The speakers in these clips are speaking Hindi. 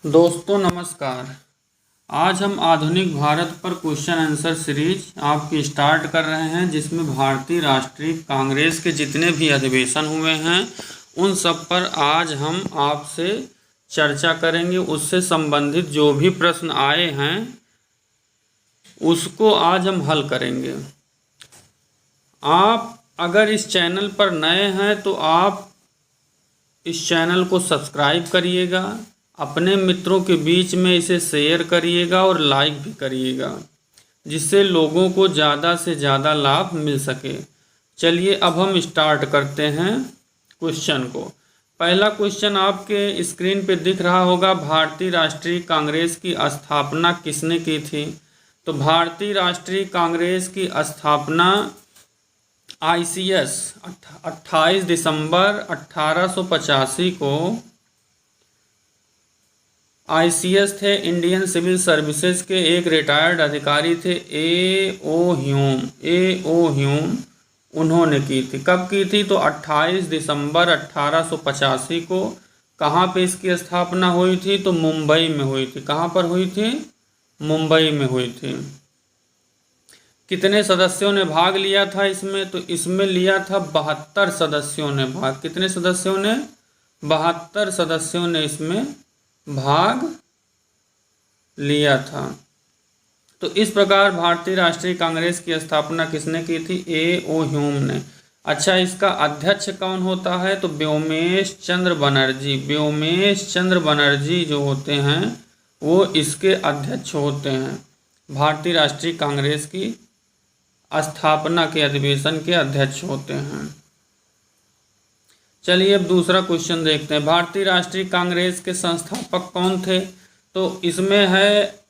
दोस्तों नमस्कार। आज हम आधुनिक भारत पर क्वेश्चन आंसर सीरीज आपकी स्टार्ट कर रहे हैं, जिसमें भारतीय राष्ट्रीय कांग्रेस के जितने भी अधिवेशन हुए हैं उन सब पर आज हम आपसे चर्चा करेंगे। उससे संबंधित जो भी प्रश्न आए हैं उसको आज हम हल करेंगे। आप अगर इस चैनल पर नए हैं तो आप इस चैनल को सब्सक्राइब करिएगा, अपने मित्रों के बीच में इसे शेयर करिएगा और लाइक भी करिएगा, जिससे लोगों को ज़्यादा से ज़्यादा लाभ मिल सके। चलिए अब हम स्टार्ट करते हैं क्वेश्चन को। पहला क्वेश्चन आपके स्क्रीन पे दिख रहा होगा, भारतीय राष्ट्रीय कांग्रेस की स्थापना किसने की थी? तो भारतीय राष्ट्रीय कांग्रेस की स्थापना ICS 28 दिसंबर 1885 को ICS थे, इंडियन सिविल सर्विसेज के एक रिटायर्ड अधिकारी थे, A.O. ह्यूम उन्होंने की थी। कब की थी? तो 28 दिसंबर 1885 को। कहाँ पे इसकी स्थापना हुई थी? तो मुंबई में हुई थी। कहाँ पर हुई थी? मुंबई में हुई थी। कितने सदस्यों ने भाग लिया था इसमें? तो इसमें लिया था 72 सदस्यों ने भाग। कितने सदस्यों ने? 72 सदस्यों ने इसमें भाग लिया था। तो इस प्रकार भारतीय राष्ट्रीय कांग्रेस की स्थापना किसने की थी? A.O. ह्यूम ने। अच्छा, इसका अध्यक्ष कौन होता है? तो व्योमेश चंद्र बनर्जी। व्योमेश चंद्र बनर्जी जो होते हैं वो इसके अध्यक्ष होते हैं। भारतीय राष्ट्रीय कांग्रेस की स्थापना के अधिवेशन के अध्यक्ष होते हैं। चलिए अब दूसरा क्वेश्चन देखते हैं। भारतीय राष्ट्रीय कांग्रेस के संस्थापक कौन थे? तो इसमें है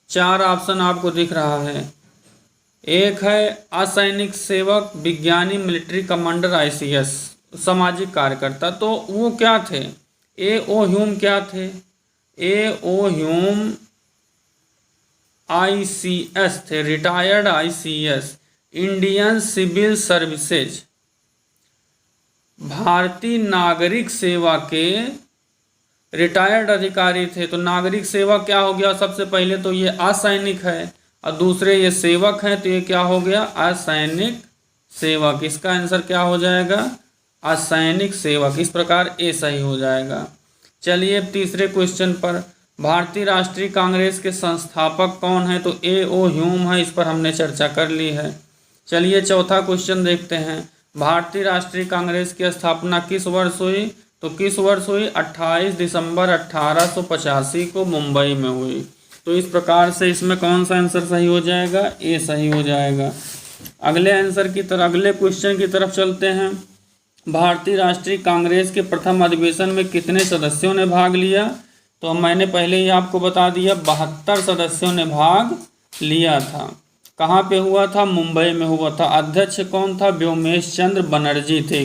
4 ऑप्शन आपको दिख रहा है। एक है असैनिक सेवक, विज्ञानी, मिलिट्री कमांडर, ICS, सामाजिक कार्यकर्ता। तो वो क्या थे? A.O. ह्यूम क्या थे? A.O. ह्यूम ICS थे, retired ICS, Indian civil services, भारतीय नागरिक सेवा के रिटायर्ड अधिकारी थे। तो नागरिक सेवा क्या हो गया? सबसे पहले तो ये असैनिक है और दूसरे ये सेवक हैं, तो ये क्या हो गया? असैनिक सेवक। इसका आंसर क्या हो जाएगा? असैनिक सेवक। इस प्रकार ए सही हो जाएगा। चलिए अब तीसरे क्वेश्चन पर, भारतीय राष्ट्रीय कांग्रेस के संस्थापक कौन है? तो A.O. ह्यूम है, इस पर हमने चर्चा कर ली है। चलिए चौथा क्वेश्चन देखते हैं। भारतीय राष्ट्रीय कांग्रेस की स्थापना किस वर्ष हुई? तो किस वर्ष हुई? 28 दिसंबर 1885 को मुंबई में हुई। तो इस प्रकार से इसमें कौन सा आंसर सही हो जाएगा? ए सही हो जाएगा। अगले आंसर की तरफ, अगले क्वेश्चन की तरफ चलते हैं। भारतीय राष्ट्रीय कांग्रेस के प्रथम अधिवेशन में कितने सदस्यों ने भाग लिया? तो मैंने पहले ही आपको बता दिया, 72 सदस्यों ने भाग लिया था। कहाँ पे हुआ था? मुंबई में हुआ था। अध्यक्ष कौन था? व्योमेश चंद्र बनर्जी थे।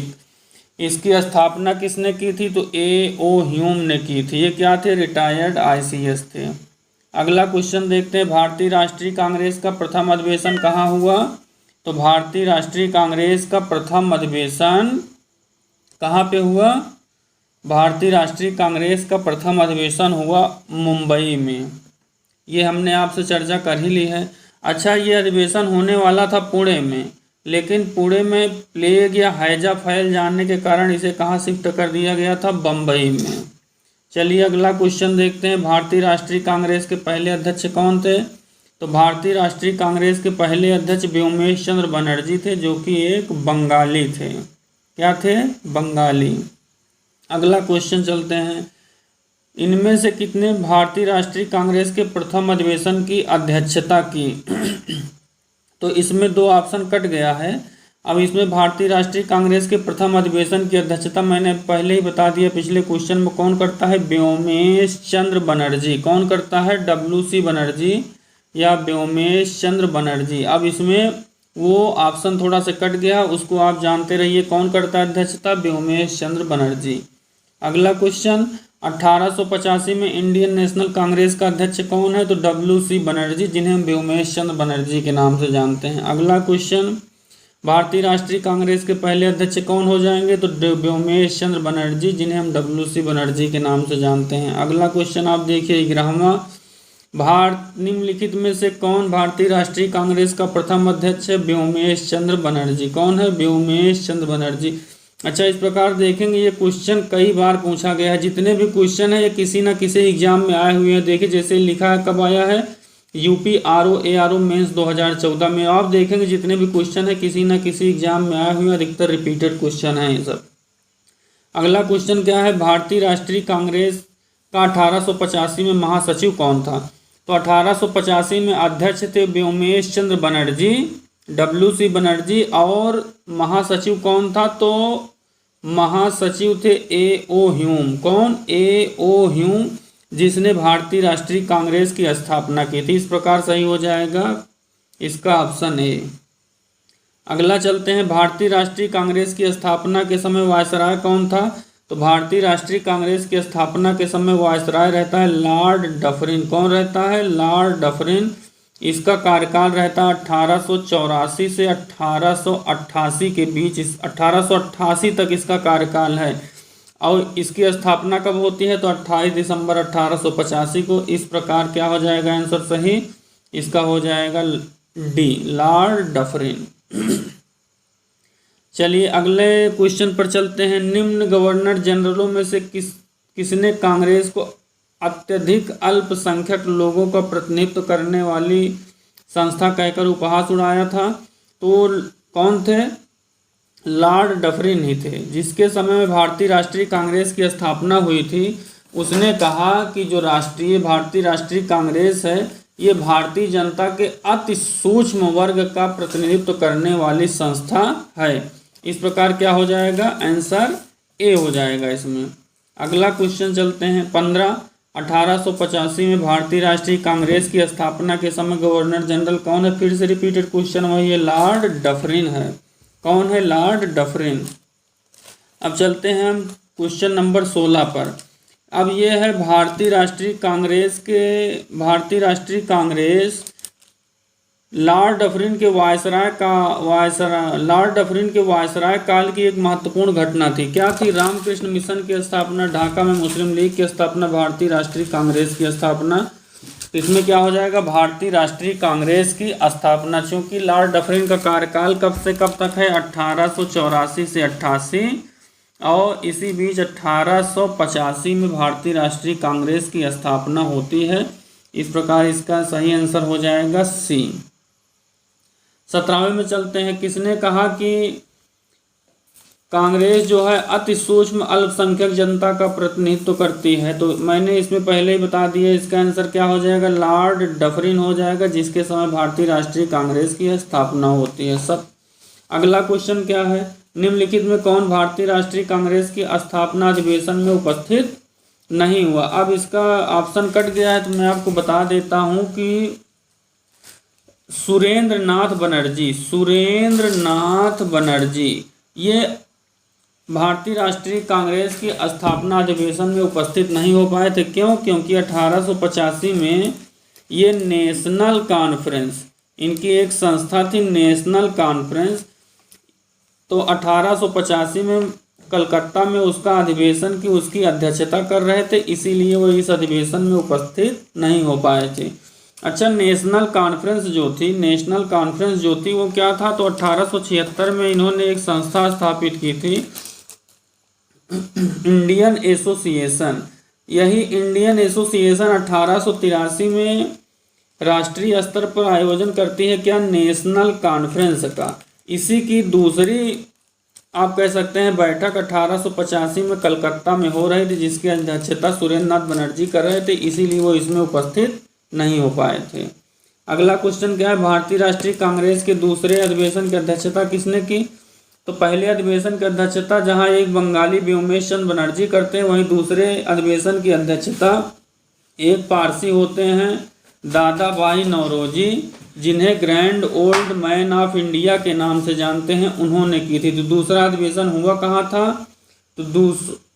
इसकी स्थापना किसने की थी? तो A.O. ह्यूम ने की थी। ये क्या थे? रिटायर्ड ICS थे। अगला क्वेश्चन देखते हैं। भारतीय राष्ट्रीय कांग्रेस का प्रथम अधिवेशन कहाँ हुआ? तो भारतीय राष्ट्रीय कांग्रेस का प्रथम अधिवेशन कहाँ पे हुआ? भारतीय राष्ट्रीय कांग्रेस का प्रथम अधिवेशन हुआ मुंबई में। ये हमने आपसे चर्चा कर ही ली है। अच्छा, ये अधिवेशन होने वाला था पुणे में, लेकिन पुणे में प्लेग या हैजा फैल जाने के कारण इसे कहाँ शिफ्ट कर दिया गया था? बम्बई में। चलिए अगला क्वेश्चन देखते हैं। भारतीय राष्ट्रीय कांग्रेस के पहले अध्यक्ष कौन थे? तो भारतीय राष्ट्रीय कांग्रेस के पहले अध्यक्ष व्योमेश चंद्र बनर्जी थे, जो कि एक बंगाली थे। क्या थे? बंगाली। अगला क्वेश्चन चलते हैं। इनमें से कितने भारतीय राष्ट्रीय कांग्रेस के प्रथम अधिवेशन की अध्यक्षता की? तो इसमें 2 ऑप्शन कट गया है। अब इसमें भारतीय राष्ट्रीय कांग्रेस के प्रथम अधिवेशन की अध्यक्षता मैंने पहले ही बता दिया पिछले क्वेश्चन में। कौन करता है? व्योमेश चंद्र बनर्जी। कौन करता है? WC बनर्जी या व्योमेश चंद्र बनर्जी। अब इसमें वो ऑप्शन थोड़ा सा कट गया, उसको आप जानते रहिए। कौन करता है अध्यक्षता? व्योमेश चंद्र बनर्जी। अगला क्वेश्चन, 1885 में इंडियन नेशनल कांग्रेस का अध्यक्ष कौन है? तो WC बनर्जी, जिन्हें हम व्योमेश चंद्र बनर्जी के नाम से जानते हैं। अगला क्वेश्चन, भारतीय राष्ट्रीय कांग्रेस के पहले अध्यक्ष कौन हो जाएंगे? तो व्योमेश चंद्र बनर्जी, जिन्हें हम WC बनर्जी के नाम से जानते हैं। अगला क्वेश्चन आप देखिए 11वां, निम्नलिखित में से कौन भारतीय राष्ट्रीय कांग्रेस का प्रथम अध्यक्ष है? व्योमेश चंद्र बनर्जी। कौन है? व्योमेश चंद्र बनर्जी। अच्छा, इस प्रकार देखेंगे ये क्वेश्चन कई बार पूछा गया है। जितने भी क्वेश्चन है ये किसी ना किसी एग्जाम में आए हुए हैं। देखिए जैसे लिखा है, कब आया है? UP RO ARO मेंस 2014 में। आप देखेंगे जितने भी क्वेश्चन है किसी ना किसी एग्जाम में आए हुए हैं, अधिकतर रिपीटेड क्वेश्चन है ये सब। अगला क्वेश्चन क्या है? भारतीय राष्ट्रीय कांग्रेस का 1885 में महासचिव कौन था? तो 1885 में अध्यक्ष थे व्योमेश चंद्र बनर्जी, WC बनर्जी, और महासचिव कौन था? तो महासचिव थे AO ह्यूम। कौन? AO ह्यूम, जिसने भारतीय राष्ट्रीय कांग्रेस की स्थापना की थी। इस प्रकार सही हो जाएगा इसका ऑप्शन ए। अगला चलते हैं, भारतीय राष्ट्रीय कांग्रेस की स्थापना के समय वायसराय कौन था? तो भारतीय राष्ट्रीय कांग्रेस की स्थापना के समय वायसराय रहता है लॉर्ड डफरिन। कौन रहता है? Lord Dufferin. इसका कार्यकाल रहता है 1884 से 1888 के बीच। 1888 तक इसका कार्यकाल है। और इसकी स्थापना कब होती है? तो 28 दिसंबर 1885 को। इस प्रकार क्या हो जाएगा आंसर सही? इसका हो जाएगा डी, लॉर्ड डफरिन। चलिए अगले क्वेश्चन पर चलते हैं। निम्न गवर्नर जनरलों में से किसने कांग्रेस को अत्यधिक अल्पसंख्यक लोगों का प्रतिनिधित्व करने वाली संस्था कहकर उपहास उड़ाया था? तो कौन थे? लॉर्ड डफरिन ही थे। जिसके समय में भारतीय राष्ट्रीय कांग्रेस की स्थापना हुई थी, उसने कहा कि जो भारतीय राष्ट्रीय कांग्रेस है ये भारतीय जनता के अति सूक्ष्म वर्ग का प्रतिनिधित्व करने वाली संस्था है। इस प्रकार क्या हो जाएगा? आंसर ए हो जाएगा इसमें। अगला क्वेश्चन चलते हैं 15। 1885 में भारतीय राष्ट्रीय कांग्रेस की स्थापना के समय गवर्नर जनरल कौन है? फिर से रिपीटेड क्वेश्चन वही है, लॉर्ड डफरिन है। कौन है? Lord Dufferin. अब चलते हैं हम क्वेश्चन नंबर 16 पर। अब ये है भारतीय राष्ट्रीय कांग्रेस लॉर्ड डफरिन के वायसराय काल की एक महत्वपूर्ण घटना थी। क्या थी? रामकृष्ण मिशन की स्थापना, ढाका में मुस्लिम लीग की स्थापना, भारतीय राष्ट्रीय कांग्रेस की स्थापना। तो इसमें क्या हो जाएगा? भारतीय राष्ट्रीय कांग्रेस की स्थापना। चूंकि लॉर्ड डफरिन का कार्यकाल कब से कब तक है? 1884 से 88, और इसी बीच 1885 में भारतीय राष्ट्रीय कांग्रेस की स्थापना होती है। इस प्रकार इसका सही आंसर हो जाएगा सी। 17वें में चलते हैं। किसने कहा कि कांग्रेस जो है अति सूक्ष्म अल्पसंख्यक जनता का प्रतिनिधित्व करती है? तो मैंने इसमें पहले ही बता दिया, इसका आंसर क्या हो जाएगा? लॉर्ड डफरिन हो जाएगा, जिसके समय भारतीय राष्ट्रीय कांग्रेस की स्थापना होती है। सब अगला क्वेश्चन क्या है? निम्नलिखित में कौन भारतीय राष्ट्रीय कांग्रेस की स्थापना अधिवेशन में उपस्थित नहीं हुआ? अब इसका ऑप्शन कट गया है, तो मैं आपको बता देता हूं कि सुरेंद्र नाथ बनर्जी ये भारतीय राष्ट्रीय कांग्रेस की स्थापना अधिवेशन में उपस्थित नहीं हो पाए थे। क्यों? क्योंकि 1885 में ये नेशनल कॉन्फ्रेंस, इनकी एक संस्था थी नेशनल कॉन्फ्रेंस, तो 1885 में कलकत्ता में उसका अधिवेशन की उसकी अध्यक्षता कर रहे थे, इसीलिए वो इस अधिवेशन में उपस्थित नहीं हो पाए थे। अच्छा, नेशनल कॉन्फ्रेंस जो थी वो क्या था? तो 1876 में इन्होंने एक संस्था स्थापित की थी, इंडियन एसोसिएशन। यही इंडियन एसोसिएशन 1883 में राष्ट्रीय स्तर पर आयोजन करती है क्या? नेशनल कॉन्फ्रेंस का। इसी की दूसरी आप कह सकते हैं बैठक 1885 में कलकत्ता में हो रही थी, जिसकी अध्यक्षता सुरेंद्र नाथ बनर्जी कर रहे थे, इसीलिए वो इसमें उपस्थित नहीं हो पाए थे। अगला क्वेश्चन क्या है? भारतीय राष्ट्रीय कांग्रेस के दूसरे अधिवेशन की अध्यक्षता किसने की? तो पहले अधिवेशन की अध्यक्षता जहां एक बंगाली व्योमेश चंद्र बनर्जी करते हैं, वहीं दूसरे अधिवेशन की अध्यक्षता एक पारसी होते हैं दादा भाई नौरोजी, जिन्हें grand old man of India के नाम से जानते हैं, उन्होंने की थी। तो दूसरा अधिवेशन हुआ कहाँ था? तो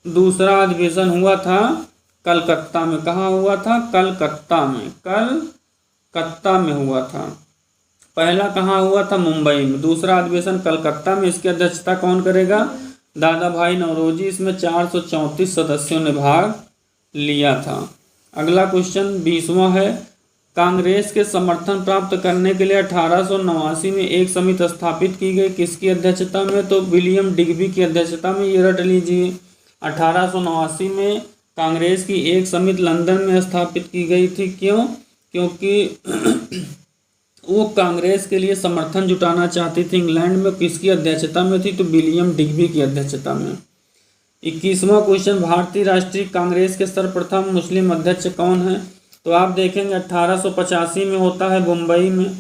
दूसरा अधिवेशन हुआ था कलकत्ता में। कहाँ हुआ था? कलकत्ता में हुआ था। पहला कहाँ हुआ था? मुंबई में। दूसरा अधिवेशन कलकत्ता में। इसकी अध्यक्षता कौन करेगा? दादा भाई नौरोजी। इसमें 434 सदस्यों ने भाग लिया था। अगला क्वेश्चन 20वां है। कांग्रेस के समर्थन प्राप्त करने के लिए 1889 में एक समिति स्थापित की गई। किसकी अध्यक्षता में? तो विलियम डिग्बी की अध्यक्षता में। ये रट लीजिए। 1889 में कांग्रेस की एक समिति लंदन में स्थापित की गई थी। क्यों? क्योंकि वो कांग्रेस के लिए समर्थन जुटाना चाहती थी। इंग्लैंड में किसकी अध्यक्षता में थी? तो विलियम डिग्बी की अध्यक्षता में। 21वां क्वेश्चन। भारतीय राष्ट्रीय कांग्रेस के सर्वप्रथम मुस्लिम अध्यक्ष कौन है? तो आप देखेंगे 1885 में होता है मुंबई में।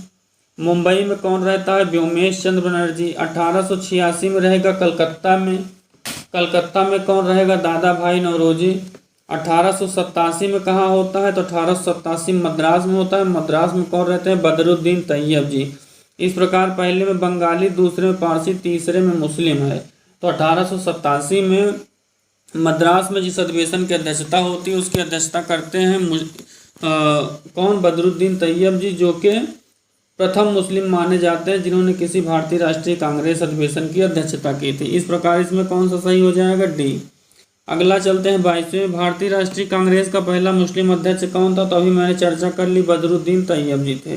मुंबई में कौन रहता है? व्योमेश चंद्र बनर्जी। 1886 में रहेगा कलकत्ता में। कलकत्ता में कौन रहेगा? दादा भाई नौरोजी। 1887 में कहाँ होता है? तो 1887 मद्रास में होता है। मद्रास में कौन रहते हैं? बदरुद्दीन तैयब जी। इस प्रकार पहले में बंगाली, दूसरे में पारसी, तीसरे में मुस्लिम है। तो 1887 में मद्रास में जिस अधिवेशन की अध्यक्षता होती है उसकी अध्यक्षता करते हैं कौन? बदरुद्दीन तैयब जी, जो कि प्रथम मुस्लिम माने जाते हैं जिन्होंने किसी भारतीय राष्ट्रीय कांग्रेस अधिवेशन की अध्यक्षता की थी। इस प्रकार इसमें कौन सा सही हो जाएगा? डी। अगला चलते हैं 22वें। भारतीय राष्ट्रीय कांग्रेस का पहला मुस्लिम अध्यक्ष कौन था? तो अभी मैंने चर्चा कर ली, बदरुद्दीन तैयब जी थे।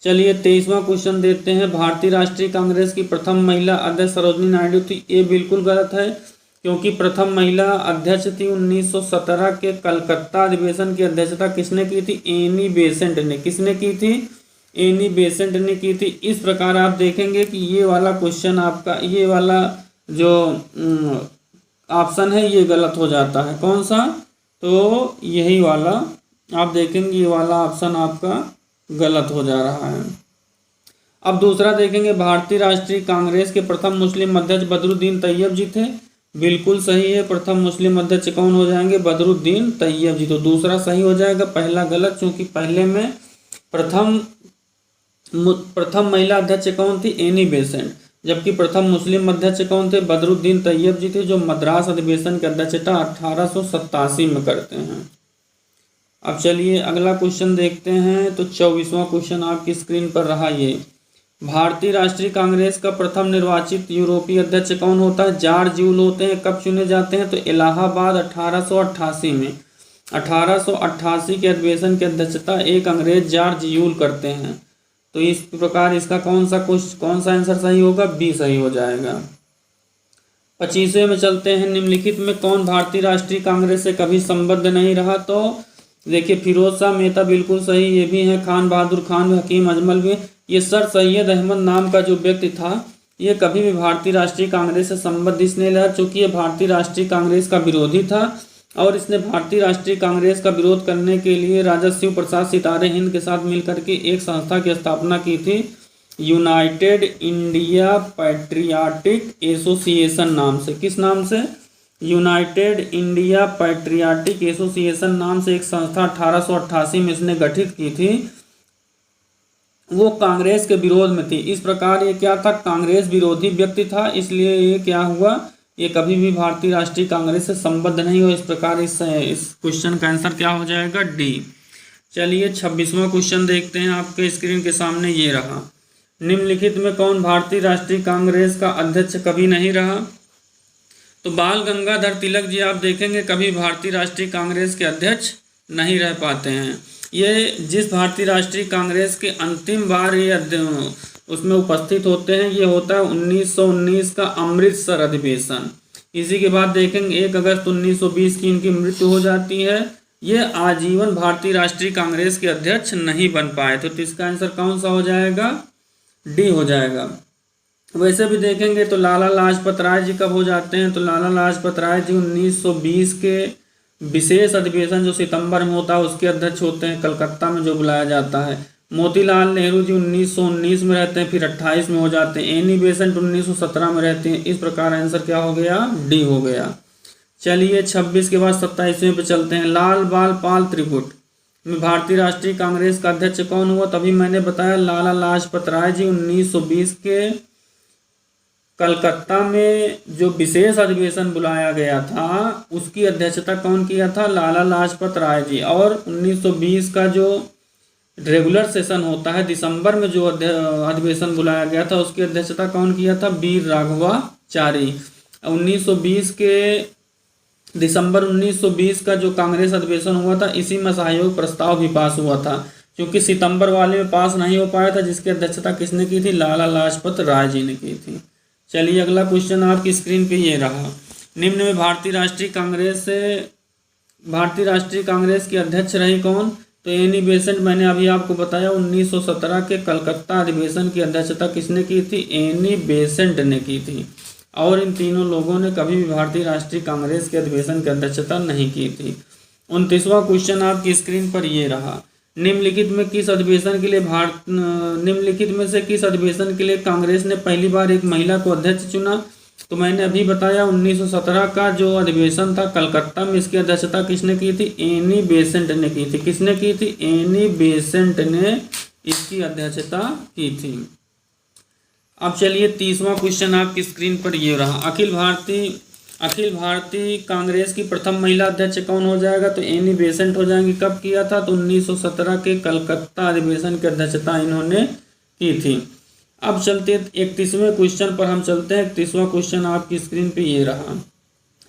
चलिए 23वां क्वेश्चन देखते हैं। भारतीय राष्ट्रीय कांग्रेस की प्रथम महिला अध्यक्ष सरोजिनी नायडू थी। ये बिल्कुल गलत है, क्योंकि प्रथम महिला अध्यक्ष थी 1917 के कलकत्ता अधिवेशन की अध्यक्षता किसने की थी? एनी बेसेंट ने। किसने की थी? एनी बेसेंट ने की थी। इस प्रकार आप देखेंगे कि ये वाला क्वेश्चन आपका, ये वाला जो ऑप्शन है ये गलत हो जाता है। कौन सा? तो यही वाला आप देखेंगे, ये वाला ऑप्शन आपका गलत हो जा रहा है। अब दूसरा देखेंगे। भारतीय राष्ट्रीय कांग्रेस के प्रथम मुस्लिम अध्यक्ष बदरुद्दीन तैयब जी थे। बिल्कुल सही है। प्रथम मुस्लिम अध्यक्ष कौन हो जाएंगे? बदरुद्दीन तैयब जी। तो दूसरा सही हो जाएगा, पहला गलत, क्योंकि पहले में प्रथम महिला अध्यक्ष कौन थी? Annie Besant. जबकि प्रथम मुस्लिम अध्यक्ष कौन थे? बदरुद्दीन तैयब जी थे, जो मद्रास अधिवेशन की अध्यक्षता 1887 में करते हैं। अब चलिए अगला क्वेश्चन देखते हैं। तो 24वां क्वेश्चन आपकी स्क्रीन पर रहा ये। भारतीय राष्ट्रीय कांग्रेस का प्रथम निर्वाचित यूरोपीय अध्यक्ष कौन होता है? जॉर्ज यूल होते हैं। कब चुने जाते हैं? तो इलाहाबाद 1888 में। 1888 के अधिवेशन की अध्यक्षता एक अंग्रेज जॉर्ज यूल करते हैं। तो इस प्रकार इसका कौन सा आंसर सही होगा? बी सही हो जाएगा। 25वें में चलते हैं। निम्नलिखित में कौन भारतीय राष्ट्रीय कांग्रेस से कभी संबद्ध नहीं रहा? तो देखिए फिरोज शाह मेहता बिल्कुल सही, ये भी है। खान बहादुर खान, हकीम अजमल भी। ये सर सैयद अहमद नाम का जो व्यक्ति था ये कभी भी भारतीय राष्ट्रीय कांग्रेस से संबद्ध इसने रहा, चूँकि ये भारतीय राष्ट्रीय कांग्रेस का विरोधी था और इसने भारतीय राष्ट्रीय कांग्रेस का विरोध करने के लिए राजा शिव प्रसाद सितारे हिंद के साथ मिलकर के एक संस्था की स्थापना की थी, यूनाइटेड इंडिया पैट्रियाटिक एसोसिएशन नाम से। किस नाम से? यूनाइटेड इंडिया पैट्रियाटिक एसोसिएशन नाम से एक संस्था 1888 में इसने गठित की थी। वो कांग्रेस के विरोध में थी। इस प्रकार ये क्या था? कांग्रेस विरोधी व्यक्ति था, इसलिए ये क्या हुआ? ये कभी भी भारतीय राष्ट्रीय कांग्रेस से संबद्ध नहीं हो। इस प्रकार इस क्वेश्चन का आंसर क्या हो जाएगा? डी। चलिए 26वां क्वेश्चन देखते हैं। आपके स्क्रीन के सामने ये रहा। निम्नलिखित में कौन भारतीय राष्ट्रीय कांग्रेस का अध्यक्ष कभी नहीं रहा? तो बाल गंगाधर तिलक जी आप देखेंगे कभी भारतीय राष्ट्रीय कांग्रेस के अध्यक्ष नहीं रह पाते हैं। ये जिस भारतीय राष्ट्रीय कांग्रेस के अंतिम बार ये उसमें उपस्थित होते हैं ये होता है 1919 का अमृतसर अधिवेशन। इसी के बाद देखेंगे 1 अगस्त 1920 की इनकी मृत्यु हो जाती है। ये आजीवन भारतीय राष्ट्रीय कांग्रेस के अध्यक्ष नहीं बन पाए। तो इसका आंसर कौन सा हो जाएगा? डी हो जाएगा। वैसे भी देखेंगे तो लाला लाजपत राय जी कब हो जाते हैं? तो लाला लाजपत राय जी 1920 के विशेष अधिवेशन जो सितंबर में होता है उसके अध्यक्ष होते हैं, कलकत्ता में जो बुलाया जाता है। मोतीलाल नेहरू जी 1919 में रहते हैं, फिर 28 में हो जाते हैं। एनी बेसेंट 1917 में रहते हैं। इस प्रकार आंसर क्या हो गया? डी हो गया। चलिए 26 के बाद 27वें पे चलते हैं। लाल बाल पाल त्रिपुट में भारतीय राष्ट्रीय कांग्रेस का अध्यक्ष कौन हुआ? तभी मैंने बताया लाला लाजपत राय जी 1920 के कलकत्ता में जो विशेष अधिवेशन बुलाया गया था उसकी अध्यक्षता कौन किया था? लाला लाजपत राय जी। और 1920 का जो रेगुलर सेशन होता है, दिसंबर में जो अधिवेशन बुलाया गया था उसकी अध्यक्षता कौन किया था? वीर राघवाचारी। 1920 के दिसंबर 1920 का जो कांग्रेस अधिवेशन हुआ था, इसी में सहयोग प्रस्ताव भी पास हुआ था, क्योंकि सितंबर वाले में पास नहीं हो पाया था, जिसकी अध्यक्षता किसने की थी? लाला लाजपत राय जी ने की थी। चलिए अगला क्वेश्चन आपकी स्क्रीन पे ये रहा। निम्न में भारतीय राष्ट्रीय कांग्रेस की अध्यक्ष रही कौन? तो एनी बेसेंट। मैंने अभी आपको बताया 1917 के कलकत्ता अधिवेशन की अध्यक्षता किसने की थी? एनी बेसेंट ने की थी। और इन तीनों लोगों ने कभी भी भारतीय राष्ट्रीय कांग्रेस के अधिवेशन की अध्यक्षता नहीं की थी। 29वां क्वेश्चन आपकी स्क्रीन पर ये रहा। निम्नलिखित में से किस अधिवेशन के लिए कांग्रेस ने पहली बार एक महिला को अध्यक्ष चुना? तो मैंने अभी बताया 1917 का जो अधिवेशन था कलकत्ता में, इसकी अध्यक्षता किसने की थी? एनी बेसेंट ने की थी। किसने की थी? एनी बेसेंट ने इसकी अध्यक्षता की थी। अब चलिए 30वां क्वेश्चन आपकी स्क्रीन पर ये रहा। अखिल भारतीय कांग्रेस की प्रथम महिला अध्यक्ष कौन हो जाएगा? तो एनी बेसेंट हो जाएंगी। कब किया था? तो 1917 के कलकत्ता अधिवेशन की अध्यक्षता इन्होंने की थी। अब चलते 31वें क्वेश्चन पर हम चलते हैं। 31वां क्वेश्चन आपकी स्क्रीन पे ये रहा।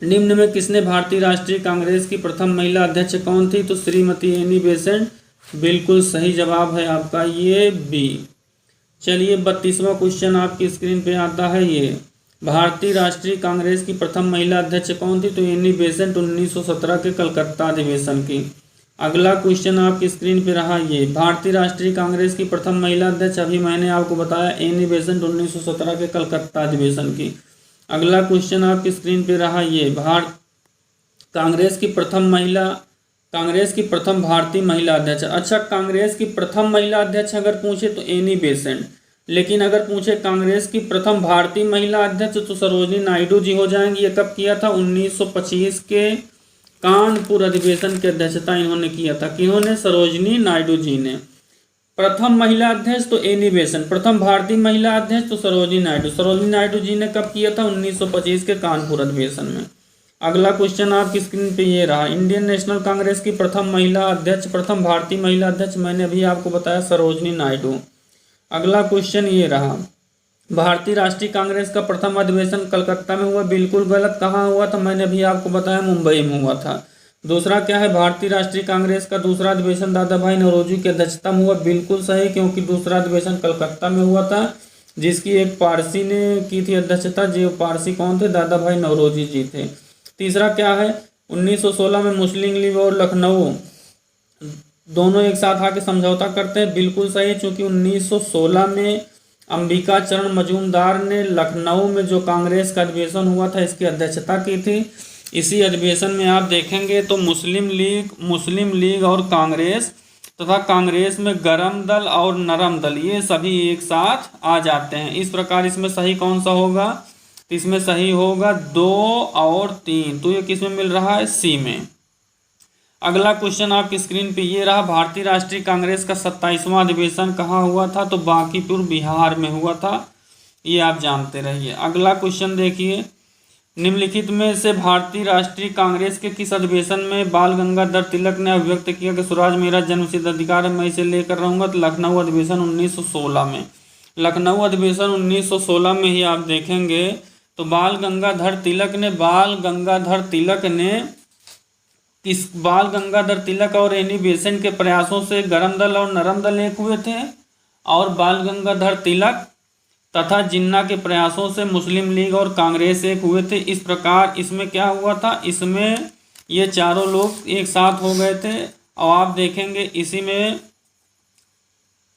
निम्न में किसने भारतीय राष्ट्रीय कांग्रेस की प्रथम महिला अध्यक्ष कौन थी? तो श्रीमती एनी बेसेंट। बिल्कुल सही जवाब है आपका ये बी। चलिए 32वां क्वेश्चन आपकी स्क्रीन पे आता है ये। भारतीय राष्ट्रीय कांग्रेस की प्रथम महिला अध्यक्ष कौन थी? तो एनी बेसेंट, 1917 के कलकत्ता अधिवेशन की। अगला क्वेश्चन आपकी स्क्रीन पे रहा ये। भारतीय राष्ट्रीय कांग्रेस की प्रथम महिला अध्यक्ष अभी मैंने आपको बताया एनी बेसेंट, 1917 के कलकत्ता अधिवेशन की। अगला क्वेश्चन आपकी स्क्रीन पे रहा ये। कांग्रेस की प्रथम भारतीय महिला अध्यक्ष। अच्छा, कांग्रेस की प्रथम महिला अध्यक्ष अगर पूछे तो एनी बेसेंट, लेकिन अगर पूछे कांग्रेस की प्रथम भारतीय महिला अध्यक्ष तो सरोजिनी नायडू जी हो जाएंगी। ये कब किया था? 1925 के कानपुर अधिवेशन की अध्यक्षता इन्होंने किया था। किन्होंने? सरोजिनी नायडू जी ने। प्रथम महिला अध्यक्ष तो एनी बेसेंट, प्रथम भारतीय महिला अध्यक्ष तो सरोजिनी नायडू जी ने कब किया था? 1925 के कानपुर अधिवेशन में। अगला क्वेश्चन आपकी स्क्रीन पे ये रहा। इंडियन नेशनल कांग्रेस की प्रथम भारतीय महिला अध्यक्ष मैंने अभी आपको बताया सरोजिनी नायडू। अगला क्वेश्चन ये रहा। भारतीय राष्ट्रीय कांग्रेस का प्रथम अधिवेशन कलकत्ता में हुआ। बिल्कुल गलत। कहाँ हुआ था? मैंने अभी आपको बताया मुंबई में हुआ था। दूसरा क्या है? भारतीय राष्ट्रीय कांग्रेस का दूसरा अधिवेशन दादा भाई नौरोजी की अध्यक्षता में हुआ। बिल्कुल सही, क्योंकि दूसरा अधिवेशन कलकत्ता में हुआ था, जिसकी एक पारसी ने की थी अध्यक्षता। जो पारसी कौन थे? दादा भाई नौरोजी जी थे। तीसरा क्या है? 1916 में मुस्लिम लीग और लखनऊ दोनों एक साथ आके समझौता करते हैं। बिल्कुल सही, चूंकि 1916 में अंबिका चरण मजूमदार ने लखनऊ में जो कांग्रेस का अधिवेशन हुआ था इसकी अध्यक्षता की थी। इसी अधिवेशन में आप देखेंगे तो मुस्लिम लीग और कांग्रेस तथा कांग्रेस में गरम दल और नरम दल ये सभी एक साथ आ जाते हैं। इस प्रकार इसमें सही कौन सा होगा? इसमें सही होगा 2 और 3। तो ये किस में मिल रहा है? सी में। अगला क्वेश्चन आपकी स्क्रीन पे ये रहा। भारतीय राष्ट्रीय कांग्रेस का 27वां अधिवेशन कहाँ हुआ था? तो बांकीपुर बिहार में हुआ था। ये आप जानते रहिए। अगला क्वेश्चन देखिए। निम्नलिखित में से भारतीय राष्ट्रीय कांग्रेस के किस अधिवेशन में बाल गंगाधर तिलक ने अभिव्यक्त किया कि स्वराज मेरा जन्मसिद्ध अधिकार है, मैं इसे लेकर रहूंगा? तो लखनऊ अधिवेशन 1916 में। लखनऊ अधिवेशन 1916 में ही आप देखेंगे तो बाल गंगाधर तिलक और एनी बेसेंट के प्रयासों से गरम दल और नरम दल एक हुए थे, और बाल गंगाधर तिलक तथा जिन्ना के प्रयासों से मुस्लिम लीग और कांग्रेस एक हुए थे। इस प्रकार इसमें क्या हुआ था? इसमें ये चारों लोग एक साथ हो गए थे। और आप देखेंगे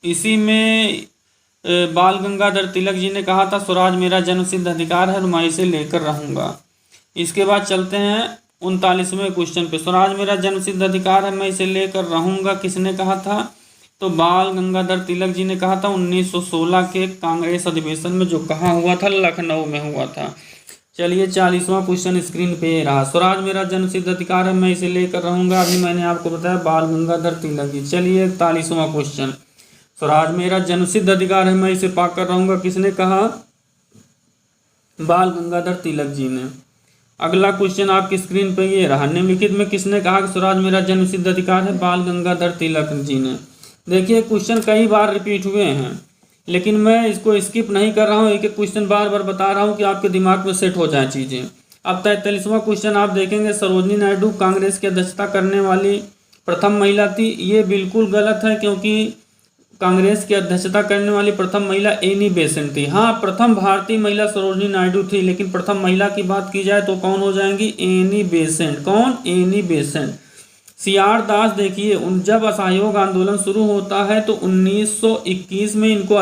इसी में बाल गंगाधर तिलक जी ने कहा था स्वराज मेरा जन्मसिद्ध अधिकार है, मैं इसे लेकर रहूंगा। इसके बाद चलते हैं 39वें क्वेश्चन पे। स्वराज मेरा जन्मसिद्ध अधिकार है, मैं इसे लेकर रहूंगा किसने कहा था? तो बाल गंगाधर तिलक जी ने कहा था 1916 के कांग्रेस अधिवेशन में, जो कहाँ हुआ था? लखनऊ में हुआ था। चलिए 40वां क्वेश्चन स्क्रीन पे रहा। स्वराज मेरा जन्मसिद्ध अधिकार है, मैं इसे लेकर रहूंगा। अभी मैंने आपको बताया बाल गंगाधर तिलक जी। चलिए 41वां क्वेश्चन। स्वराज मेरा जन्मसिद्ध अधिकार है, मैं इसे पाकर रहूंगा किसने कहा? बाल गंगाधर तिलक जी ने। अगला क्वेश्चन आपकी स्क्रीन पे ये रहा। निम्नलिखित में किसने कहा कि स्वराज मेरा जन्मसिद्ध अधिकार है? बाल गंगाधर तिलक जी ने। देखिए क्वेश्चन कई बार रिपीट हुए हैं, लेकिन मैं इसको स्किप नहीं कर रहा हूँ, एक एक क्वेश्चन बार बार बता रहा हूँ कि आपके दिमाग में सेट हो जाए चीज़ें। अब 43वां क्वेश्चन आप देखेंगे, सरोजिनी नायडू कांग्रेस की अध्यक्षता करने वाली प्रथम महिला थी। ये बिल्कुल गलत है, क्योंकि कांग्रेस की अध्यक्षता करने वाली प्रथम महिला एनी बेसेंट थी। हाँ, प्रथम भारतीय महिला सरोजिनी नायडू थी, लेकिन प्रथम महिला की बात की जाए तो कौन हो जाएंगी? Annie Besant. कौन? Annie Besant. सीआर दास देखिए, जब असहयोग आंदोलन शुरू होता है तो 1921 में इनको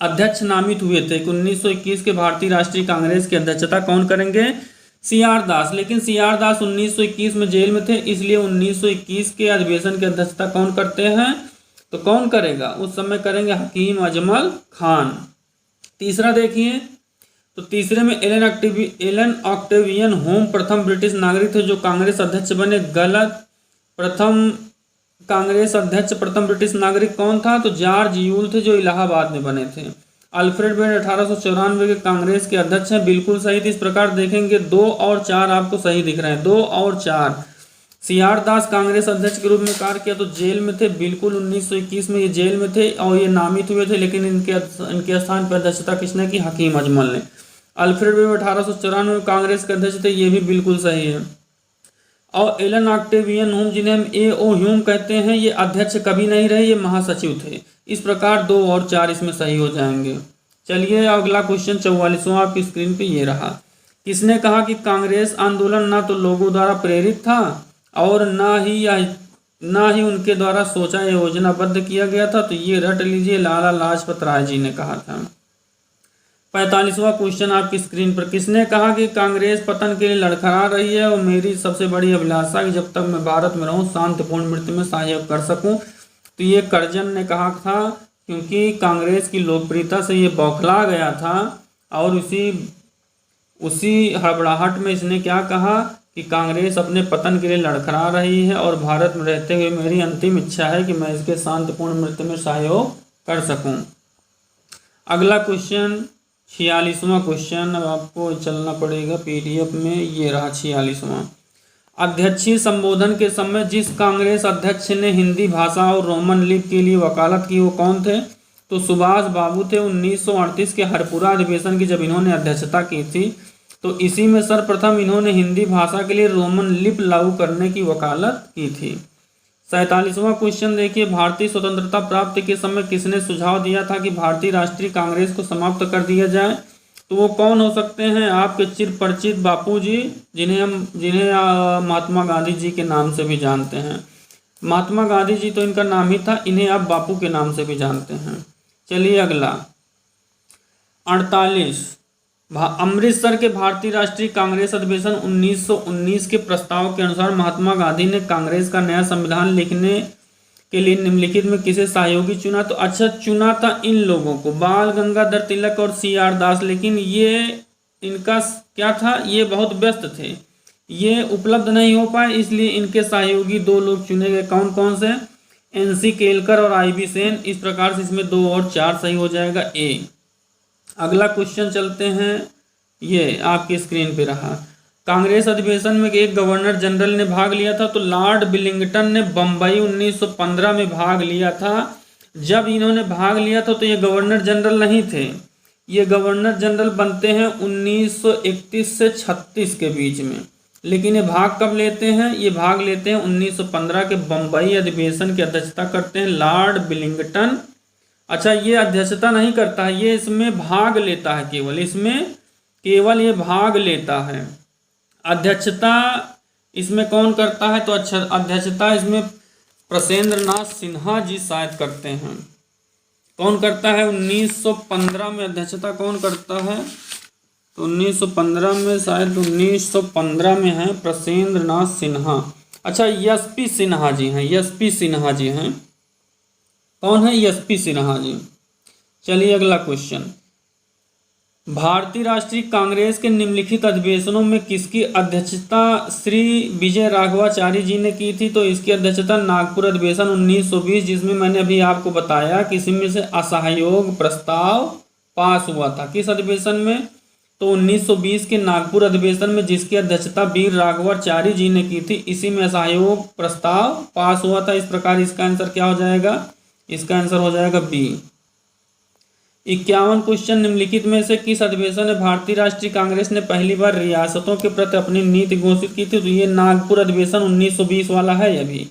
अध्यक्ष नामित हुए थे कि 1921 के भारतीय राष्ट्रीय कांग्रेस की अध्यक्षता कौन करेंगे? सीआर दास। लेकिन सीआर दास 1921 में जेल में थे, इसलिए 1921 के अधिवेशन की अध्यक्षता कौन करते हैं? तो कौन करेगा? उस समय करेंगे हकीम अजमल खान। तीसरा देखिए, तो तीसरे में एलन ऑक्टेवियन होम प्रथम ब्रिटिश नागरिक थे जो कांग्रेस अध्यक्ष बने। गलत। प्रथम ब्रिटिश नागरिक कौन था? तो जॉर्ज यूल थे, जो इलाहाबाद में बने थे। अल्फ्रेड बेड 1894 के कांग्रेस के अध्यक्ष हैं, बिल्कुल सही थी। इस प्रकार देखेंगे 2 और 4 आपको सही दिख रहे हैं, 2 और 4। सीआर दास कांग्रेस अध्यक्ष के रूप में कार्य किया तो जेल में थे, बिल्कुल 1921 में ये जेल में थे और ये नामित हुए थे, लेकिन इनके स्थान पर अध्यक्षता किसने की? हकीम अजमल ने। अल्फ्रेड बेड 1894 में कांग्रेस के अध्यक्ष थे, ये भी बिल्कुल सही है। और एलन ऑक्टेवियन होम, जिन्हें हम ए.ओ. ह्यूम कहते हैं, ये अध्यक्ष कभी नहीं रहे, ये महासचिव थे। इस प्रकार 2 और 4 इसमें सही हो जाएंगे। चलिए अगला क्वेश्चन 44वां आपकी स्क्रीन पे ये रहा। किसने कहा कि कांग्रेस आंदोलन ना तो लोगों द्वारा प्रेरित था और ना ही उनके द्वारा सोचा योजनाबद्ध किया गया था? तो ये रट लीजिए, लाला लाजपत राय जी ने कहा था। 45वां क्वेश्चन आपकी स्क्रीन पर, किसने कहा कि कांग्रेस पतन के लिए लड़खड़ा रही है और मेरी सबसे बड़ी अभिलाषा कि जब तक मैं भारत में रहूं शांतिपूर्ण मृत्यु में सहयोग कर सकूं? तो ये कर्जन ने कहा था, क्योंकि कांग्रेस की लोकप्रियता से ये बौखला गया था और उसी हड़बड़ाहट में इसने क्या कहा कि कांग्रेस अपने पतन के लिए लड़खड़ा रही है और भारत में रहते हुए मेरी अंतिम इच्छा है कि मैं इसके शांतिपूर्ण मृत्यु में सहयोग कर सकूं। अगला क्वेश्चन 46वां क्वेश्चन, अब आपको चलना पड़ेगा पीडीएफ में, ये रहा 46वां। अध्यक्षीय संबोधन के समय जिस कांग्रेस अध्यक्ष ने हिंदी भाषा और रोमन लिपि के लिए वकालत की वो कौन थे? तो सुभाष बाबू थे। 1938 के हरपुरा अधिवेशन की जब इन्होंने अध्यक्षता की थी तो इसी में सर्वप्रथम इन्होंने हिंदी भाषा के लिए रोमन लिपि लागू करने की वकालत की थी। 47वां क्वेश्चन देखिए, भारतीय स्वतंत्रता प्राप्ति के समय किसने सुझाव दिया था कि भारतीय राष्ट्रीय कांग्रेस को समाप्त कर दिया जाए? तो वो कौन हो सकते हैं? आपके चिर परिचित बापू जी, जिन्हें महात्मा गांधी जी के नाम से भी जानते हैं। महात्मा गांधी जी तो इनका नाम ही था, इन्हें आप बापू के नाम से भी जानते हैं। चलिए अगला 48, अमृतसर के भारतीय राष्ट्रीय कांग्रेस अधिवेशन 1919 के प्रस्ताव के अनुसार महात्मा गांधी ने कांग्रेस का नया संविधान लिखने के लिए निम्नलिखित में किसे सहयोगी चुना? तो अच्छा, चुना था इन लोगों को, बाल गंगाधर तिलक और सीआर दास, लेकिन ये इनका क्या था? ये बहुत व्यस्त थे, ये उपलब्ध नहीं हो पाए, इसलिए इनके सहयोगी 2 लोग चुने गए। कौन कौन से? एनसी केलकर और आईबी सेन। इस प्रकार से इसमें 2 और 4 सही हो जाएगा, ए। अगला क्वेश्चन चलते हैं, ये आपकी स्क्रीन पे रहा। कांग्रेस अधिवेशन में एक गवर्नर जनरल ने भाग लिया था, तो लॉर्ड विलिंगटन ने बम्बई 1915 में भाग लिया था। जब इन्होंने भाग लिया था तो ये गवर्नर जनरल नहीं थे, ये गवर्नर जनरल बनते हैं 1931 से 36 के बीच में। लेकिन ये भाग कब लेते हैं? ये भाग लेते हैं 1915 के बम्बई अधिवेशन की अध्यक्षता करते हैं लॉर्ड विलिंगटन। अच्छा, ये अध्यक्षता नहीं करता है, ये इसमें भाग लेता है, केवल ये भाग लेता है। अध्यक्षता इसमें कौन करता है? तो अच्छा, अध्यक्षता इसमें प्रसेंद्र नाथ सिन्हा जी शायद करते हैं। कौन करता है? 1915 में अध्यक्षता कौन करता है? तो 1915 में, शायद 1915 में है प्रसेंद्र नाथ सिन्हा। अच्छा, एसपी सिन्हा जी हैं, एसपी सिन्हा जी हैं। कौन है? एसपी सिन्हा जी। चलिए अगला क्वेश्चन, भारतीय राष्ट्रीय कांग्रेस के निम्नलिखित अधिवेशनों में किसकी अध्यक्षता श्री विजय राघवाचारी जी ने की थी? तो इसकी अध्यक्षता नागपुर अधिवेशन 1920, जिसमें मैंने अभी आपको बताया कि इसमें से असहयोग प्रस्ताव पास हुआ था। किस अधिवेशन में? तो 1920 के नागपुर अधिवेशन में जिसकी अध्यक्षता वीर राघवाचारी जी ने की थी, इसी में असहयोग प्रस्ताव पास हुआ था। इस प्रकार इसका आंसर क्या हो जाएगा? इसका आंसर हो जाएगा बी। 51 क्वेश्चन, निम्नलिखित में से किस अधिवेशन में भारतीय राष्ट्रीय कांग्रेस ने पहली बार रियासतों के प्रति अपनी नीति घोषित की थी? तो ये नागपुर अधिवेशन 1920 वाला है अभी,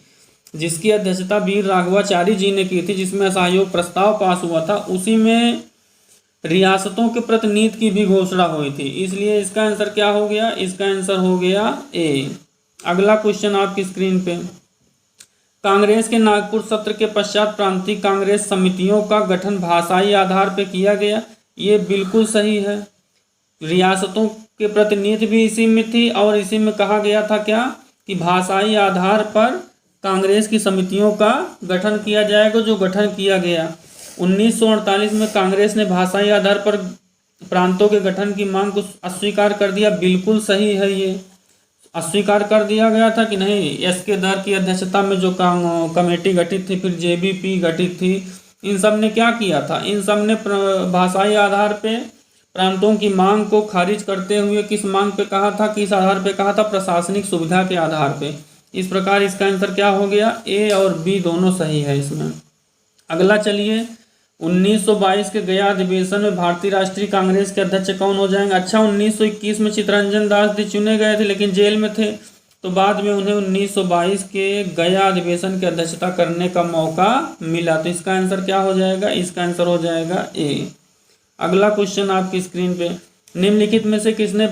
जिसकी अध्यक्षता वीर राघवाचारी जी ने की थी, जिसमें असहयोग प्रस्ताव पास हुआ था। उसी में रियासतों के प्रति नीति की भी घोषणा हुई थी, इसलिए इसका आंसर क्या हो गया? इसका आंसर हो गया ए। अगला क्वेश्चन आपकी स्क्रीन पे, कांग्रेस के नागपुर सत्र के पश्चात प्रांतीय कांग्रेस समितियों का गठन भाषाई आधार पर किया गया। ये बिल्कुल सही है। रियासतों के प्रति नीति भी इसी में थी और इसी में कहा गया था क्या कि भाषाई आधार पर कांग्रेस की समितियों का गठन किया जाएगा, जो गठन किया गया। 1948 में कांग्रेस ने भाषाई आधार पर प्रांतों के गठन की मांग को अस्वीकार कर दिया। बिल्कुल सही है, ये अस्वीकार कर दिया गया था कि नहीं। एस.के. दर की अध्यक्षता में जो कमेटी गठित थी, फिर जेबीपी गठित थी, इन सब ने क्या किया था? इन सब ने भाषाई आधार पे प्रांतों की मांग को खारिज करते हुए किस मांग पे कहा था? किस आधार पे कहा था? प्रशासनिक सुविधा के आधार पे। इस प्रकार इसका आंसर क्या हो गया? ए और बी दोनों सही है इसमें। अगला चलिए, 1922 के गया अधिवेशन में भारतीय राष्ट्रीय कांग्रेस के अध्यक्ष कौन हो जाएंगे? अच्छा, 1921 में चित्तरंजन दास जी चुने गए थे, लेकिन जेल में थे, तो बाद में उन्हें 1922 के गया अधिवेशन की अध्यक्षता करने का मौका मिला। तो इसका आंसर क्या हो जाएगा? इसका आंसर हो जाएगा ए। अगला क्वेश्चन आपकी स्क्रीन पे, निम्नलिखित में से किसने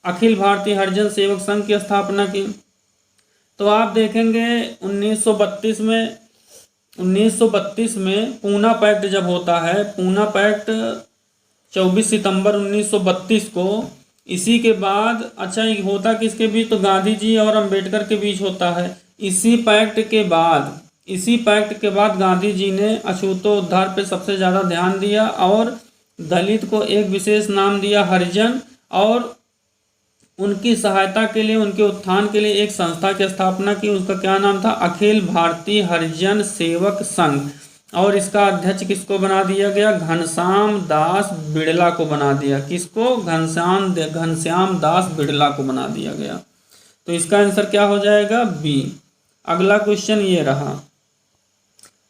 अखिल भारतीय हरिजन सेवक संघ की स्थापना की? तो आप देखेंगे 1932 में पूना पैक्ट जब होता है, पूना पैक्ट 24 सितंबर 1932 को, इसी के बाद अच्छा ये होता किसके बीच? तो गांधी जी और अंबेडकर के बीच होता है। इसी पैक्ट के बाद गांधी जी ने अछूतोद्धार पे सबसे ज़्यादा ध्यान दिया और दलित को एक विशेष नाम दिया हरिजन, और उनकी सहायता के लिए, उनके उत्थान के लिए एक संस्था की स्थापना की। उसका क्या नाम था? अखिल भारतीय हरिजन सेवक संघ। और इसका अध्यक्ष किसको बना दिया गया? घनश्याम दास बिड़ला को बना दिया। किसको? घनश्याम दास बिड़ला को बना दिया गया। तो इसका आंसर क्या हो जाएगा? बी। अगला क्वेश्चन ये रहा।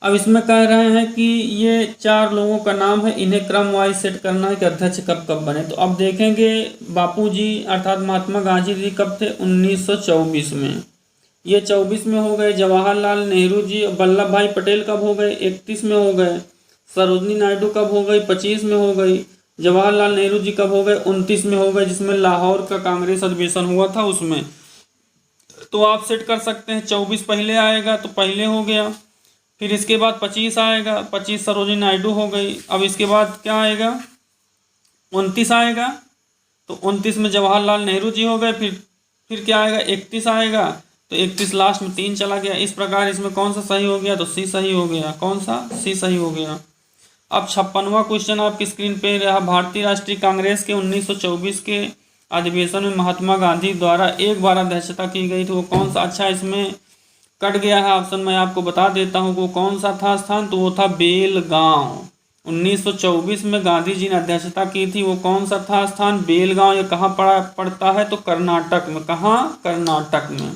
अब इसमें कह रहे हैं कि ये 4 लोगों का नाम है, इन्हें क्रम वाइज सेट करना है कि अध्यक्ष कब कब बने। तो अब देखेंगे बापूजी अर्थात महात्मा गांधी जी कब थे? 1924 में। ये 24 में हो गए। जवाहरलाल नेहरू जी, वल्लभ भाई पटेल कब हो गए? 31 में हो गए। सरोजनी नायडू कब हो गई? 25 में हो गई। जवाहरलाल नेहरू जी कब हो गए? 29 में हो गए, जिसमें लाहौर का कांग्रेस अधिवेशन हुआ था उसमें। तो आप सेट कर सकते हैं, 24 पहले आएगा तो पहले हो गया, फिर इसके बाद 25 आएगा, 25 सरोजिनी नायडू हो गई। अब इसके बाद क्या आएगा? 29 आएगा, तो 29 में जवाहरलाल नेहरू जी हो गए। फिर क्या आएगा? 31 आएगा, तो 31 लास्ट में 3 चला गया। इस प्रकार इसमें कौन सा सही हो गया? तो सी सही हो गया। कौन सा? सी सही हो गया। अब 56वां क्वेश्चन आपकी स्क्रीन पे रहा। भारतीय राष्ट्रीय कांग्रेस के 1924 के अधिवेशन में महात्मा गांधी द्वारा एक बार अध्यक्षता की गई थी, वो कौन सा? अच्छा, इसमें कट गया है ऑप्शन, मैं आपको बता देता हूँ वो कौन सा था स्थान। तो वो था बेलगांव। 1924 में गांधी जी ने अध्यक्षता की थी, वो कौन सा था स्थान? बेलगांव। ये कहाँ पड़ता है? तो कर्नाटक में। कहाँ? कर्नाटक में।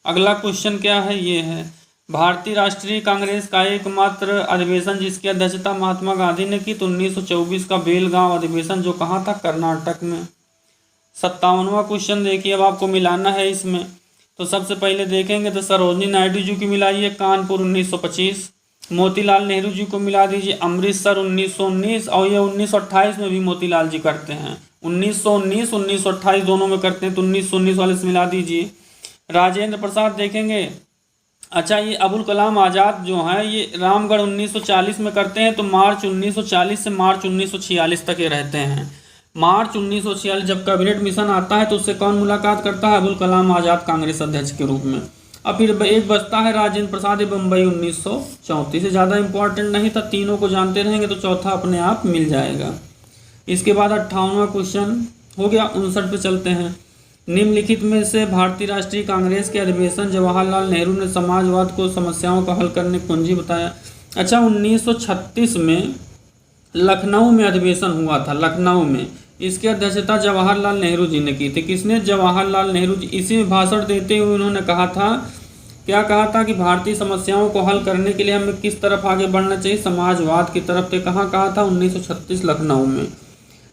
अगला क्वेश्चन क्या है? ये है, भारतीय राष्ट्रीय कांग्रेस का एकमात्र अधिवेशन जिसकी अध्यक्षता महात्मा गांधी ने की, तो 1924 का बेलगांव अधिवेशन, जो कहाँ था? कर्नाटक में। 57वां क्वेश्चन देखिए, अब आपको मिलाना है इसमें। तो सबसे पहले देखेंगे तो सरोजनी नायडू जी को मिलाइए, कानपुर 1925। मोतीलाल नेहरू जी को मिला दीजिए, अमृतसर 1919। और ये 1928 में भी मोतीलाल जी करते हैं। 1919, 1928 दोनों में करते हैं, तो 1919 वाले से मिला दीजिए। राजेंद्र प्रसाद देखेंगे, अच्छा ये अबुल कलाम आज़ाद जो हैं, ये रामगढ़ 1940 में करते हैं, तो मार्च 1940 से मार्च 1946 तक ये रहते हैं। मार्च 1946 जब कैबिनेट मिशन आता है तो उससे कौन मुलाकात करता है? अबुल कलाम आज़ाद कांग्रेस अध्यक्ष के रूप में। अब फिर एक बचता है राजेंद्र प्रसाद, बम्बई 1934 से ज़्यादा इंपॉर्टेंट नहीं था, तीनों को जानते रहेंगे तो चौथा अपने आप मिल जाएगा। इसके बाद 58वां क्वेश्चन हो गया। 59 पे चलते हैं। निम्नलिखित में से भारतीय राष्ट्रीय कांग्रेस के अधिवेशन जवाहरलाल नेहरू ने समाजवाद को समस्याओं का हल करने की कुंजी बताया। अच्छा, 1936 में लखनऊ में अधिवेशन हुआ था, लखनऊ में। इसकी अध्यक्षता जवाहरलाल नेहरू जी ने की थी। किसने? जवाहरलाल नेहरू जी। इसी में भाषण देते हुए उन्होंने कहा था, क्या कहा था कि भारतीय समस्याओं को हल करने के लिए हमें किस तरफ आगे बढ़ना चाहिए? समाजवाद की तरफ। से कहाँ कहा था? 1936 लखनऊ में।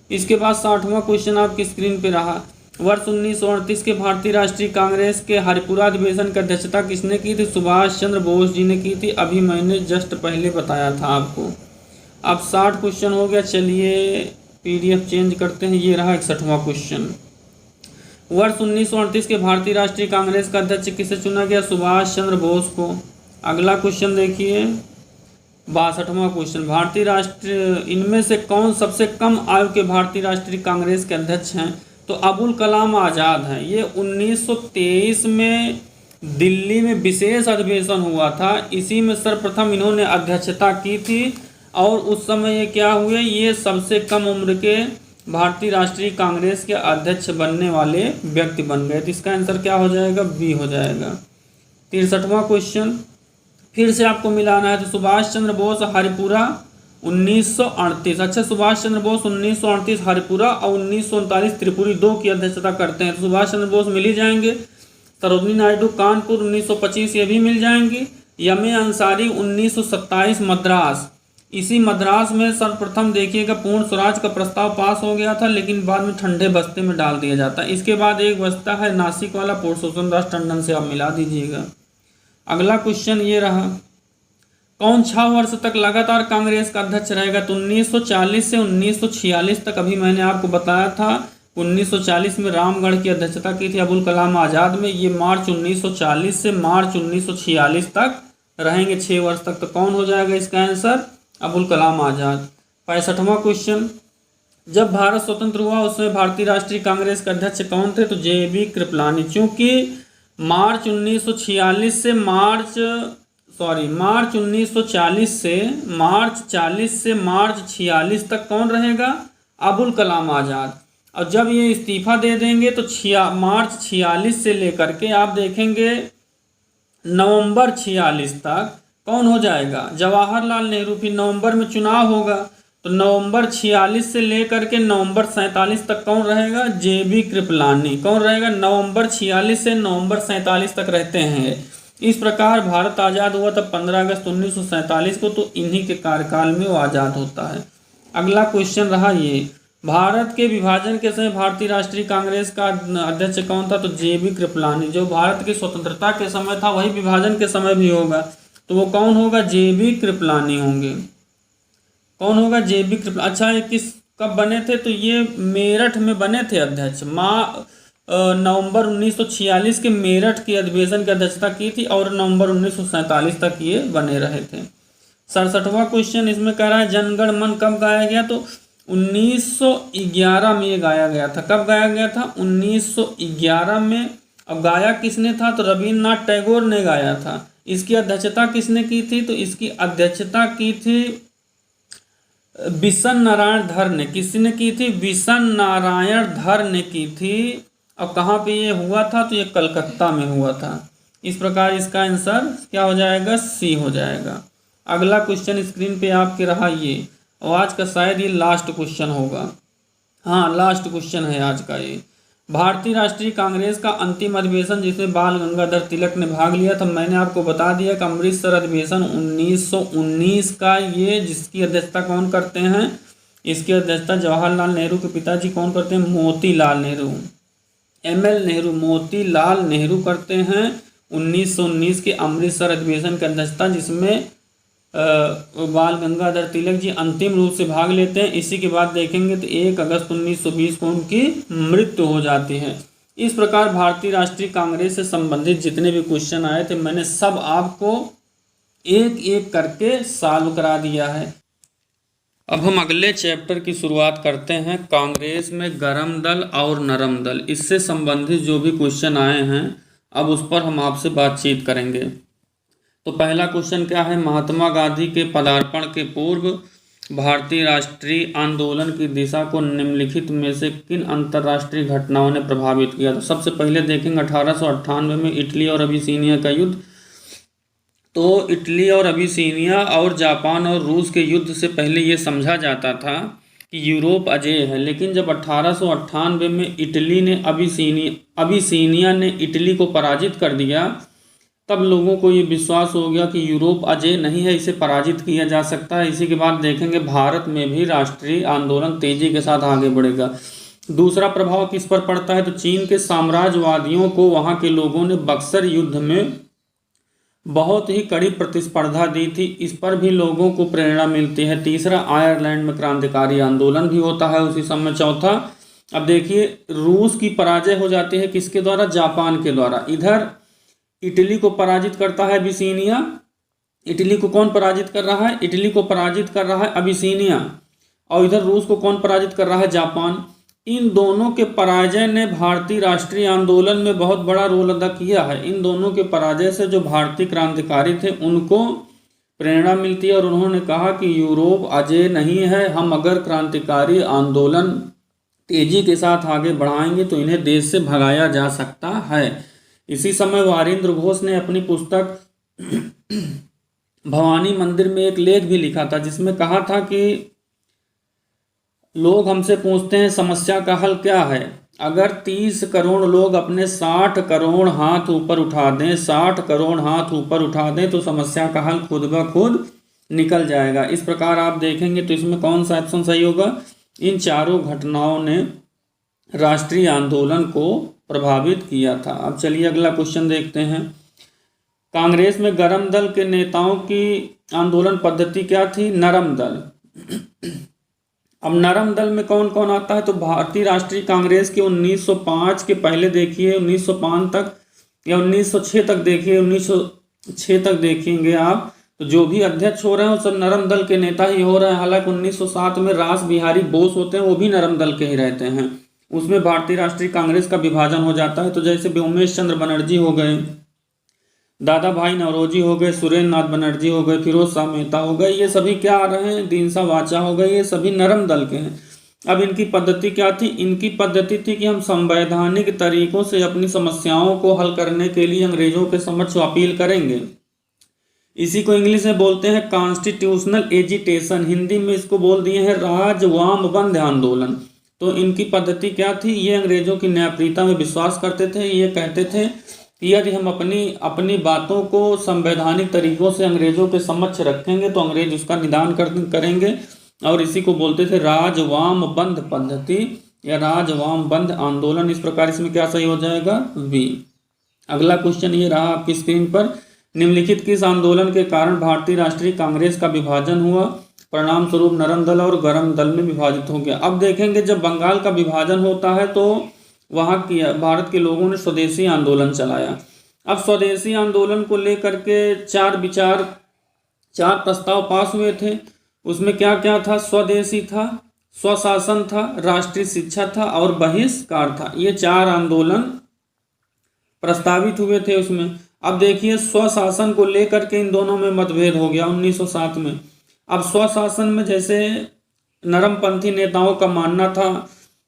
इसके बाद 60वां क्वेश्चन आपकी स्क्रीन पे रहा। वर्ष 1938 के भारतीय राष्ट्रीय कांग्रेस के हरिपुरा अधिवेशन की अध्यक्षता किसने की थी? सुभाष चंद्र बोस जी ने की थी। अभी मैंने जस्ट पहले बताया था आपको। अब 60 क्वेश्चन हो गया। चलिए PDF चेंज करते हैं। ये रहा 61वां क्वेश्चन। वर्ष 1938 के भारतीय राष्ट्रीय कांग्रेस का अध्यक्ष किसे चुना गया? सुभाष चंद्र बोस को। अगला क्वेश्चन देखिए 62वां क्वेश्चन। भारतीय राष्ट्र इनमें से कौन सबसे कम आयु के भारतीय राष्ट्रीय कांग्रेस के अध्यक्ष हैं? तो अबुल कलाम आज़ाद हैं। ये 1923 में दिल्ली में विशेष अधिवेशन हुआ था। इसी में सर्वप्रथम इन्होंने अध्यक्षता की थी और उस समय ये क्या हुए? ये सबसे कम उम्र के भारतीय राष्ट्रीय कांग्रेस के अध्यक्ष बनने वाले व्यक्ति बन गए। तो इसका आंसर क्या हो जाएगा? बी हो जाएगा। 63वां क्वेश्चन फिर से आपको मिलाना है। तो सुभाष चंद्र बोस हरिपुरा 1938। अच्छा, सुभाष चंद्र बोस 1938 हरिपुरा और 1939 त्रिपुरी 2 की अध्यक्षता करते हैं। तो सुभाष चंद्र बोस मिल ही जाएंगे। सरोजिनी नायडू कानपुर 1925 ये भी मिल जाएंगी। यमे अंसारी 1927 मद्रास। इसी मद्रास में सर्वप्रथम देखिएगा पूर्ण स्वराज का प्रस्ताव पास हो गया था, लेकिन बाद में ठंडे बस्ते में डाल दिया जाता है। इसके बाद एक बस्ता है नासिक वाला, पुरुषोत्तम दास टंडन से आप मिला दीजिएगा। अगला क्वेश्चन ये रहा, कौन 6 वर्ष तक लगातार कांग्रेस का अध्यक्ष रहेगा? तो 1940 से 1946 तक। अभी मैंने आपको बताया था 1940 में रामगढ़ की अध्यक्षता की थी अबुल कलाम आज़ाद में। ये मार्च 1940 से मार्च 1946 तक रहेंगे, 6 वर्ष तक। तो कौन हो जाएगा इसका आंसर? अबुल कलाम आज़ाद। 65वां क्वेश्चन, जब भारत स्वतंत्र हुआ उसमें भारतीय राष्ट्रीय कांग्रेस के अध्यक्ष कौन थे? तो JB कृपलानी। चूंकि मार्च 1940 से मार्च 40 से मार्च 46 तक कौन रहेगा? अबुल कलाम आज़ाद। और जब ये इस्तीफा दे देंगे तो मार्च 46 से लेकर के आप देखेंगे नवंबर 46 तक कौन हो जाएगा? जवाहरलाल नेहरू। फिर नवंबर में चुनाव होगा, तो नवंबर 46 से लेकर के नवंबर 47 तक कौन रहेगा? JB कृपलानी। कौन रहेगा? नवंबर 46 से नवंबर 47 तक रहते हैं। इस प्रकार भारत आज़ाद हुआ तब 15 अगस्त 1947 को, तो इन्हीं के कार्यकाल में वो आज़ाद होता है। अगला क्वेश्चन रहा ये, भारत के विभाजन के समय भारतीय राष्ट्रीय कांग्रेस का अध्यक्ष कौन था? तो JB कृपलानी। जो भारत की स्वतंत्रता के समय था वही विभाजन के समय भी होगा, तो वो कौन होगा? JB कृपलानी होंगे। कौन होगा? JB कृपलानी। अच्छा, ये कब बने थे? तो ये मेरठ में बने थे अध्यक्ष। नवंबर 1946 के मेरठ की अधिवेशन की अध्यक्षता की थी और नवंबर 1947 तक ये बने रहे थे। 67वां क्वेश्चन इसमें कह रहा है, जनगण मन कब गाया गया? तो 1911 में ये गाया गया था। कब गाया गया था? 1911 में। अब गाया किसने था? तो रविन्द्रनाथ टैगोर ने गाया था। इसकी अध्यक्षता किसने की थी? तो इसकी अध्यक्षता की थी बिशन नारायण धर ने। किसने की थी? बिशन नारायण धर ने की थी। अब कहाँ पे ये हुआ था? तो ये कलकत्ता में हुआ था। इस प्रकार इसका आंसर क्या हो जाएगा? C हो जाएगा। अगला क्वेश्चन स्क्रीन पे आपके रहा ये, और आज का शायद ये लास्ट क्वेश्चन होगा। हाँ, लास्ट क्वेश्चन है आज का ये। भारतीय राष्ट्रीय कांग्रेस का अंतिम अधिवेशन जिसमें बाल गंगाधर तिलक ने भाग लिया था, मैंने आपको बता दिया कि अमृतसर अधिवेशन 1919 का ये, जिसकी अध्यक्षता कौन करते हैं? इसकी अध्यक्षता जवाहरलाल नेहरू के पिताजी कौन करते हैं? मोतीलाल नेहरू। ML नेहरू, मोतीलाल नेहरू करते हैं 1919 के अमृतसर अधिवेशन की अध्यक्षता, जिसमें बाल गंगाधर तिलक जी अंतिम रूप से भाग लेते हैं। इसी के बाद देखेंगे तो 1 अगस्त 1920 को उनकी मृत्यु हो जाती है। इस प्रकार भारतीय राष्ट्रीय कांग्रेस से संबंधित जितने भी क्वेश्चन आए थे मैंने सब आपको एक एक करके सॉल्व करा दिया है। अब हम अगले चैप्टर की शुरुआत करते हैं, कांग्रेस में गरम दल और नरम दल। इससे संबंधित जो भी क्वेश्चन आए हैं अब उस पर हम आपसे बातचीत करेंगे। तो पहला क्वेश्चन क्या है? महात्मा गांधी के पदार्पण के पूर्व भारतीय राष्ट्रीय आंदोलन की दिशा को निम्नलिखित में से किन अंतर्राष्ट्रीय घटनाओं ने प्रभावित किया? तो सबसे पहले देखेंगे 1898 में इटली और अबिसीनिया का युद्ध। तो इटली और अबिसीनिया और जापान और रूस के युद्ध से पहले ये समझा जाता था कि यूरोप अजेय है, लेकिन जब 1898 में इटली ने अबिसीनिया ने इटली को पराजित कर दिया, तब लोगों को ये विश्वास हो गया कि यूरोप अजेय नहीं है, इसे पराजित किया जा सकता है। इसी के बाद देखेंगे भारत में भी राष्ट्रीय आंदोलन तेजी के साथ आगे बढ़ेगा। दूसरा प्रभाव किस पर पड़ता है, तो चीन के साम्राज्यवादियों को वहाँ के लोगों ने बक्सर युद्ध में बहुत ही कड़ी प्रतिस्पर्धा दी थी, इस पर भी लोगों को प्रेरणा मिलती है। तीसरा, आयरलैंड में क्रांतिकारी आंदोलन भी होता है उसी समय। चौथा, अब देखिए रूस की पराजय हो जाती है किसके द्वारा, जापान के द्वारा। इधर इटली को पराजित करता है अबिसीनिया, इटली को कौन पराजित कर रहा है, इटली को पराजित कर रहा है अबिसीनिया, और इधर रूस को कौन पराजित कर रहा है, जापान। इन दोनों के पराजय ने भारतीय राष्ट्रीय आंदोलन में बहुत बड़ा रोल अदा किया है। इन दोनों के पराजय से जो भारतीय क्रांतिकारी थे उनको प्रेरणा मिलती है और उन्होंने कहा कि यूरोप अजेय नहीं है, हम अगर क्रांतिकारी आंदोलन तेजी के साथ आगे बढ़ाएंगे तो इन्हें देश से भगाया जा सकता है। इसी समय वारिंद्र घोष ने अपनी पुस्तक भवानी मंदिर में एक लेख भी लिखा था, जिसमें कहा था कि लोग हमसे पूछते हैं समस्या का हल क्या है। अगर 30 करोड़ लोग अपने 60 करोड़ हाथ ऊपर उठा दें, 60 करोड़ हाथ ऊपर उठा दें, तो समस्या का हल खुद ब खुद निकल जाएगा। इस प्रकार आप देखेंगे तो इसमें कौन सा ऑप्शन सही होगा, इन चारों घटनाओं ने राष्ट्रीय आंदोलन को प्रभावित किया था। अब चलिए अगला क्वेश्चन देखते हैं। कांग्रेस में गरम दल के नेताओं की आंदोलन पद्धति क्या थी, नरम दल। अब नरम दल में कौन कौन आता है, तो भारतीय राष्ट्रीय कांग्रेस के 1905 के पहले देखिए 1905 तक या 1906 तक देखिए, 1906 तक देखेंगे आप, तो जो भी अध्यक्ष हो रहे हैं वो सब नरम दल के नेता ही हो रहे हैं। हालांकि 1907 में रास बिहारी बोस होते हैं, वो भी नरम दल के ही रहते हैं। उसमें भारतीय राष्ट्रीय कांग्रेस का विभाजन हो जाता है। तो जैसे उमेश चंद्र बनर्जी हो गए, दादा भाई नौरोजी हो गए, सुरेंद्र नाथ बनर्जी हो गए, फिरोज शाह मेहता हो गए, ये सभी क्या आ रहे हैं, दीनसा वाचा हो गए, ये सभी नरम दल के हैं। अब इनकी पद्धति क्या थी, इनकी पद्धति थी कि हम संवैधानिक तरीकों से अपनी समस्याओं को हल करने के लिए अंग्रेजों के समक्ष अपील करेंगे। इसी को इंग्लिश में बोलते हैं कॉन्स्टिट्यूशनल एजिटेशन, हिंदी में इसको बोल दिए हैं राजवामबंद आंदोलन। तो इनकी पद्धति क्या थी, ये अंग्रेजों की न्यायप्रियता में विश्वास करते थे। ये कहते थे कि यदि हम अपनी बातों को संवैधानिक तरीकों से अंग्रेजों के समक्ष रखेंगे तो अंग्रेज उसका निदान करेंगे, और इसी को बोलते थे राजवामबंद पद्धति या राजवामबंद आंदोलन। इस प्रकार इसमें क्या सही हो जाएगा, बी। अगला क्वेश्चन ये रहा आपकी स्क्रीन पर, निम्नलिखित किस आंदोलन के कारण भारतीय राष्ट्रीय कांग्रेस का विभाजन हुआ, परिणाम स्वरूप नरम दल और गरम दल में विभाजित हो गया। अब देखेंगे जब बंगाल का विभाजन होता है तो वहाँ की भारत के लोगों ने स्वदेशी आंदोलन चलाया। अब स्वदेशी आंदोलन को लेकर के चार प्रस्ताव पास हुए थे। उसमें क्या क्या था, स्वदेशी था, स्वशासन था, राष्ट्रीय शिक्षा था और बहिष्कार था। ये 4 आंदोलन प्रस्तावित हुए थे उसमें। अब देखिए स्वशासन को लेकर के इन दोनों में मतभेद हो गया 1907 में। अब स्वशासन में जैसे नरमपंथी नेताओं का मानना था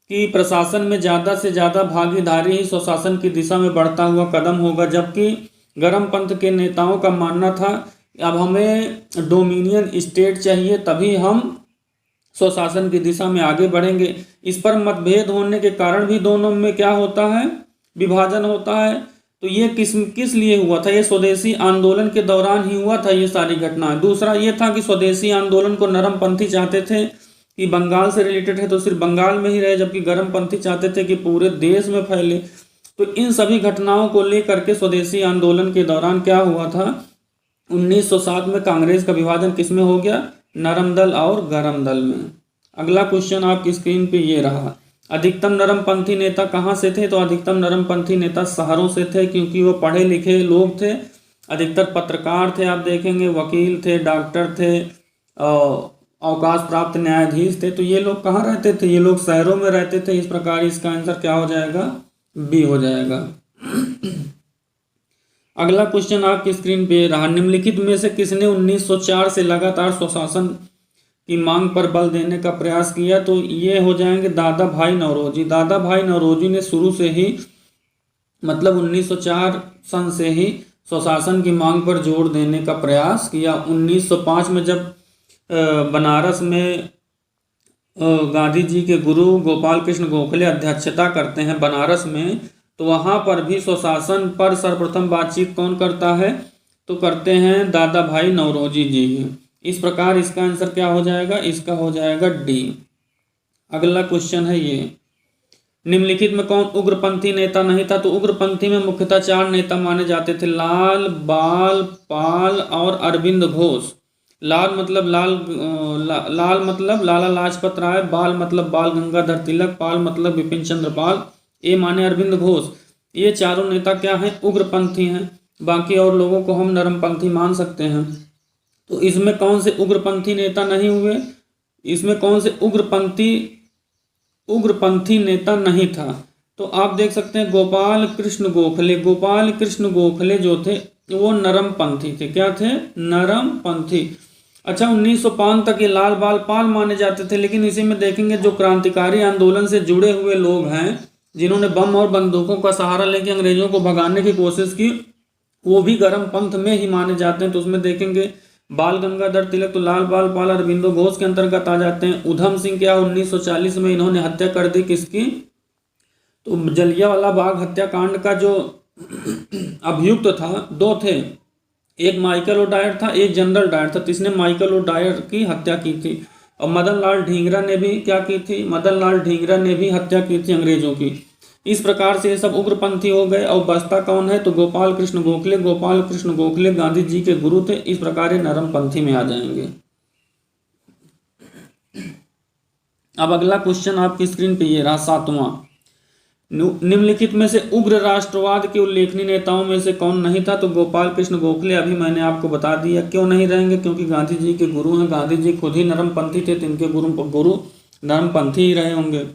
कि प्रशासन में ज़्यादा से ज़्यादा भागीदारी ही स्वशासन की दिशा में बढ़ता हुआ कदम होगा, जबकि गरम पंथ के नेताओं का मानना था अब हमें डोमिनियन स्टेट चाहिए, तभी हम स्वशासन की दिशा में आगे बढ़ेंगे। इस पर मतभेद होने के कारण भी दोनों में क्या होता है, विभाजन होता है। तो ये किस लिए हुआ था, ये स्वदेशी आंदोलन के दौरान ही हुआ था ये सारी घटनाएं। दूसरा ये था कि स्वदेशी आंदोलन को नरमपंथी चाहते थे कि बंगाल से रिलेटेड है तो सिर्फ बंगाल में ही रहे, जबकि गरमपंथी चाहते थे कि पूरे देश में फैले। तो इन सभी घटनाओं को लेकर के स्वदेशी आंदोलन के दौरान क्या हुआ था, 1907 में कांग्रेस का विभाजन किसमें हो गया, नरम दल और गरम दल में। अगला क्वेश्चन आपकी स्क्रीन पे ये रहा, अधिकतम नरमपंथी नेता कहाँ से थे, तो अधिकतम नरमपंथी नेता शहरों से थे, क्योंकि वो पढ़े लिखे लोग थे। अधिकतर पत्रकार थे, आप देखेंगे वकील थे, डॉक्टर थे, अवकाश प्राप्त न्यायाधीश थे। तो ये लोग कहाँ रहते थे, ये लोग शहरों में रहते थे। इस प्रकार इसका आंसर क्या हो जाएगा, बी हो जाएगा। अगला क्वेश्चन आपकी स्क्रीन पे रहा, निम्नलिखित में से किसने 1904 से लगातार स्वशासन की मांग पर बल देने का प्रयास किया, तो ये हो जाएंगे दादा भाई नौरोजी। दादा भाई नौरोजी ने शुरू से ही मतलब 1904 सन से ही स्वशासन की मांग पर जोर देने का प्रयास किया। 1905 में जब बनारस में गांधी जी के गुरु गोपाल कृष्ण गोखले अध्यक्षता करते हैं बनारस में, तो वहाँ पर भी स्वशासन पर सर्वप्रथम बातचीत कौन करता है, तो करते हैं दादा भाई नौरोजी जी। इस प्रकार इसका आंसर क्या हो जाएगा, इसका हो जाएगा डी। अगला क्वेश्चन है ये, निम्नलिखित में कौन उग्रपंथी नेता नहीं था, तो उग्रपंथी में मुख्यतः 4 नेता माने जाते थे, लाल, बाल, पाल और अरविंद घोष। लाल मतलब लाल मतलब लाला लाजपत राय, बाल मतलब बाल गंगाधर तिलक, पाल मतलब विपिन चंद्र पाल, ए माने अरविंद घोष। ये चारों नेता क्या हैं, उग्रपंथी हैं। बाकी और लोगों को हम नरमपंथी मान सकते हैं। तो इसमें कौन से उग्रपंथी नेता नहीं हुए, इसमें कौन से उग्रपंथी नेता नहीं था, तो आप देख सकते हैं गोपाल कृष्ण गोखले। गोपाल कृष्ण गोखले जो थे वो नरमपंथी थे। क्या थे, नरमपंथी। अच्छा, 1905 तक ये लाल बाल पाल माने जाते थे, लेकिन इसी में देखेंगे जो क्रांतिकारी आंदोलन से जुड़े हुए लोग हैं, जिन्होंने बम और बंदूकों का सहारा लेकर अंग्रेजों को भगाने की कोशिश की, वो भी गरम पंथ में ही माने जाते हैं। तो उसमें देखेंगे बाल गंगाधर तिलक तो लाल बाल पाल अरविंदो घोष के अंतर्गत आ जाते हैं। उधम सिंह क्या 1940 में इन्होंने हत्या कर दी, किसकी, तो जलियांवाला बाग हत्याकांड का जो अभियुक्त था, 2 थे, एक माइकल ओडायर था, एक जनरल डायर था। जिसने माइकल ओडायर की हत्या की थी। और मदन लाल ढींगरा ने भी क्या की थी, मदन लाल ढींगरा ने भी हत्या की थी अंग्रेजों की। इस प्रकार से ये सब उग्रपंथी हो गए। और बसता कौन है, तो गोपाल कृष्ण गोखले। गोपाल कृष्ण गोखले गांधी जी के गुरु थे। इस प्रकार ये नरमपंथी में आ जाएंगे। अब अगला क्वेश्चन आपकी स्क्रीन पे ये रहा 7वां, निम्नलिखित में से उग्र राष्ट्रवाद के उल्लेखनीय नेताओं में से कौन नहीं था, तो गोपाल कृष्ण गोखले। अभी मैंने आपको बता दिया क्यों नहीं रहेंगे, क्योंकि गांधी जी के गुरु हैं। गांधी जी खुद ही नरमपंथी थे, तो इनके गुरु नरमपंथी ही रहे होंगे।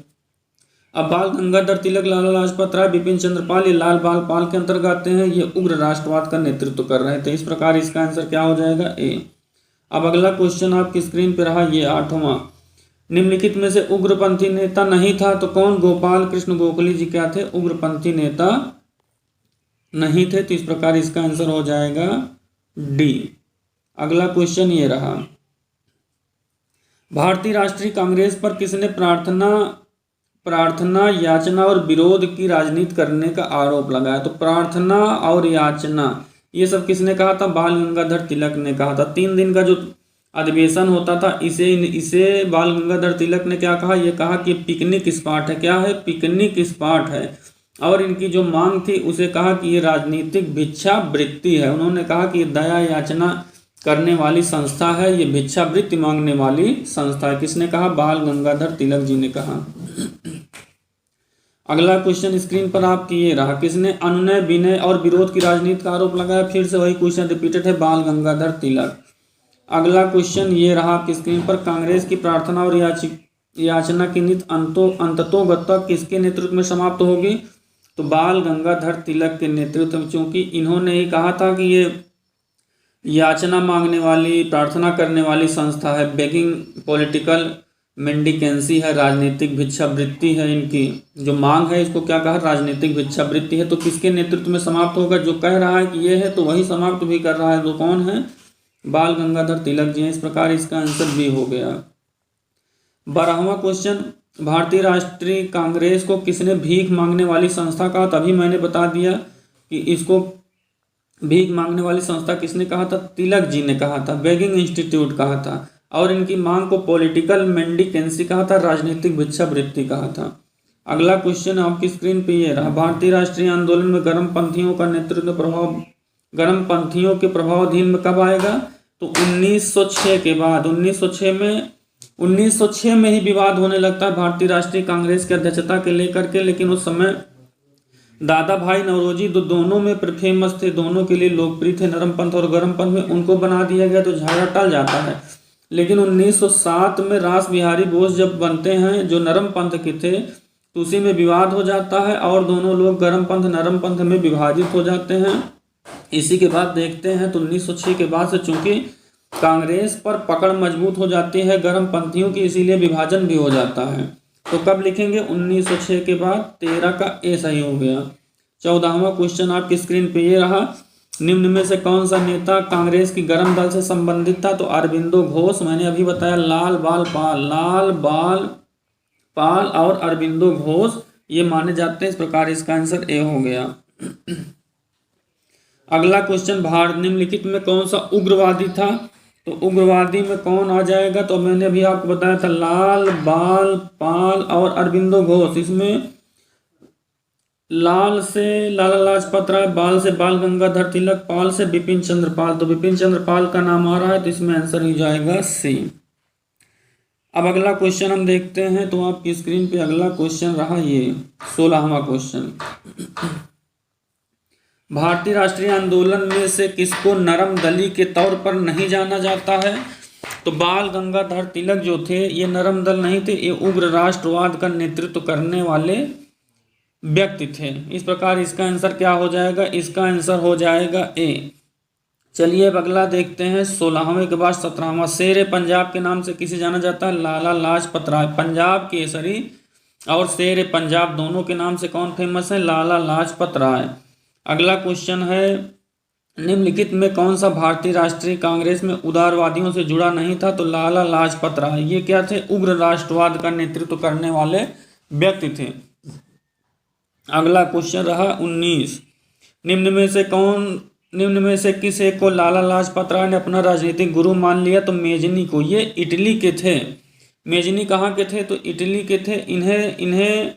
अब बाल गंगाधर तिलक, लाला लाजपत राय, विपिन चंद्र पाल, ये लाल बाल पाल के अंतर्गत आते हैं। ये उग्र राष्ट्रवाद का नेतृत्व कर रहे थे। इस प्रकार इसका आंसर क्या हो जाएगा, ए। अब अगला क्वेश्चन आपकी स्क्रीन पे रहा ये 8वां, निम्नलिखित में से उग्रपंथी नेता नहीं था, तो कौन, गोपाल कृष्ण गोखले जी क्या थे, उग्रपंथी नेता नहीं थे। तो इस प्रकार इसका आंसर हो जाएगा डी। अगला क्वेश्चन ये रहा, भारतीय राष्ट्रीय कांग्रेस पर किसने प्रार्थना, याचना और विरोध की राजनीति करने का आरोप लगाया, तो प्रार्थना और याचना ये सब किसने कहा था, बाल गंगाधर तिलक ने कहा था। 3 दिन का जो अधिवेशन होता था, इसे बाल गंगाधर तिलक ने क्या कहा, ये कहा कि पिकनिक स्पॉट है। क्या है, पिकनिक स्पॉट है। और इनकी जो मांग थी उसे कहा कि ये राजनीतिक भिक्षावृत्ति है। उन्होंने कहा कि दया याचना करने वाली संस्था है, ये भिक्षावृत्ति मांगने वाली संस्था है। किसने कहा, बाल गंगाधर तिलक जी ने कहा। अगला क्वेश्चन स्क्रीन पर आपकी ये रहा, किसने अनुनय, विनय और विरोध की राजनीति का आरोप लगाया। फिर से वही क्वेश्चन रिपीटेड है, बाल गंगाधर तिलक। अगला क्वेश्चन ये रहा आपकी स्क्रीन पर, कांग्रेस की प्रार्थना और याचना की नीति अंततोगत्वा किसके नेतृत्व में समाप्त होगी, तो बाल गंगाधर तिलक के नेतृत्व में। क्योंकि इन्होंने ही कहा था कि ये याचना मांगने वाली, प्रार्थना करने वाली संस्था है, बेगिंग पॉलिटिकल मेंडिकेंसी है, राजनीतिक भिक्षावृत्ति है। इनकी जो मांग है इसको क्या कहा, राजनीतिक भिक्षावृत्ति है। तो किसके नेतृत्व में समाप्त होगा, जो कह रहा है कि ये है तो वही समाप्त भी कर रहा है। तो कौन है, बाल गंगाधर तिलक जी हैं। इस प्रकार इसका आंसर भी हो गया। 12वां क्वेश्चन, भारतीय राष्ट्रीय कांग्रेस को किसने भीख मांगने वाली संस्था कहा, तभी मैंने बता दिया कि इसको भीख मांगने वाली संस्था किसने कहा था, तिलक जी ने कहा था, बेगिंग इंस्टीट्यूट कहा था। और इनकी मांग को पॉलिटिकल मेंडिकेंसी कहा था, राजनीतिक भिक्षावृत्ति कहा था। अगला क्वेश्चन आपकी स्क्रीन पे ये रहा, भारतीय राष्ट्रीय आंदोलन में गर्मपंथियों का नेतृत्व प्रभाव, गर्मपंथियों के प्रभावाधीन में कब आएगा, तो 1906 के बाद। 1906 में ही विवाद होने लगता है भारतीय राष्ट्रीय कांग्रेस की अध्यक्षता के लेकर के। लेकिन उस समय दादा भाई नौरोजी दोनों में फेमस थे, दोनों के लिए लोकप्रिय थे, नरमपंथ और गर्मपंथ में। उनको बना दिया गया तो झगड़ा टल जाता है। लेकिन 1907 में रास बिहारी बोस जब बनते हैं, जो नरमपंथ के थे, तो उसी में विवाद हो जाता है और दोनों लोग गर्मपंथ नरमपंथ में विभाजित हो जाते हैं। इसी के बाद देखते हैं तो 1906 के बाद से चूंकि कांग्रेस पर पकड़ मजबूत हो जाती है गर्मपंथियों की, इसीलिए विभाजन भी हो जाता है। तो कब लिखेंगे, 1906 के बाद। 13 का ए सही हो गया। 14वां क्वेश्चन आपकी स्क्रीन पे ये रहा, निम्न में से कौन सा नेता कांग्रेस की गर्म दल से संबंधित था? तो अरबिंदो घोष, मैंने अभी बताया लाल बाल पाल और अरबिंदो घोष ये माने जाते हैं। इस प्रकार इसका आंसर ए हो गया। अगला क्वेश्चन, भारत निम्नलिखित में कौन सा उग्रवादी था? तो उग्रवादी में कौन आ जाएगा? तो मैंने अभी आपको बताया था लाल बाल पाल और अरबिंदो घोष। इसमें लाल से लाला लाजपत राय, बाल से बाल गंगाधर तिलक, पाल से बिपिन चंद्र पाल। तो बिपिन चंद्र पाल का नाम आ रहा है, तो इसमें आंसर हो जाएगा सी। अब अगला क्वेश्चन हम देखते हैं। तो आपकी स्क्रीन पे अगला क्वेश्चन रहा ये 16वां क्वेश्चन। भारतीय राष्ट्रीय आंदोलन में से किसको नरम दली के तौर पर नहीं जाना जाता है? तो बाल गंगाधर तिलक जो थे ये नरम दल नहीं थे, ये उग्र राष्ट्रवाद का नेतृत्व करने वाले व्यक्ति थे। इस प्रकार इसका आंसर क्या हो जाएगा? इसका आंसर हो जाएगा ए। चलिए अब अगला देखते हैं 16वें के बाद 17वां। शेर पंजाब के नाम से किसे जाना जाता है? लाला लाजपत राय। पंजाब केसरी और शेर पंजाब दोनों के नाम से कौन फेमस है? लाला लाजपत राय। अगला क्वेश्चन है, निम्नलिखित में कौन सा भारतीय राष्ट्रीय कांग्रेस में उदारवादियों से जुड़ा नहीं था? तो लाला लाजपत राय ये क्या थे? उग्र राष्ट्रवाद का नेतृत्व करने वाले व्यक्ति थे। अगला क्वेश्चन रहा 19। निम्न में से किस एक को लाला लाजपत राय ने अपना राजनीतिक गुरु मान लिया? तो मेजनी को। ये इटली के थे। मेजनी कहाँ के थे? तो इटली के थे। इन्हें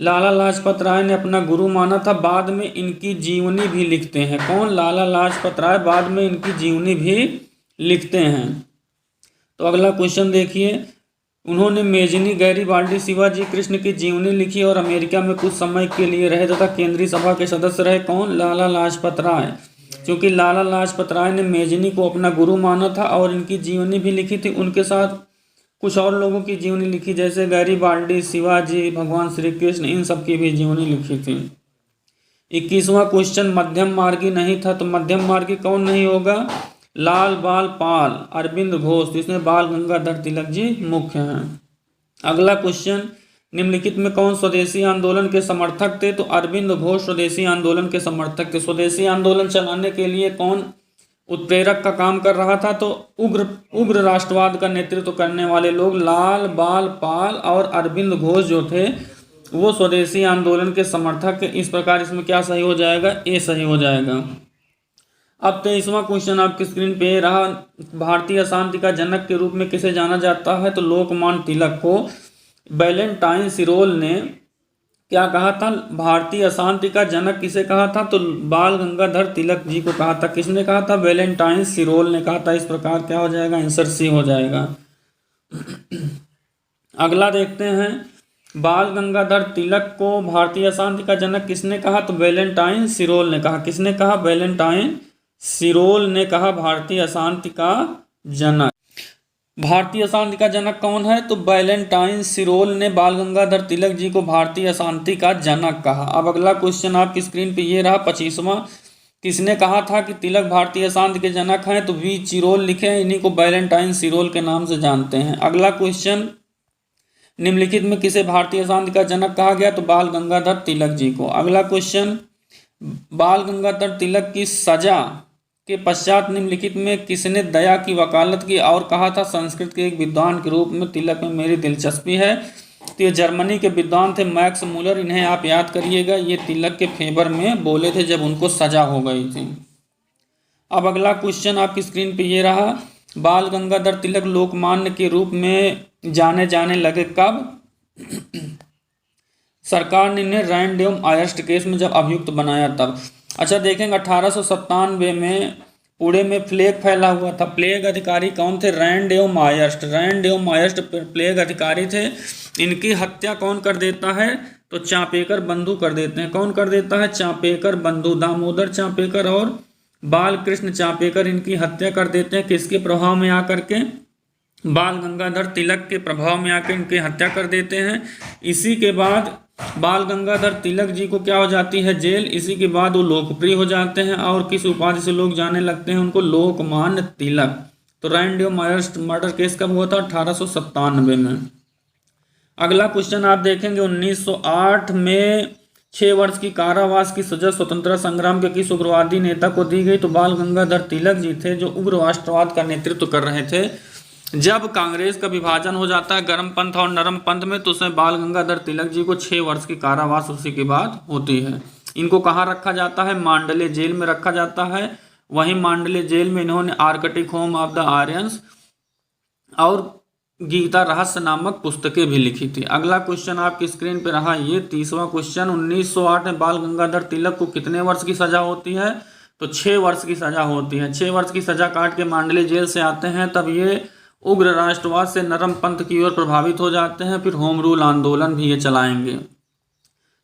लाला लाजपत राय ने अपना गुरु माना था। बाद में इनकी जीवनी भी लिखते हैं। कौन? लाला लाजपत राय बाद में इनकी जीवनी भी लिखते हैं। तो अगला क्वेश्चन देखिए, उन्होंने मेजनी, गैरीबाल्डी, शिवाजी कृष्ण की जीवनी लिखी और अमेरिका में कुछ समय के लिए रहे तथा केंद्रीय सभा के सदस्य रहे। कौन? लाला लाजपत राय। क्योंकि लाला लाजपत राय ने मेजनी को अपना गुरु माना था और इनकी जीवनी भी लिखी थी। उनके साथ कुछ और लोगों की जीवनी लिखी, जैसे गैरीबाल्डी, शिवाजी, भगवान श्री कृष्ण, इन सब की भी जीवनी लिखी थी। 21वां क्वेश्चन, मध्यम मार्गी नहीं था। तो मध्यम मार्गी कौन नहीं होगा? लाल बाल पाल, अरविंद घोष। इसमें बाल गंगाधर तिलक जी मुख्य हैं। अगला क्वेश्चन, निम्नलिखित में कौन स्वदेशी आंदोलन के समर्थक थे? तो अरविंद घोष स्वदेशी आंदोलन के समर्थक थे। स्वदेशी आंदोलन चलाने के लिए कौन उत्प्रेरक का काम कर रहा था? तो उग्र राष्ट्रवाद का नेतृत्व करने वाले लोग लाल बाल पाल और अरविंद घोष जो थे वो स्वदेशी आंदोलन के समर्थक। इस प्रकार इसमें क्या सही हो जाएगा? ए सही हो जाएगा। अब 23वां क्वेश्चन आपकी स्क्रीन पे रहा, भारतीय अशांति का जनक के रूप में किसे जाना जाता है? तो लोकमान्य तिलक को। वैलेंटाइन सिरोल ने क्या कहा था? भारतीय अशांति का जनक किसे कहा था? तो बाल गंगाधर तिलक जी को कहा था। किसने कहा था? वैलेंटाइन सिरोल ने कहा था। इस प्रकार क्या हो जाएगा? आंसर सी हो जाएगा। अगला देखते हैं, बाल गंगाधर तिलक को भारतीय अशांति का जनक किसने कहा? तो वैलेंटाइन सिरोल ने कहा। किसने कहा? वैलेंटाइन सिरोल ने कहा भारतीय अशांति का जनक। भारतीय अशांति का जनक कौन है? तो वैलेंटाइन सिरोल ने बाल गंगाधर तिलक जी को भारतीय अशांति का जनक कहा। अब अगला क्वेश्चन आपकी स्क्रीन पे ये रहा 25वां, किसने कहा था कि तिलक भारतीय अशांति के जनक हैं? तो वी चिरोल लिखे हैं। इन्हीं को वैलेंटाइन सिरोल के नाम से जानते हैं। अगला क्वेश्चन, निम्नलिखित में किसे भारतीय अशांति का जनक कहा गया? तो बाल गंगाधर तिलक जी को। अगला क्वेश्चन, बाल गंगाधर तिलक की सजा के पश्चात निम्नलिखित में किसने दया की वकालत की और कहा था संस्कृत के एक विद्वान के रूप में तिलक में मेरी दिलचस्पी है? तो ये जर्मनी के विद्वान थे मैक्स मूलर। इन्हें आप याद करिएगा, ये तिलक के फेवर में बोले थे जब उनको सजा हो गई थी। अब अगला क्वेश्चन आपकी स्क्रीन पे ये रहा, बाल गंगाधर तिलक लोकमान्य के रूप में जाने लगे कब? सरकार ने इन्हें रैंड एवं आयस्ट केस में जब अभियुक्त बनाया तब। अच्छा देखेंगे 1897 में पुणे में प्लेग फैला हुआ था। प्लेग अधिकारी कौन थे? रैंड एवं आयस्ट। रैंड एवं आयस्ट प्लेग अधिकारी थे। इनकी हत्या कौन कर देता है? तो चापेकर बंधु कर देते हैं। कौन कर देता है? चापेकर बंधु, दामोदर चापेकर और बालकृष्ण चापेकर इनकी हत्या कर देते हैं। किसके प्रभाव में आकर के? बाल गंगाधर तिलक के प्रभाव में आकर इनकी हत्या कर देते हैं। इसी के बाद बाल गंगाधर तिलक जी को क्या हो जाती है? जेल। इसी के बाद वो लोकप्रिय हो जाते हैं और किस उपाधि से लोग जाने लगते हैं उनको? लोकमान्य तिलक। तो रैंड एवं आयस्ट मर्डर केस कब हुआ था? 1897 में। अगला क्वेश्चन आप देखेंगे 1908 में 6 वर्ष की कारावास की सजा स्वतंत्रता संग्राम के किस उग्रवादी नेता को दी गई? तो बाल गंगाधर तिलक जी थे, जो उग्र राष्ट्रवाद का नेतृत्व कर रहे थे। जब कांग्रेस का विभाजन हो जाता है गर्म पंथ और नरम पंथ में, तो उसमें बाल गंगाधर तिलक जी को 6 वर्ष की कारावास उसी के बाद होती है। इनको कहाँ रखा जाता है? मांडले जेल में रखा जाता है। वहीं मांडले जेल में इन्होंने Arctic home of the Aryans और गीता रहस्य नामक पुस्तकें भी लिखी थी। अगला क्वेश्चन आपकी स्क्रीन पे रहा ये 30वां क्वेश्चन। 1908 में बाल गंगाधर तिलक को कितने वर्ष की सजा होती है? तो 6 वर्ष की सजा होती है। 6 वर्ष की सजा काट के मांडले जेल से आते हैं, तब ये उग्र राष्ट्रवाद से नरम पंथ की ओर प्रभावित हो जाते हैं। फिर होम रूल आंदोलन भी ये चलाएंगे।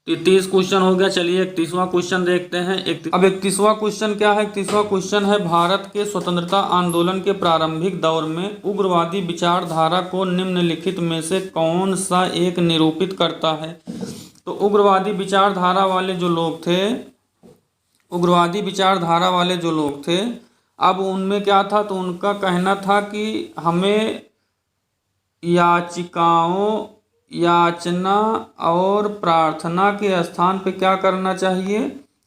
तो 30 क्वेश्चन हो गया। चलिए 31वां क्वेश्चन देखते हैं। अब 31वां क्वेश्चन क्या है? 31वां क्वेश्चन है, भारत के स्वतंत्रता आंदोलन के प्रारंभिक दौर में उग्रवादी विचारधारा को निम्नलिखित में से कौन सा एक निरूपित करता है? तो उग्रवादी विचारधारा वाले जो लोग थे, अब उनमें क्या था? तो उनका कहना था कि हमें याचना और प्रार्थना के स्थान पे क्या करना चाहिए?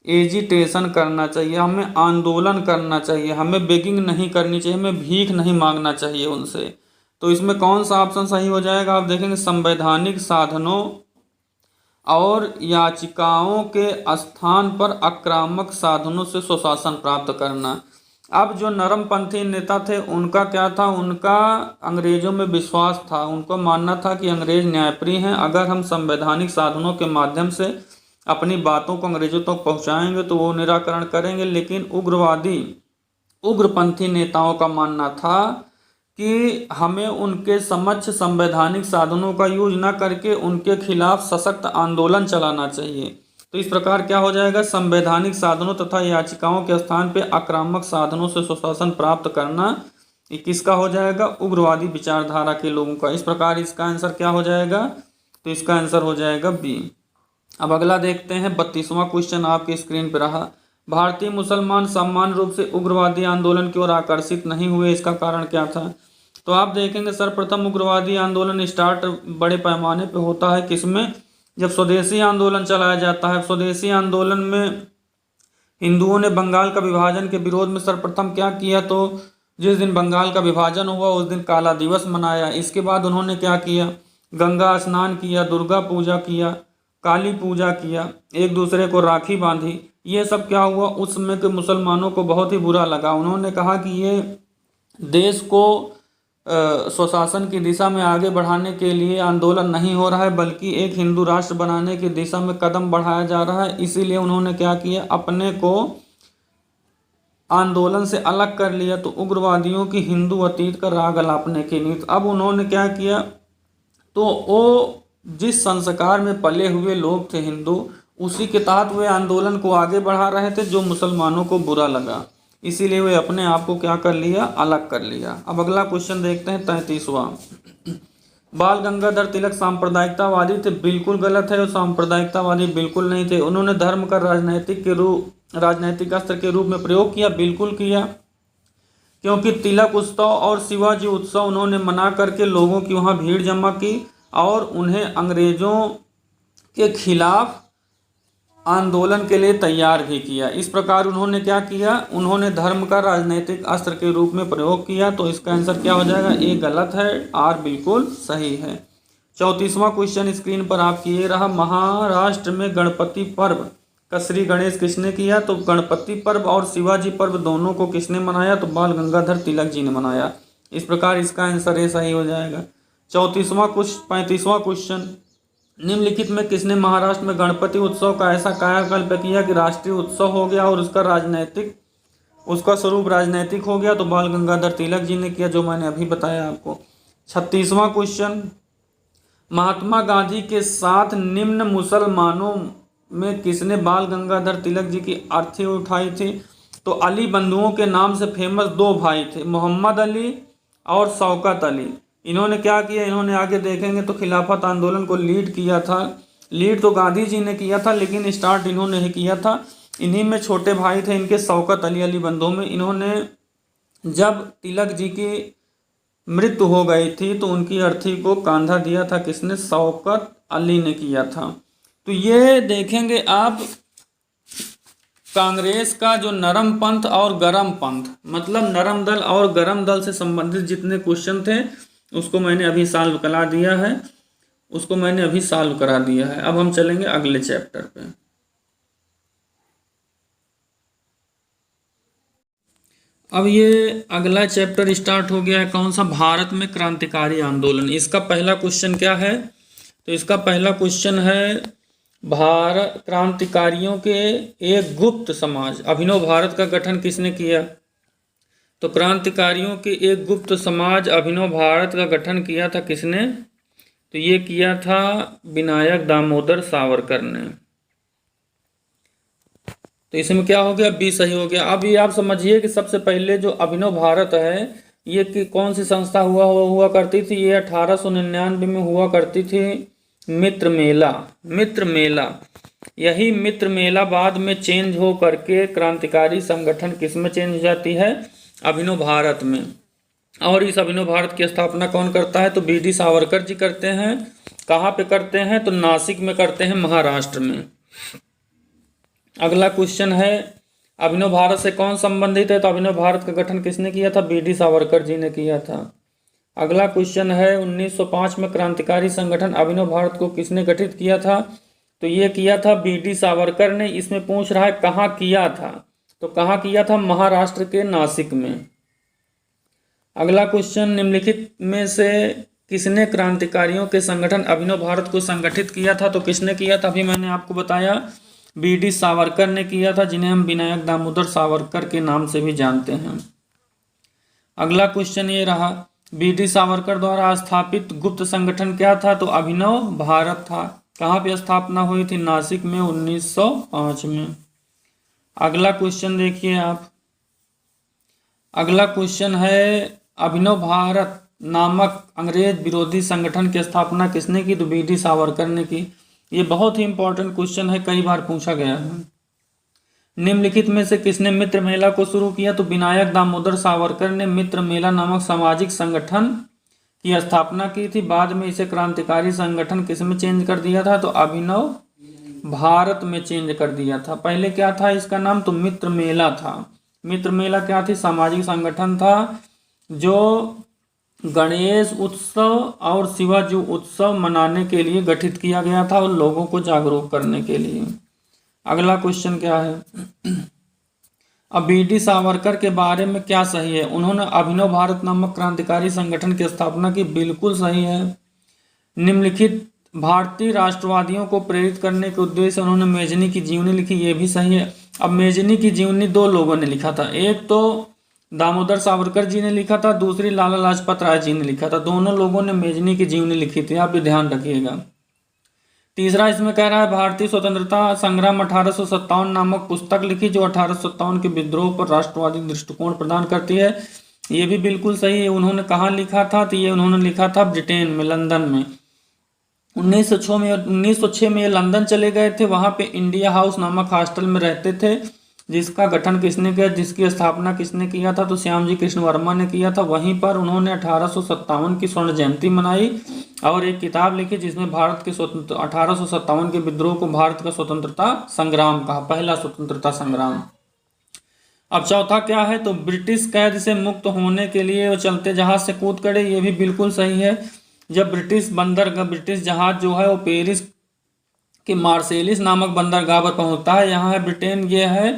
एजिटेशन करना चाहिए, हमें आंदोलन करना चाहिए, हमें बेगिंग नहीं करनी चाहिए, हमें भीख नहीं मांगना चाहिए उनसे। तो इसमें कौन सा ऑप्शन सही हो जाएगा? आप देखेंगे संवैधानिक साधनों और याचिकाओं के स्थान पर आक्रामक साधनों से स्वशासन प्राप्त करना। अब जो नरमपंथी नेता थे उनका क्या था? उनका अंग्रेजों में विश्वास था। उनको मानना था कि अंग्रेज न्यायप्रिय हैं, अगर हम संवैधानिक साधनों के माध्यम से अपनी बातों को अंग्रेजों तक पहुंचाएंगे तो वो निराकरण करेंगे। लेकिन उग्रपंथी नेताओं का मानना था कि हमें उनके समक्ष संवैधानिक साधनों का यूज न करके उनके खिलाफ सशक्त आंदोलन चलाना चाहिए। तो इस प्रकार क्या हो जाएगा? संवैधानिक साधनों तथा याचिकाओं के स्थान पे आक्रामक साधनों से स्वशासन प्राप्त करना, ये किसका हो जाएगा? उग्रवादी विचारधारा के लोगों का। इस प्रकार इसका आंसर क्या हो जाएगा? तो इसका आंसर हो जाएगा बी। अब अगला देखते हैं 32वां क्वेश्चन आपकी स्क्रीन पर रहा। भारतीय मुसलमान सामान्य रूप से उग्रवादी आंदोलन की ओर आकर्षित नहीं हुए, इसका कारण क्या था? तो आप देखेंगे सर्वप्रथम उग्रवादी आंदोलन स्टार्ट बड़े पैमाने पर होता है किसमें? जब स्वदेशी आंदोलन चलाया जाता है। स्वदेशी आंदोलन में हिंदुओं ने बंगाल का विभाजन के विरोध में सर्वप्रथम क्या किया? तो जिस दिन बंगाल का विभाजन हुआ उस दिन काला दिवस मनाया। इसके बाद उन्होंने क्या किया? गंगा स्नान किया, दुर्गा पूजा किया, काली पूजा किया, एक दूसरे को राखी बांधी। ये सब क्या हुआ? उस समय के मुसलमानों को बहुत ही बुरा लगा। उन्होंने कहा कि ये देश को स्वशासन की दिशा में आगे बढ़ाने के लिए आंदोलन नहीं हो रहा है, बल्कि एक हिंदू राष्ट्र बनाने की दिशा में कदम बढ़ाया जा रहा है। इसीलिए उन्होंने क्या किया? अपने को आंदोलन से अलग कर लिया। तो उग्रवादियों की हिंदू अतीत का राग अलापने की नीति। अब उन्होंने क्या किया? तो वो जिस संस्कार में पले हुए लोग थे हिंदू, उसी के तहत वे आंदोलन को आगे बढ़ा रहे थे, जो मुसलमानों को बुरा लगा। इसीलिए वे अपने आप को क्या कर लिया? अलग कर लिया। अब अगला क्वेश्चन देखते हैं 33वां। बाल गंगाधर तिलक सांप्रदायिकतावादी थे? बिल्कुल गलत है, और सांप्रदायिकतावादी बिल्कुल नहीं थे। उन्होंने धर्म का राजनैतिक अस्त्र के रूप में प्रयोग किया? बिल्कुल किया, क्योंकि तिलक उत्सव और शिवाजी उत्सव उन्होंने मना करके लोगों की वहाँ भीड़ जमा की और उन्हें अंग्रेजों के खिलाफ आंदोलन के लिए तैयार भी किया। इस प्रकार उन्होंने क्या किया? उन्होंने धर्म का राजनीतिक अस्त्र के रूप में प्रयोग किया। तो इसका आंसर क्या हो जाएगा? ए गलत है, आर बिल्कुल सही है। 34वां क्वेश्चन स्क्रीन पर आपकी ये रहा। महाराष्ट्र में गणपति पर्व का श्री गणेश किसने किया? तो गणपति पर्व और शिवाजी पर्व दोनों को किसने मनाया? तो बाल गंगाधर तिलक जी ने मनाया। इस प्रकार इसका आंसर ए सही हो जाएगा। 35वां क्वेश्चन, निम्नलिखित में किसने महाराष्ट्र में गणपति उत्सव का ऐसा कायाकल्प किया कि राष्ट्रीय उत्सव हो गया और उसका स्वरूप राजनैतिक हो गया? तो बाल गंगाधर तिलक जी ने किया, जो मैंने अभी बताया आपको। 36वां क्वेश्चन, महात्मा गांधी के साथ निम्न मुसलमानों में किसने बाल गंगाधर तिलक जी की अर्थी उठाई थी? तो अली बंधुओं के नाम से फेमस 2 भाई थे, मोहम्मद अली और शौकत अली। इन्होंने क्या किया? इन्होंने आगे देखेंगे तो खिलाफत आंदोलन को लीड किया था। लीड तो गांधी जी ने किया था, लेकिन स्टार्ट इन्होंने ही किया था। इन्हीं में छोटे भाई थे इनके शौकत अली बंधुओं में। इन्होंने जब तिलक जी की मृत्यु हो गई थी तो उनकी अर्थी को कांधा दिया था किसने? शौकत अली ने किया था। तो ये देखेंगे आप, कांग्रेस का जो नरम पंथ और गरम पंथ, मतलब नरम दल और गरम दल से संबंधित जितने क्वेश्चन थे उसको मैंने अभी सॉल्व करा दिया है, अब हम चलेंगे अगले चैप्टर पे। अब ये अगला चैप्टर स्टार्ट हो गया है, कौन सा? भारत में क्रांतिकारी आंदोलन। इसका पहला क्वेश्चन क्या है? तो इसका पहला क्वेश्चन है, भारत क्रांतिकारियों के एक गुप्त समाज, अभिनव भारत का गठन किसने किया? तो क्रांतिकारियों के एक गुप्त समाज अभिनव भारत का गठन किया था किसने? तो ये किया था विनायक दामोदर सावरकर ने। तो इसमें क्या हो गया? बी सही हो गया। अब ये आप समझिए कि सबसे पहले जो अभिनव भारत है ये कि कौन सी संस्था हुआ करती थी? ये 1899 में हुआ करती थी मित्र मेला। यही मित्र मेला बाद में चेंज हो करके क्रांतिकारी संगठन किस में चेंज हो जाती है? अभिनव भारत में। और इस अभिनव भारत की स्थापना कौन करता है? तो बी.डी. सावरकर जी करते हैं। कहाँ पे करते हैं? तो नासिक में करते हैं, महाराष्ट्र में। अगला क्वेश्चन है, अभिनव भारत से कौन संबंधित है? तो अभिनव भारत का गठन किसने किया था? बी.डी. सावरकर जी ने किया था। अगला क्वेश्चन है, 1905 में क्रांतिकारी संगठन अभिनव भारत को किसने गठित किया था? तो ये किया था बी.डी. सावरकर ने। इसमें पूछ रहा है कहाँ किया था? तो कहाँ किया था? महाराष्ट्र के नासिक में। अगला क्वेश्चन, निम्नलिखित में से किसने क्रांतिकारियों के संगठन अभिनव भारत को संगठित किया था? तो किसने किया था? अभी मैंने आपको बताया, बी.डी. सावरकर ने किया था, जिन्हें हम विनायक दामोदर सावरकर के नाम से भी जानते हैं। अगला क्वेश्चन ये रहा, बी.डी. सावरकर द्वारा स्थापित गुप्त संगठन क्या था? तो अभिनव भारत था। कहाँ पे स्थापना हुई थी? नासिक में 1905 में। अगला क्वेश्चन देखिए आप, अगला क्वेश्चन है, अभिनव भारत नामक अंग्रेज विरोधी संगठन की स्थापना किसने की? तो बी.डी. सावरकर ने की। ये बहुत ही इंपॉर्टेंट क्वेश्चन है, कई बार पूछा गया है। निम्नलिखित में से किसने मित्र मेला को शुरू किया? तो विनायक दामोदर सावरकर ने मित्र मेला नामक सामाजिक संगठन की स्थापना की थी। बाद में इसे क्रांतिकारी संगठन किस में चेंज कर दिया था? तो अभिनव भारत में चेंज कर दिया था। पहले क्या था इसका नाम? तो मित्र मेला था। मित्र मेला क्या थी? सामाजिक संगठन था जो गणेश उत्सव और शिवाजी उत्सव मनाने के लिए गठित किया गया था और लोगों को जागरूक करने के लिए। अगला क्वेश्चन क्या है, अब बी.डी. सावरकर के बारे में क्या सही है? उन्होंने अभिनव भारत नामक क्रांतिकारी संगठन की स्थापना की, बिल्कुल सही है। निम्नलिखित भारतीय राष्ट्रवादियों को प्रेरित करने के उद्देश्य से उन्होंने मेजनी की जीवनी लिखी, ये भी सही है। अब मेजनी की जीवनी दो लोगों ने लिखा था, एक तो दामोदर सावरकर जी ने लिखा था, दूसरी लाला लाजपत राय जी ने लिखा था। दोनों लोगों ने मेजनी की जीवनी लिखी थी, आप भी ध्यान रखिएगा। तीसरा इसमें कह रहा है, भारतीय स्वतंत्रता संग्राम 1857 नामक पुस्तक लिखी जो 1857 के विद्रोह पर राष्ट्रवादी दृष्टिकोण प्रदान करती है, ये भी बिल्कुल सही है। उन्होंने कहाँ लिखा था? तो ये उन्होंने लिखा था ब्रिटेन में, लंदन में। 1906 में ये लंदन चले गए थे, वहाँ पे इंडिया हाउस नामक हॉस्टल में रहते थे, जिसका गठन किसने किया, जिसकी स्थापना किसने किया था? तो श्यामजी कृष्ण वर्मा ने किया था। वहीं पर उन्होंने 1857 की स्वर्ण जयंती मनाई और एक किताब लिखी जिसमें भारत के 1857 के विद्रोह को भारत का स्वतंत्रता संग्राम कहा, पहला स्वतंत्रता संग्राम। अब चौथा क्या है? तो ब्रिटिश कैद से मुक्त होने के लिए वो चलते जहाज से कूद पड़े, ये भी बिल्कुल सही है। जब ब्रिटिश जहाज जो है वो पेरिस के मार्सेलिस नामक बंदरगाह पर पहुंचता है, यहाँ है ब्रिटेन, ये है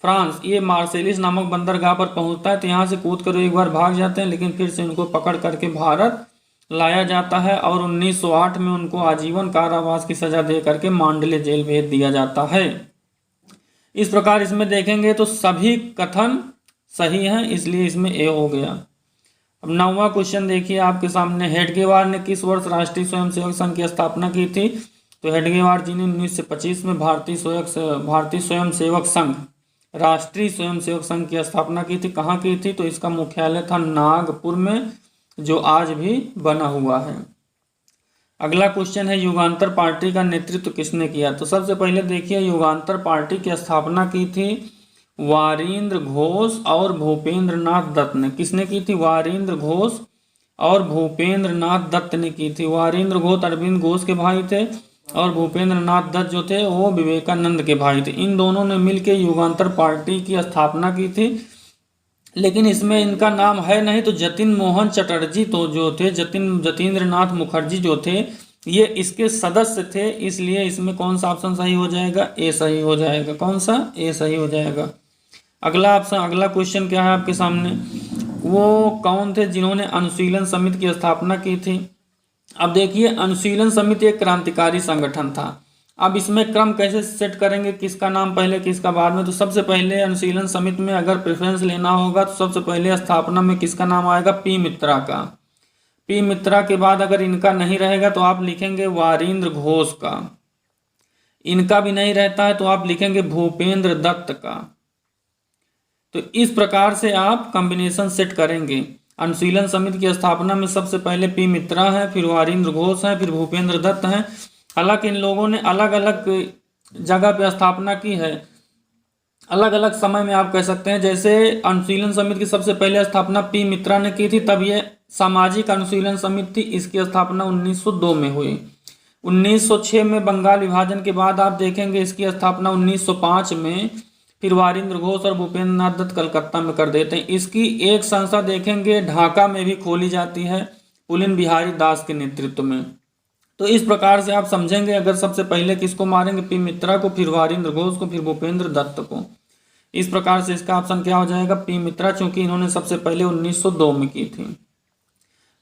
फ्रांस, ये मार्सेलिस नामक बंदरगाह पर पहुंचता है, तो यहाँ से कूद कर एक बार भाग जाते हैं, लेकिन फिर से उनको पकड़ करके भारत लाया जाता है और 1908 में उनको आजीवन कारावास की सजा दे करके मांडले जेल भेज दिया जाता है। इस प्रकार इसमें देखेंगे तो सभी कथन सही हैं, इसलिए इसमें ए हो गया। अब 9वां क्वेश्चन देखिए आपके सामने, हेडगेवार ने किस वर्ष राष्ट्रीय स्वयंसेवक संघ की स्थापना की थी? तो हेडगेवार जी ने 1925 में भारतीय स्वयंसेवक संघ, राष्ट्रीय स्वयंसेवक संघ की स्थापना की थी। कहाँ की थी? तो इसका मुख्यालय था नागपुर में, जो आज भी बना हुआ है। अगला क्वेश्चन है, युगांतर पार्टी का नेतृत्व किसने किया? तो सबसे पहले देखिए, युगांतर पार्टी की स्थापना की थी वारिंद्र घोष और भूपेंद्र नाथ दत्त ने। किसने की थी? वारिंद्र घोष और भूपेंद्र नाथ दत्त ने की थी। वारिंद्र घोष अरविंद घोष के भाई थे और भूपेंद्र नाथ दत्त जो थे वो विवेकानंद के भाई थे। इन दोनों ने मिलकर युगांतर पार्टी की स्थापना की थी, लेकिन इसमें इनका नाम है नहीं। तो जतिन मोहन चटर्जी तो जो थे, जतीन्द्र नाथ मुखर्जी जो थे, ये इसके सदस्य थे, इसलिए इसमें कौन सा ऑप्शन सही हो जाएगा? ए सही हो जाएगा। कौन सा? ए सही हो जाएगा। अगला ऑप्शन, अगला क्वेश्चन क्या है आपके सामने? वो कौन थे जिन्होंने अनुशीलन समिति की स्थापना की थी? अब देखिए, अनुशीलन समिति एक क्रांतिकारी संगठन था। अब इसमें क्रम कैसे सेट करेंगे, किसका नाम पहले किसका बाद में? तो सबसे पहले अनुशीलन समिति में अगर प्रेफरेंस लेना होगा तो सबसे पहले स्थापना में किसका नाम आएगा? पी मित्रा का। पी मित्रा के बाद अगर इनका नहीं रहेगा तो आप लिखेंगे वारिंद्र घोष का। इनका भी नहीं रहता है तो आप लिखेंगे भूपेंद्र दत्त का। तो इस प्रकार से आप कॉम्बिनेशन सेट करेंगे। अनुशीलन समिति की स्थापना में सबसे पहले पी मित्रा है, फिर वारिंद्र घोष है, फिर भूपेंद्र दत्त हैं। हालांकि इन लोगों ने अलग अलग जगह पे स्थापना की है, अलग अलग समय में आप कह सकते हैं। जैसे अनुशीलन समिति की सबसे पहले स्थापना पी मित्रा ने की थी, तब ये सामाजिक अनुशीलन समिति थी। इसकी स्थापना 1902 में हुई। 1906 में बंगाल विभाजन के बाद आप देखेंगे इसकी स्थापना 1905 में। फिर वारिंद्र घोष और भूपेंद्र नाथ दत्त कलकत्ता में कर देते हैं। इसकी एक संस्था देखेंगे ढाका में भी खोली जाती है, पुलिन बिहारी दास के नेतृत्व में। तो इस प्रकार से आप समझेंगे, अगर सबसे पहले किसको मारेंगे? पी मित्रा को, फिर वारिंद्र घोष को, फिर भूपेंद्र दत्त को। इस प्रकार से इसका ऑप्शन क्या हो जाएगा? पी मित्रा, चूंकि इन्होंने सबसे पहले 1902 में की थी।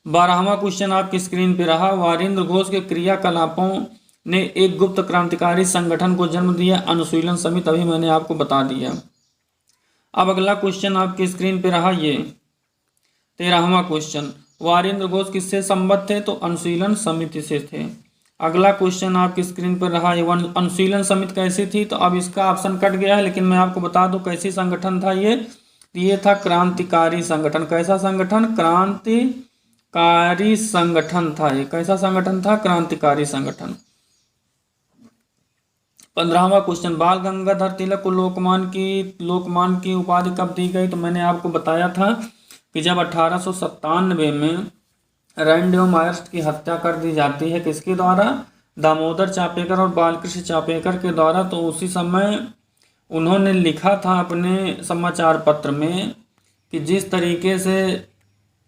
12वां क्वेश्चन आपकी स्क्रीन पे रहा। वारिंद्र घोष के क्रियाकलापों ने एक गुप्त क्रांतिकारी संगठन को जन्म दिया, अनुशीलन समिति, अभी मैंने आपको बता दिया। अब अगला क्वेश्चन आपकी स्क्रीन पे रहा, ये 13वां क्वेश्चन। वारिंद्र घोष किससे संबद्ध थे? तो अनुशीलन समिति से थे। अगला क्वेश्चन आपकी स्क्रीन पर रहा, अनुशीलन समिति कैसी थी? तो अब इसका ऑप्शन कट गया है, लेकिन मैं आपको बता दूं कैसी संगठन था ये था क्रांतिकारी संगठन। कैसा संगठन? क्रांतिकारी संगठन था ये। कैसा संगठन था? क्रांतिकारी संगठन। 15वां क्वेश्चन, बाल गंगाधर तिलक को लोकमान की उपाधि कब दी गई? तो मैंने आपको बताया था कि जब 1897 में रैंडो मायर्स की हत्या कर दी जाती है, किसके द्वारा? दामोदर चापेकर और बालकृष्ण चापेकर के द्वारा। तो उसी समय उन्होंने लिखा था अपने समाचार पत्र में कि जिस तरीके से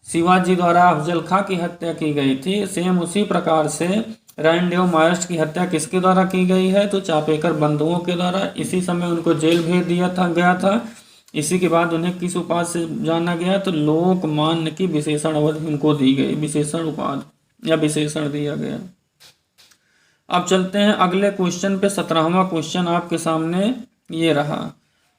शिवाजी द्वारा अफजल खां की हत्या की गई थी, सेम उसी प्रकार से रैंडो मायर्स की हत्या किसके द्वारा की गई है? तो चापेकर बंधुओं के द्वारा। इसी समय उनको जेल भेज गया था। इसी के बाद उन्हें किस उपाधि से जाना गया? तो लोकमान्य की विशेषण अवधि उनको दी गई, विशेषण उपाधि या विशेषण दिया गया। अब चलते हैं अगले क्वेश्चन पे। 17वां क्वेश्चन आपके सामने ये रहा।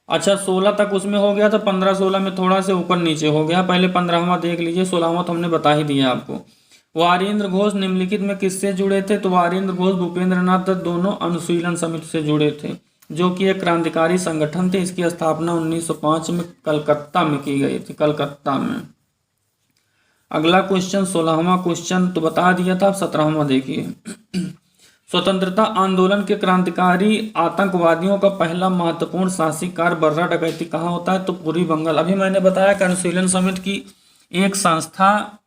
अच्छा, 16 तक उसमें हो गया था, 15-16 में थोड़ा से ऊपर नीचे हो गया। पहले 15वां देख लीजिए, 16वां तो हमने बता ही दिया आपको। वारिंद्र घोष निम्नलिखित में किससे जुड़े थे? तो वारिंद्र घोष भूपेंद्र नाथ दत्त दोनों अनुशीलन समिति से जुड़े थे, जो कि एक क्रांतिकारी संगठन थे। इसकी स्थापना 1905 में कलकत्ता में की गई थी, कलकत्ता में। अगला क्वेश्चन 16वां क्वेश्चन तो बता दिया था। 17वां देखिए। स्वतंत्रता आंदोलन के क्रांतिकारी आतंकवादियों का पहला महत्वपूर्ण साहसिक कार्य बर्रा डकैती कहाँ होता है? तो पूर्वी बंगाल। अभी मैंने बताया कि अनुशीलन समिति की एक संस्था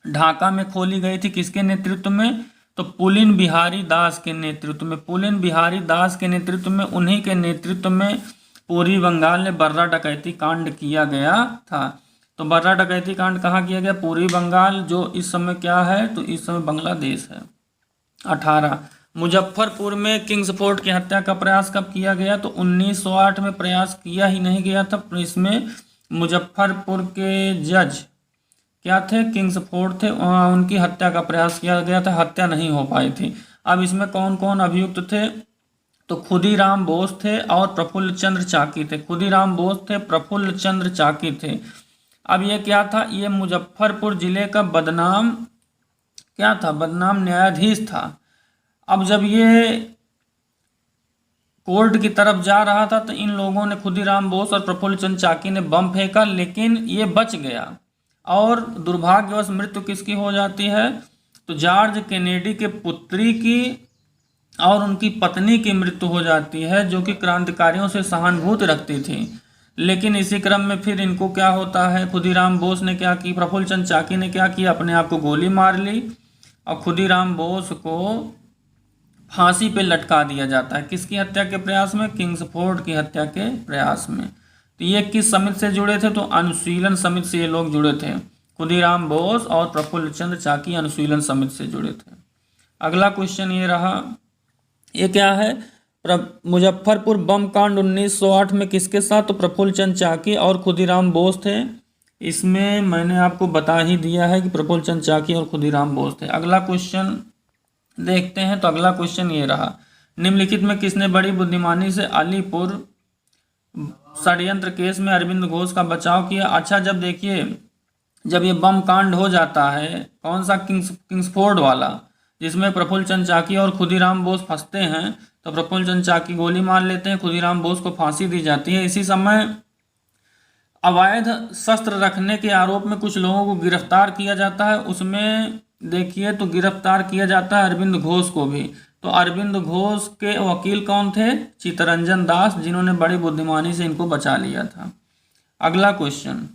ढाका में खोली गई थी, किसके नेतृत्व में? तो पुलिन बिहारी दास के नेतृत्व में। पुलिन बिहारी दास के नेतृत्व में, उन्हीं के नेतृत्व में पूर्वी बंगाल में बर्रा डकैती कांड किया गया था। तो बर्रा डकैती कांड कहाँ किया गया? पूर्वी बंगाल, जो इस समय क्या है? तो इस समय बांग्लादेश है। 18, मुजफ्फरपुर में किंग्सफोर्ड की हत्या का प्रयास कब किया गया? तो 1908 में प्रयास किया ही नहीं गया था। इसमें मुजफ्फरपुर के जज क्या थे? किंग्सफोर्ड थे, उनकी हत्या का प्रयास किया गया था, हत्या नहीं हो पाई थी। अब इसमें कौन कौन अभियुक्त थे? तो खुदीराम बोस थे और प्रफुल्ल चंद्र चाकी थे। खुदीराम बोस थे, प्रफुल्ल चंद्र चाकी थे। अब ये क्या था? ये मुजफ्फरपुर जिले का बदनाम क्या था? बदनाम न्यायाधीश था। अब जब ये कोर्ट की तरफ जा रहा था तो इन लोगों ने, खुदीराम बोस और प्रफुल्ल चंद्र चाकी ने बम फेंका, लेकिन ये बच गया और दुर्भाग्यवश मृत्यु किसकी हो जाती है? तो जॉर्ज केनेडी के पुत्री की और उनकी पत्नी की मृत्यु हो जाती है, जो कि क्रांतिकारियों से सहानुभूति रखती थी। लेकिन इसी क्रम में फिर इनको क्या होता है? खुदीराम बोस ने क्या की? प्रफुल्ल चंद्र चाकी ने क्या किया? अपने आप को गोली मार ली और खुदीराम बोस को फांसी पे लटका दिया जाता है। किसकी हत्या के प्रयास में? किंग्सफोर्ड की हत्या के प्रयास में। तो ये किस समिति से जुड़े थे? तो अनुशीलन समिति से ये लोग जुड़े थे। खुदीराम बोस और प्रफुल्ल चंद्र चाकी अनुशीलन समिति से जुड़े थे। अगला क्वेश्चन ये रहा, ये क्या है? मुजफ्फरपुर बम कांड 1908 में किसके साथ? तो प्रफुल्ल चंद्र चाकी और खुदीराम बोस थे। इसमें मैंने आपको बता ही दिया है कि प्रफुल्ल चंद्र चाकी और खुदीराम बोस थे। अगला क्वेश्चन देखते हैं। तो अगला क्वेश्चन ये रहा, निम्नलिखित में किसने बड़ी बुद्धिमानी से अलीपुर षड्यंत्र केस में अरविंद घोष का बचाव किया? अच्छा, जब देखिए, जब ये बम कांड हो जाता है, कौन सा? किंग्सफोर्ड वाला, जिसमें प्रफुल्ल चंद्र चाकी और खुदीराम बोस फंसते हैं, तो प्रफुल्ल चंद्र चाकी गोली मार लेते हैं, खुदीराम बोस को फांसी दी जाती है। इसी समय अवैध शस्त्र रखने के आरोप में कुछ लोगों को गिरफ्तार किया जाता है। उसमें देखिए, तो गिरफ्तार किया जाता है अरविंद घोष को भी। तो अरविंद घोष के वकील कौन थे? चित्तरंजन दास, जिन्होंने बड़ी बुद्धिमानी से इनको बचा लिया था। अगला क्वेश्चन,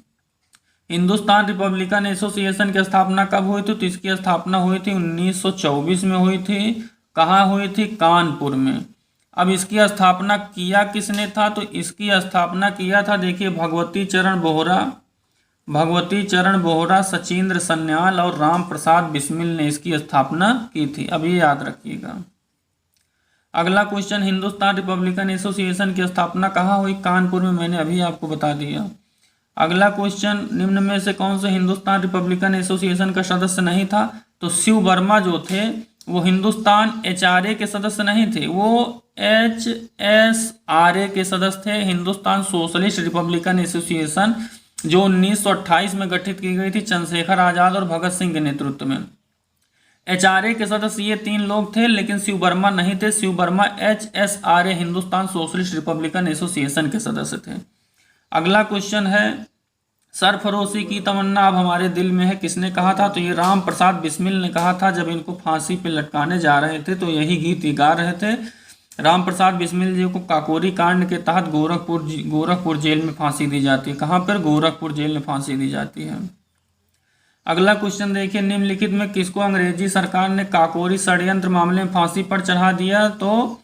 हिंदुस्तान रिपब्लिकन एसोसिएशन की स्थापना कब हुई थी? तो इसकी स्थापना हुई थी 1924 में हुई थी। कहाँ हुई थी? कानपुर में। अब इसकी स्थापना किया किसने था? तो इसकी स्थापना किया था, देखिए, भगवती चरण बोहरा, सचिंद्र सन्याल और राम प्रसाद बिस्मिल ने इसकी स्थापना की थी। अब ये याद रखिएगा। अगला क्वेश्चन, हिंदुस्तान रिपब्लिकन एसोसिएशन की स्थापना कहाँ हुई? कानपुर में, मैंने अभी आपको बता दिया। अगला क्वेश्चन, निम्न में से कौन से हिंदुस्तान रिपब्लिकन एसोसिएशन का सदस्य नहीं था? तो शिव वर्मा जो थे वो हिंदुस्तान HRA के सदस्य नहीं थे, वो HSRA के सदस्य थे। हिंदुस्तान सोशलिस्ट रिपब्लिकन एसोसिएशन जो 1928 में गठित की गई थी चंद्रशेखर आजाद और भगत सिंह के नेतृत्व में। HRA के सदस्य ये 3 लोग थे, लेकिन शिव वर्मा नहीं थे। Shiv Verma HSRA Hindustan socialist republican association के सदस्य थे। अगला क्वेश्चन है, सरफरोशी की तमन्ना अब हमारे दिल में है, किसने कहा था? तो ये राम प्रसाद बिस्मिल ने कहा था। जब इनको फांसी पे लटकाने जा रहे थे तो यही गीत गा रहे थे। राम प्रसाद बिस्मिल जी को काकोरी कांड के तहत गोरखपुर जेल में फांसी दी जाती है। कहाँ पर? गोरखपुर जेल में फांसी दी जाती है। अगला क्वेश्चन देखिए, निम्नलिखित में किसको अंग्रेजी सरकार ने काकोरी षड्यंत्र मामले में फांसी पर चढ़ा दिया? तो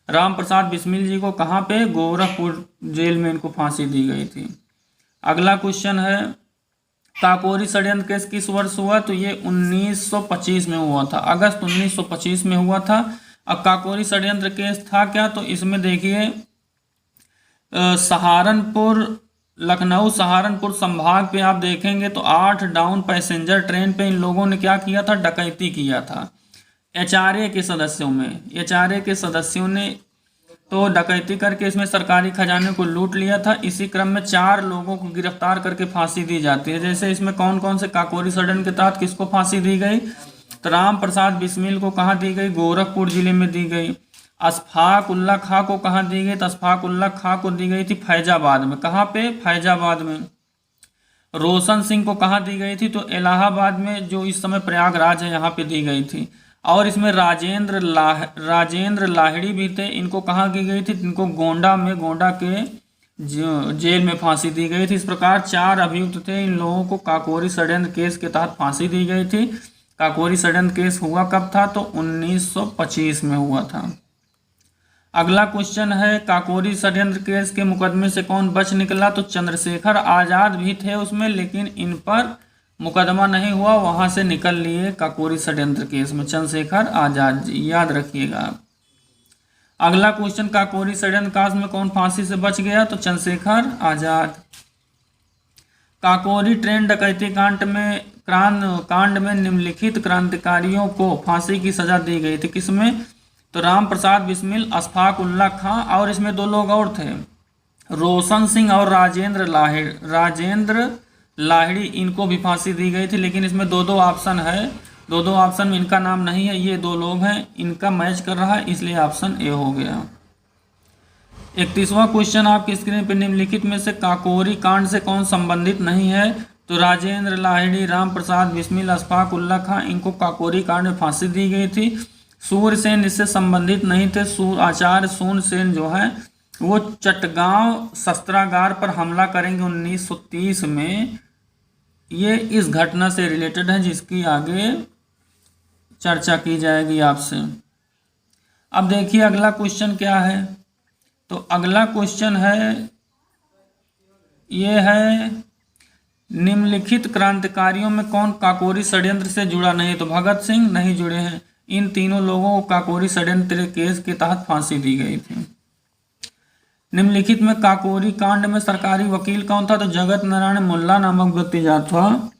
राम प्रसाद बिस्मिल जी को। कहाँ पे? गोरखपुर जेल में इनको फांसी दी गई थी। अगला क्वेश्चन है, काकोरी षड्यंत्र केस किस वर्ष हुआ? तो ये 1925 में हुआ था, अगस्त 1925 में हुआ था। अब काकोरी षड्यंत्र केस था क्या? तो इसमें देखिए, लखनऊ सहारनपुर संभाग पे आप देखेंगे तो 8 डाउन पैसेंजर ट्रेन पे इन लोगों ने क्या किया था? डकैती किया था। HRA के सदस्यों ने तो डकैती करके इसमें सरकारी खजाने को लूट लिया था। इसी क्रम में 4 लोगों को गिरफ्तार करके फांसी दी जाती है। जैसे इसमें कौन कौन से काकोरी षड्यंत्र के तहत किसको फांसी दी गई? तो राम प्रसाद बिस्मिल को कहाँ दी गई? गोरखपुर जिले में दी गई। अशफाक उल्ला खां को कहाँ दी गई? तो अशफाक उल्ला खां को दी गई थी फैजाबाद में। कहाँ पे? फैजाबाद में। रोशन सिंह को कहाँ दी गई थी? तो इलाहाबाद में, जो इस समय प्रयागराज है, यहाँ पे दी गई थी। और इसमें राजेंद्र लाहिड़ी भी थे। इनको कहाँ की गई थी? इनको गोंडा के जेल में फांसी दी गई थी। इस प्रकार 4 अभियुक्त थे। इन लोगों को काकोरी षड्यंत्र केस के तहत फांसी दी गई थी। काकोरी षड्यंत्र केस हुआ कब था? तो 1925 में हुआ था। अगला क्वेश्चन है, काकोरी षड्यंत्र केस के मुकदमे से कौन बच निकला? तो चंद्रशेखर आजाद भी थे उसमें, लेकिन इन पर मुकदमा नहीं हुआ, वहां से निकल लिए काकोरी षड्यंत्र केस में चंद्रशेखर आजाद जी, याद रखिएगा। अगला क्वेश्चन, काकोरी षड्यंत्र कांड में कौन फांसी से बच गया? तो चंद्रशेखर आजाद। काकोरी ट्रेन डकैती कांड में निम्नलिखित क्रांतिकारियों को फांसी की सजा दी गई थी। किसमें? तो राम प्रसाद बिस्मिल, अशफाक उल्ला खां, और इसमें 2 लोग और थे, रोशन सिंह और राजेंद्र लाहिड़ी। इनको भी फांसी दी गई थी, लेकिन इसमें 2 ऑप्शन है। 2 ऑप्शन में इनका नाम नहीं है। ये 2 लोग हैं, इनका मैच कर रहा है, इसलिए ऑप्शन ए हो गया। 31वां क्वेश्चन आपकी स्क्रीन पर, निम्नलिखित में से काकोरी कांड से कौन संबंधित नहीं है? तो राजेंद्र लाहिड़ी, राम प्रसाद बिस्मिल, अशफाक उल्ला खां, इनको काकोरी कांड में फांसी दी गई थी। सूर्यसेन इससे संबंधित नहीं थे। आचार्य सूर्यसेन जो है वो चटगांव शस्त्रागार पर हमला करेंगे 1930 में। ये इस घटना से रिलेटेड है, जिसकी आगे चर्चा की जाएगी आपसे। अब देखिए अगला क्वेश्चन क्या है। तो अगला क्वेश्चन है, ये है निम्नलिखित क्रांतिकारियों में कौन काकोरी षड्यंत्र से जुड़ा नहीं। तो भगत सिंह नहीं जुड़े हैं। इन तीनों लोगों को काकोरी षड्यंत्र केस के तहत फांसी दी गई थी। निम्नलिखित में काकोरी कांड में सरकारी वकील कौन था। तो जगत नारायण मुल्ला नामक व्यक्ति जो था,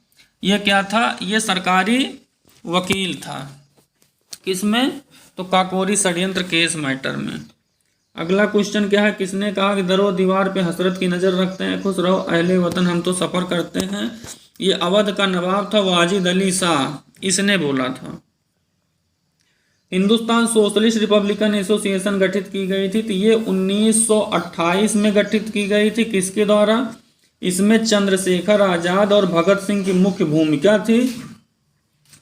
ये क्या था, ये सरकारी वकील था। किसमें, तो काकोरी षड्यंत्र केस मैटर में। अगला क्वेश्चन क्या है, किसने कहा कि दरो दीवार पे हसरत की नज़र रखते हैं, खुश रहो अहले वतन हम तो सफ़र करते हैं। ये अवध का नवाब था वाजिद अली शाह, इसने बोला था। हिंदुस्तान सोशलिस्ट रिपब्लिकन एसोसिएशन गठित की गई थी। तो ये 1928 में गठित की गई थी। किसके द्वारा, इसमें चंद्रशेखर आज़ाद और भगत सिंह की मुख्य भूमिका थी।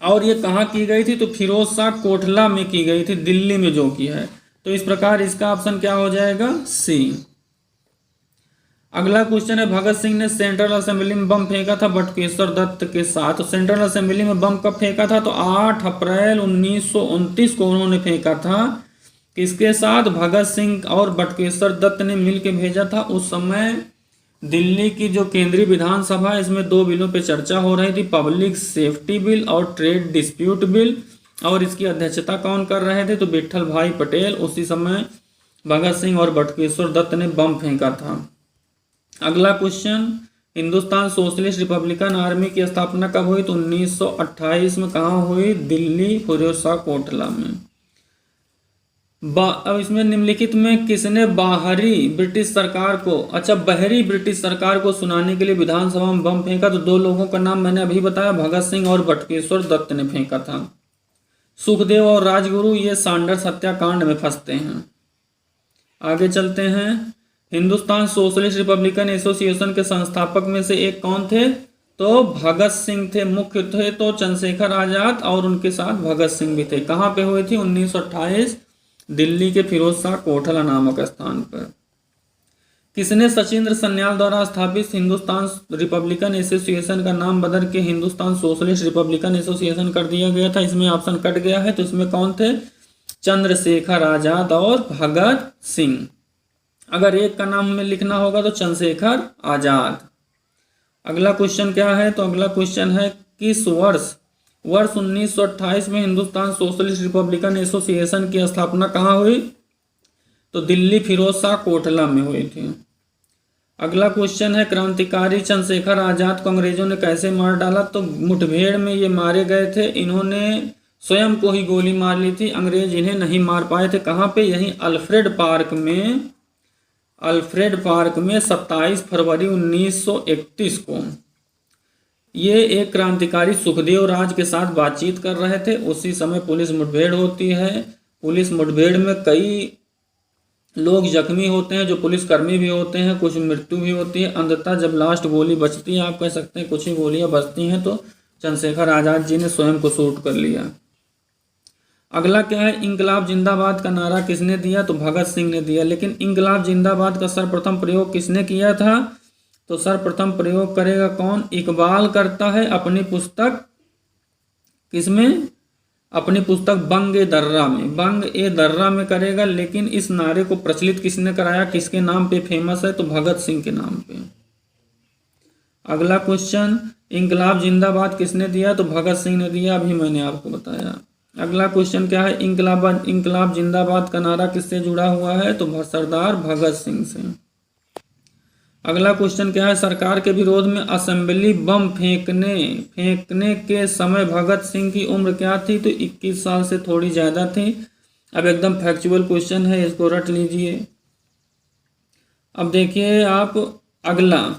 और ये कहाँ की गई थी, तो फिरोज शाह कोटला में की गई थी, दिल्ली में जो की है। तो इस प्रकार इसका ऑप्शन क्या हो जाएगा, सी। अगला क्वेश्चन है, भगत सिंह ने सेंट्रल असेंबली में बम फेंका था बटुकेश्वर दत्त के साथ। तो सेंट्रल असेंबली में बम कब फेंका था, तो 8 अप्रैल 1929 को उन्होंने फेंका था। किसके साथ, भगत सिंह और बटुकेश्वर दत्त ने मिलकर भेजा था। उस समय दिल्ली की जो केंद्रीय विधानसभा है, इसमें 2 बिलों पे चर्चा हो रही थी, पब्लिक सेफ्टी बिल और ट्रेड डिस्प्यूट बिल। और इसकी अध्यक्षता कौन कर रहे थे, तो विट्ठल भाई पटेल। उसी समय भगत सिंह और बटुकेश्वर दत्त ने बम फेंका था। अगला question, Hindustan socialist Republican army की स्थापना कब हुई, तो 1928 में। कहाँ हुई, दिल्ली, फिरोज शाह कोटला में। अब इसमें निम्नलिखित में किसने बाहरी ब्रिटिश सरकार को, अच्छा बहरी ब्रिटिश सरकार को सुनाने के लिए विधानसभा में बम फेंका। तो 2 लोगों का नाम मैंने अभी बताया, भगत सिंह और बटुकेश्वर दत्त ने फेंका था। सुखदेव और राजगुरु ये सैंडर्स हत्याकांड में फंसते हैं। आगे चलते हैं, हिंदुस्तान सोशलिस्ट रिपब्लिकन एसोसिएशन के संस्थापक में से एक कौन थे, तो भगत सिंह थे, मुख्य थे तो चंद्रशेखर आजाद और उनके साथ भगत सिंह भी थे। कहाँ पे हुई थी, 1928 दिल्ली के फिरोज शाह कोटला नामक स्थान पर। किसने सचिंद्र सन्याल द्वारा स्थापित हिंदुस्तान रिपब्लिकन एसोसिएशन का नाम बदल के हिंदुस्तान सोशलिस्ट रिपब्लिकन एसोसिएशन कर दिया गया था। इसमें ऑप्शन कट गया है। तो इसमें कौन थे, चंद्रशेखर आजाद और भगत सिंह। अगर एक का नाम हमें लिखना होगा तो चंद्रशेखर आजाद। अगला क्वेश्चन क्या है, तो अगला क्वेश्चन है, किस वर्ष 1928 में हिंदुस्तान सोशलिस्ट रिपब्लिकन एसोसिएशन की स्थापना कहाँ हुई, तो दिल्ली फिरोज शाह कोटला में हुई थी। अगला क्वेश्चन है, क्रांतिकारी चंद्रशेखर आजाद को अंग्रेजों ने कैसे मार डाला। तो मुठभेड़ में ये मारे गए थे। इन्होंने स्वयं को ही गोली मार ली थी, अंग्रेज इन्हें नहीं मार पाए थे। कहाँ पे, यहीं अल्फ्रेड पार्क में 27 फरवरी 1931 को। ये एक क्रांतिकारी सुखदेव राज के साथ बातचीत कर रहे थे। उसी समय पुलिस मुठभेड़ होती है। पुलिस मुठभेड़ में कई लोग जख्मी होते हैं, जो पुलिसकर्मी भी होते हैं, कुछ मृत्यु भी होती है। अंततः जब लास्ट गोली बचती है, आप कह सकते हैं कुछ ही गोलियां बचती हैं, तो चंद्रशेखर आजाद जी ने स्वयं को शूट कर लिया। अगला क्या है, इंकलाब जिंदाबाद का नारा किसने दिया, तो भगत सिंह ने दिया। लेकिन इंकलाब जिंदाबाद का सर्वप्रथम प्रयोग किसने किया था, तो सर्वप्रथम प्रयोग करेगा कौन, इकबाल करता है अपनी पुस्तक किसमें, अपनी पुस्तक बंग ए दर्रा में करेगा। लेकिन इस नारे को प्रचलित किसने कराया, किसके नाम पे फेमस है, तो भगत सिंह के नाम पे। अगला क्वेश्चन, इंकलाब जिंदाबाद किसने दिया, तो भगत सिंह ने दिया, अभी मैंने आपको बताया। अगला क्वेश्चन क्या है, इंकलाब जिंदाबाद का नारा किससे जुड़ा हुआ है, तो सरदार भगत सिंह से। अगला क्वेश्चन क्या है, सरकार के विरोध में असेंबली बम फेंकने के समय भगत सिंह की उम्र क्या थी, तो 21 साल से थोड़ी ज़्यादा थी। अब एकदम फैक्चुअल क्वेश्चन है, इसको रट लीजिए। अब देखिए आप अगला,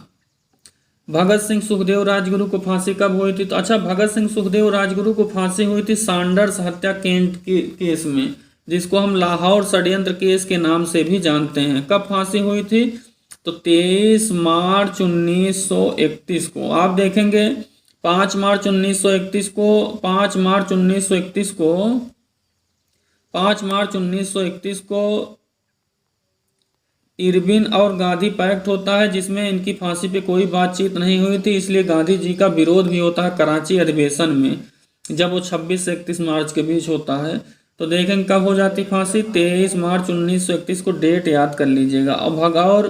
भगत सिंह सुखदेव राजगुरु को फांसी कब हुई थी, तो अच्छा भगत सिंह सुखदेव राजगुरु को फांसी हुई थी सैंडर्स हत्याकांड के केस में, जिसको हम लाहौर षड्यंत्र केस के नाम से भी जानते हैं। कब फांसी हुई थी, तो 23 मार्च 1931 को। आप देखेंगे 5 मार्च 1931 को इरविन और गांधी पैक्ट होता है, जिसमें इनकी फांसी पे कोई बातचीत नहीं हुई थी। इसलिए गांधी जी का विरोध भी होता है कराची अधिवेशन में, जब वो 26 से 31 मार्च के बीच होता है। तो देखें कब हो जाती फांसी, 23 मार्च 1931 को डेट याद कर लीजिएगा। और भगौर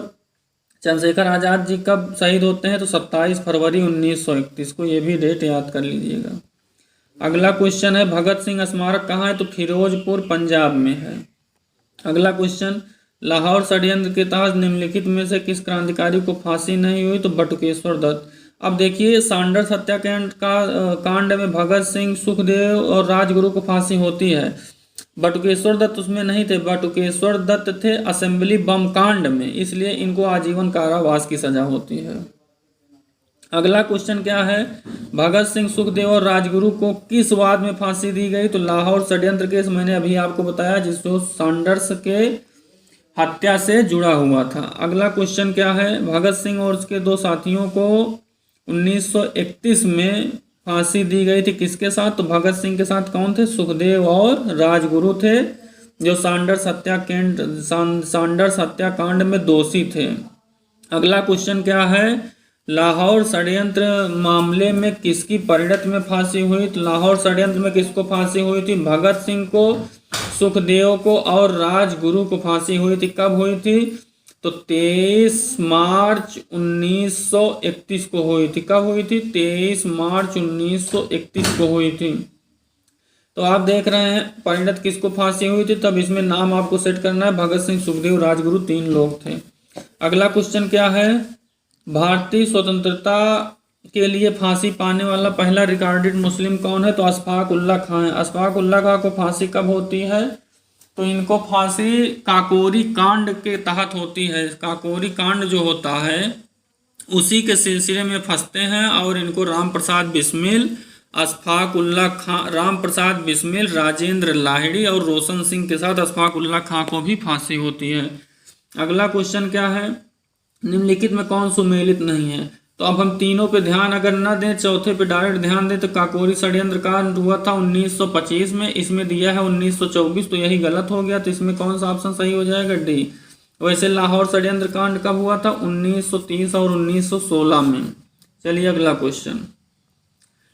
चंद्रशेखर आज़ाद जी कब शहीद होते हैं, तो 27 फरवरी 1931 को, ये भी डेट याद कर लीजिएगा। अगला क्वेश्चन है भगत सिंह स्मारक कहाँ है, तो फिरोजपुर पंजाब में है। अगला क्वेश्चन, लाहौर षड्यंत्र के तहत निम्नलिखित में से किस क्रांतिकारी को फांसी नहीं हुई, तो बटुकेश्वर दत्त। अब देखिए सांडर्स हत्याकांड कांड में भगत सिंह, सुखदेव और राजगुरु को फांसी होती है, बटुकेश्वर दत्त उसमें नहीं थे। बटुकेश्वर दत्त थे असेंबली बम कांड में, इसलिए इनको आजीवन कारावास की सजा होती है। अगला क्वेश्चन क्या है, भगत सिंह, सुखदेव और राजगुरु को किस वाद में फांसी दी गई, तो लाहौर षड्यंत्र केस मैंने अभी आपको बताया, जिसको सांडर्स के हत्या से जुड़ा हुआ था। अगला क्वेश्चन क्या है, भगत सिंह और उसके दो साथियों को 1931 में फांसी दी गई थी, किसके साथ, तो भगत सिंह के साथ कौन थे, सुखदेव और राजगुरु थे, जो सांडर्स हत्याकांड में दोषी थे। अगला क्वेश्चन क्या है, लाहौर षड्यंत्र मामले में किसकी परिणत में फांसी हुई, तो लाहौर षड्यंत्र में किसको फांसी हुई थी, भगत सिंह को, सुखदेव को और राजगुरु को फांसी हुई थी। कब हुई थी, तो 23 मार्च 1931 को हुई थी। कब हुई थी, 23 मार्च 1931 को हुई थी। तो आप देख रहे हैं परिणत किसको फांसी हुई थी, तब इसमें नाम आपको सेट करना है, भगत सिंह, सुखदेव, राजगुरु 3 लोग थे। अगला क्वेश्चन क्या है, भारतीय स्वतंत्रता के लिए फांसी पाने वाला पहला रिकॉर्डेड मुस्लिम कौन है, तो अशफाक उल्लाह खां है। अशफाक उल्लाह खां को फांसी कब होती है, तो इनको फांसी काकोरी कांड के तहत होती है। काकोरी कांड जो होता है उसी के सिलसिले में फंसते हैं, और इनको राम प्रसाद बिस्मिल, अशफाक उल्लाह खां, राम प्रसाद बिस्मिल, राजेंद्र लाहिड़ी और रोशन सिंह के साथ अशफाक उल्लाह खां को भी फांसी होती है। अगला क्वेश्चन क्या है, निम्नलिखित में कौन सुमेलित नहीं है, तो अब हम तीनों पे ध्यान अगर न दें, चौथे पे डायरेक्ट ध्यान दें, तो काकोरी षड्यंत्र कांड हुआ था 1925 में, इसमें दिया है 1924, तो यही गलत हो गया, तो इसमें कौन सा ऑप्शन सही हो जाएगा, डी। वैसे लाहौर षड्यंत्र कांड कब हुआ था, 1930 और 1916 में। चलिए अगला क्वेश्चन,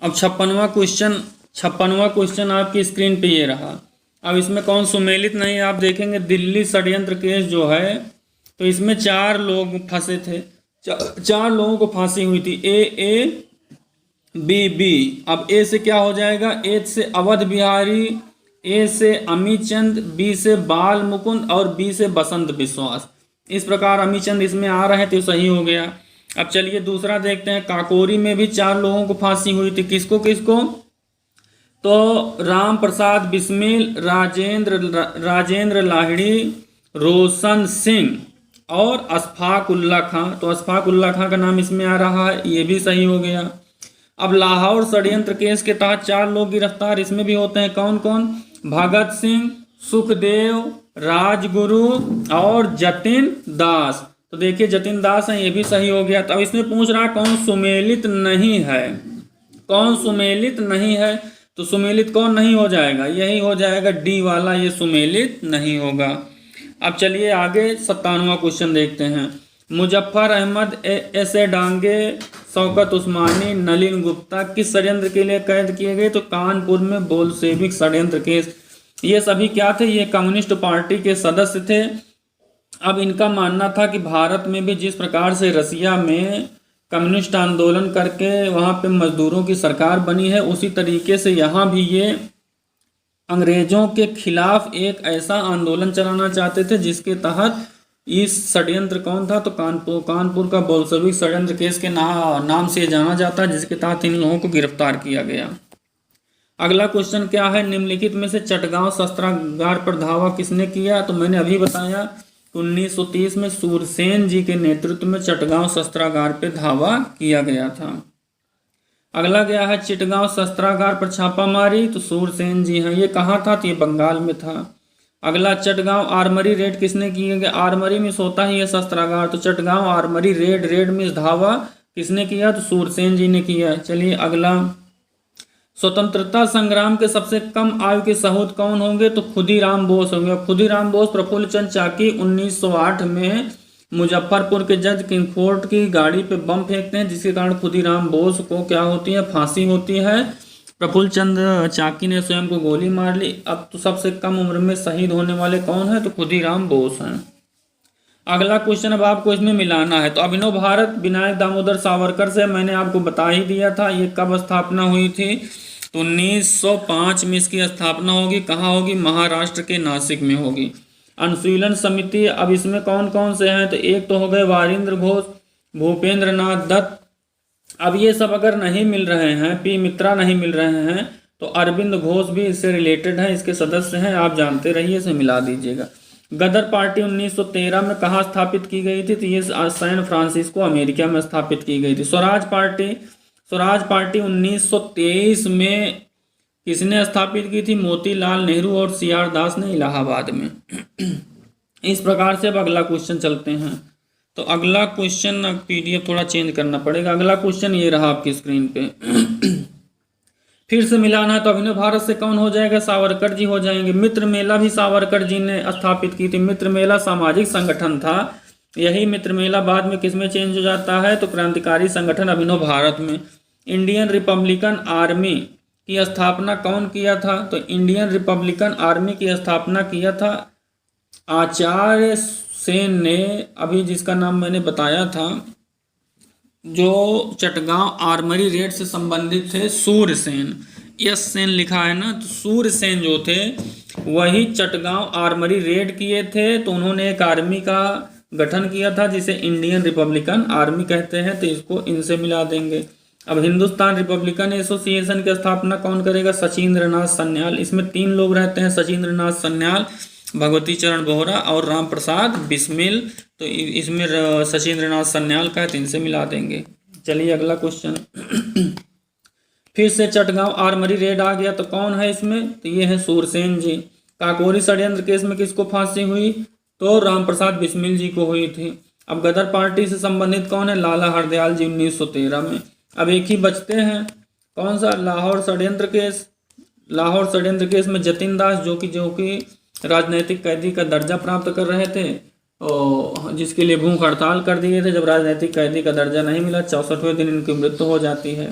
अब 56वां क्वेश्चन आपकी स्क्रीन पे ये रहा। अब इसमें कौन सुमेलित नहीं, आप देखेंगे दिल्ली षड्यंत्र केस जो है, तो इसमें 4 लोग फंसे थे, 4 लोगों को फांसी हुई थी, ए, बी। अब ए से क्या हो जाएगा, ए से अवध बिहारी, ए से अमीचंद, बी से बाल मुकुंद और बी से बसंत बिश्वास। इस प्रकार अमीचंद इसमें आ रहे हैं, तो सही हो गया। अब चलिए दूसरा देखते हैं, काकोरी में भी 4 लोगों को फांसी हुई थी, किसको किसको, तो राम प्रसाद बिस्मिल, राजेंद्र लाहिड़ी, रोशन सिंह और अशफाक उल्लाह खां। तो अशफाक उल्लाह खां का नाम इसमें आ रहा है, ये भी सही हो गया। अब लाहौर षड्यंत्र केस के तहत 4 लोग गिरफ्तार इसमें भी होते हैं, कौन कौन, भगत सिंह, सुखदेव, राजगुरु और जतिन दास। तो देखिए जतिन दास है, ये भी सही हो गया। तो अब इसमें पूछ रहा कौन सुमेलित नहीं है, कौन सुमेलित नहीं है, तो सुमेलित कौन नहीं हो जाएगा, यही हो जाएगा डी वाला, ये सुमेलित नहीं होगा। अब चलिए आगे 57वां क्वेश्चन देखते हैं, मुजफ्फर अहमद, एस ए डांगे, शौकत उस्मानी, नलिन गुप्ता किस षड्यंत्र के लिए कैद किए गए, तो कानपुर में बोल्शेविक षड्यंत्र केस। ये सभी क्या थे, ये कम्युनिस्ट पार्टी के सदस्य थे। अब इनका मानना था कि भारत में भी जिस प्रकार से रसिया में कम्युनिस्ट आंदोलन करके वहाँ पे मजदूरों की सरकार बनी है, उसी तरीके से यहाँ भी ये अंग्रेजों के खिलाफ एक ऐसा आंदोलन चलाना चाहते थे जिसके तहत इस षड्यंत्र कौन था, तो कानपुर का बोल्शेविक षड्यंत्र केस के नाम से जाना जाता है, जिसके तहत इन लोगों को गिरफ्तार किया गया। अगला क्वेश्चन क्या है, निम्नलिखित में से चटगांव शस्त्रागार पर धावा किसने किया, तो मैंने अभी बताया 1930 में सूरसेन जी के नेतृत्व में चटगांव शस्त्रागार पर धावा किया गया था। अगला क्या है, चिटगांव शस्त्रागार पर छापामारी, तो सूरसेन जी हैं, ये कहाँ था, तो ये बंगाल में था। अगला चटगांव आर्मरी रेड किसने किया गया, आर्मरी में होता है ये शस्त्रागार, तो चटगांव आर्मरी रेड में धावा किसने किया, तो सूरसेन जी ने किया। चलिए अगला, स्वतंत्रता संग्राम के सबसे कम आयु के शहीद कौन होंगे, तो खुदीराम बोस होंगे। खुदीराम बोस प्रफुल्ल चंद्र चाकी 1908 में मुजफ्फरपुर के जज किंगफोर्ड की गाड़ी पे बम फेंकते हैं, जिसके कारण खुदीराम बोस को क्या होती है, फांसी होती है। प्रफुल्ल चंद्र चाकी ने स्वयं को गोली मार ली। अब तो सबसे कम उम्र में शहीद होने वाले कौन है, तो खुदीराम बोस हैं। अगला क्वेश्चन अब आपको इसमें मिलाना है। तो अभिनव भारत विनायक दामोदर सावरकर से मैंने आपको बता ही दिया था। ये कब स्थापना हुई थी, तो 1905 में इसकी स्थापना होगी। कहाँ होगी, महाराष्ट्र के नासिक में होगी। अनुशीलन समिति, अब इसमें कौन कौन से हैं, तो एक तो हो गए वारिंद्र घोष, भूपेंद्र नाथ दत्त। अब ये सब अगर नहीं मिल रहे हैं, पी मित्रा नहीं मिल रहे हैं, तो अरविंद घोष भी इससे रिलेटेड है, इसके सदस्य हैं, आप जानते रहिए, इसे मिला दीजिएगा। गदर पार्टी 1913 में कहाँ स्थापित की गई थी, तो ये सैन फ्रांसिस्को अमेरिका में स्थापित की गई थी। स्वराज पार्टी 1923 में किसने स्थापित की थी, मोतीलाल नेहरू और सी आर दास ने इलाहाबाद में। इस प्रकार से अब अगला क्वेश्चन चलते हैं। तो अगला क्वेश्चन, पीडीएफ थोड़ा चेंज करना पड़ेगा। अगला क्वेश्चन ये रहा आपकी स्क्रीन पे। फिर से मिलाना है, तो अभिनव भारत से कौन हो जाएगा, सावरकर जी हो जाएंगे। मित्र मेला भी सावरकर जी ने स्थापित की थी। मित्र मेला सामाजिक संगठन था। यही मित्र मेला बाद में किसमें चेंज हो जाता है, तो क्रांतिकारी संगठन अभिनव भारत में। इंडियन रिपब्लिकन आर्मी की स्थापना कौन किया था, तो इंडियन रिपब्लिकन आर्मी की स्थापना किया था आचार्य सेन ने। अभी जिसका नाम मैंने बताया था, जो चटगांव आर्मरी रेड से संबंधित थे, सूर्यसेन, यस सेन लिखा है ना, तो सूर्यसेन जो थे वही चटगांव आर्मरी रेड किए थे। तो उन्होंने एक आर्मी का गठन किया था जिसे इंडियन रिपब्लिकन आर्मी कहते हैं, तो इसको इनसे मिला देंगे। अब हिंदुस्तान रिपब्लिकन एसोसिएशन की स्थापना कौन करेगा, सचिंद्र नाथ सन्याल। इसमें 3 लोग रहते हैं, सचिंद्र नाथ सन्याल, भगवती चरण बोहरा और राम प्रसाद बिस्मिल। तो इसमें सचिंद्र नाथ सन्याल का है, तो इनसे मिला देंगे। चलिए अगला क्वेश्चन। फिर से चटगांव आर्मरी रेड आ गया, तो कौन है इसमें, तो ये है सूरसेन जी। काकोरी षड्यंत्र केस में किसको फांसी हुई, तो राम प्रसाद बिस्मिल जी को हुई थी। अब गदर पार्टी से संबंधित कौन है, लाला हरदयाल जी 1913 में। अब एक ही बचते हैं, कौन सा, लाहौर षड्यंत्र केस। लाहौर षड्यंत्र केस में जतिन दास जो कि राजनैतिक कैदी का दर्जा प्राप्त कर रहे थे, और जिसके लिए भूख हड़ताल कर दिए थे। जब राजनैतिक कैदी का दर्जा नहीं मिला, 64वें दिन इनकी मृत्यु हो जाती है।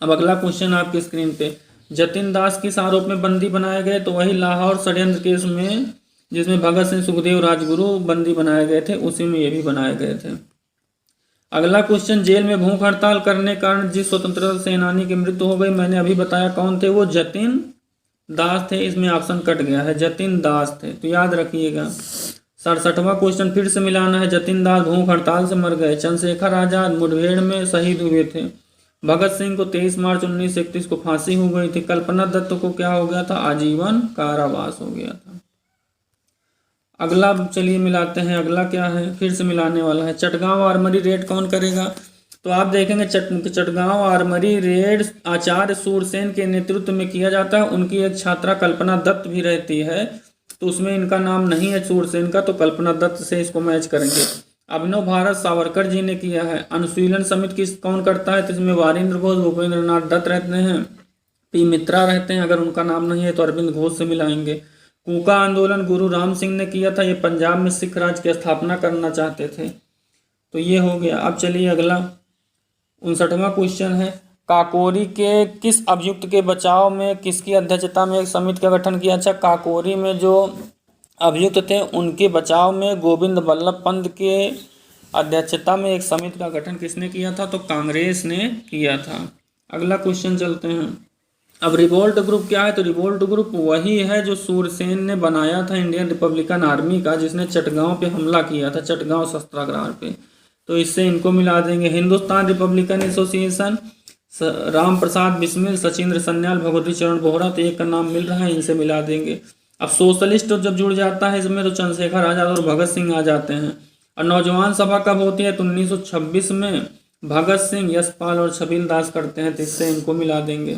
अब अगला क्वेश्चन आपकी स्क्रीन पे, जतिन दास किस आरोप में बंदी बनाए गए, तो वही लाहौर षड्यंत्र केस में, जिसमें भगत सिंह सुखदेव राजगुरु बंदी बनाए गए थे, उसी में ये भी बनाए गए थे। अगला क्वेश्चन, जेल में भूख हड़ताल करने के कारण जिस स्वतंत्रता सेनानी की मृत्यु हो गई, मैंने अभी बताया कौन थे, वो जतिन दास थे। इसमें ऑप्शन कट गया है, जतिन दास थे, तो याद रखिएगा। 67वां क्वेश्चन फिर से मिलाना है। जतिन दास भूख हड़ताल से मर गए। चंद्रशेखर आजाद मुठभेड़ में शहीद हुए थे। भगत सिंह को 23 मार्च 1931 को फांसी हो गई थी। कल्पना दत्त को क्या हो गया था, आजीवन कारावास हो गया था। अगला चलिए मिलाते हैं। अगला क्या है, फिर से मिलाने वाला है। चटगांव आर्मरी रेड कौन करेगा, तो आप देखेंगे चटगांव आर्मरी रेड आचार्य सूरसेन के नेतृत्व में किया जाता है। उनकी एक छात्रा कल्पना दत्त भी रहती है, तो उसमें इनका नाम नहीं है सूरसेन का, तो कल्पना दत्त से इसको मैच करेंगे। अभिनव भारत सावरकर जी ने किया है। अनुशीलन समिति किस कौन करता है, तो इसमें वारिंद्र घोष, भूपेंद्र नाथ दत्त रहते हैं, पी मित्रा रहते हैं। अगर उनका नाम नहीं है तो अरविंद घोष से मिलाएंगे। कूका आंदोलन गुरु राम सिंह ने किया था। ये पंजाब में सिख राज की स्थापना करना चाहते थे, तो ये हो गया। अब चलिए अगला 59वां क्वेश्चन है। काकोरी के किस अभियुक्त के बचाव में किसकी अध्यक्षता में एक समिति का गठन किया। अच्छा, काकोरी में जो अभियुक्त थे उनके बचाव में गोविंद वल्लभ पंत के अध्यक्षता में एक समिति का गठन किसने किया था, तो कांग्रेस ने किया था। अगला क्वेश्चन चलते हैं। अब रिवोल्ट ग्रुप क्या है, तो रिवोल्ट ग्रुप वही है जो सूरसेन ने बनाया था इंडियन रिपब्लिकन आर्मी का, जिसने चटगांव पे हमला किया था, चटगांव शस्त्रागार पे, तो इससे इनको मिला देंगे। हिंदुस्तान रिपब्लिकन एसोसिएशन राम प्रसाद बिस्मिल, सचिंद्र सन्याल, भगवती चरण बोहरा, तो एक का नाम मिल रहा है, इनसे मिला देंगे। अब सोशलिस्ट जब जुड़ जाता है इसमें, तो चंद्रशेखर आजाद और भगत सिंह आ जाते हैं। और नौजवान सभा कब होती है, तो 1926 में भगत सिंह, यशपाल और छबील दास करते हैं, तो इससे इनको मिला देंगे।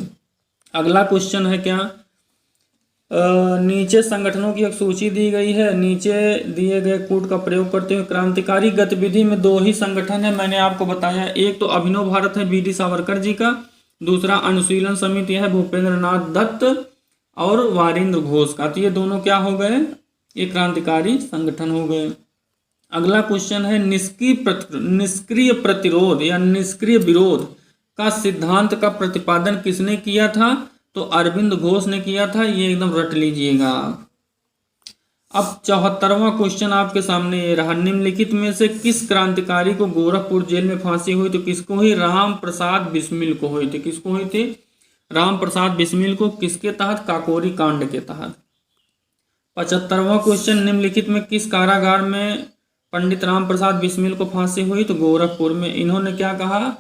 अगला क्वेश्चन है क्या, नीचे संगठनों की एक सूची दी गई है। नीचे दिए गए कूट का प्रयोग करते हुए क्रांतिकारी गतिविधि में 2 ही संगठन है, मैंने आपको बताया। एक तो अभिनव भारत है बीडी सावरकर जी का, दूसरा अनुशीलन समिति है भूपेंद्र नाथ दत्त और वारिंद्र घोष का, तो ये दोनों क्या हो गए, ये क्रांतिकारी संगठन हो गए। अगला क्वेश्चन है निष्क्रिय प्रतिरोध या निष्क्रिय विरोध का सिद्धांत का प्रतिपादन किसने किया था? तो अरविंद घोष ने किया था। ये एकदम रट लीजिएगा आप। अब 74वां क्वेश्चन आपके सामने ये रहा, निम्नलिखित में से किस क्रांतिकारी को गोरखपुर जेल में फांसी हुई? तो किसको हुई? राम प्रसाद बिस्मिल को हुई थी। किसको हुई थी? राम प्रसाद बिस्मिल को। किसके तहत? काकोरी कांड के तहत। 75वां क्वेश्चन, निम्नलिखित में किस कारागार में पंडित राम प्रसाद बिस्मिल को फांसी हुई? तो गोरखपुर में। इन्होंने क्या कहा?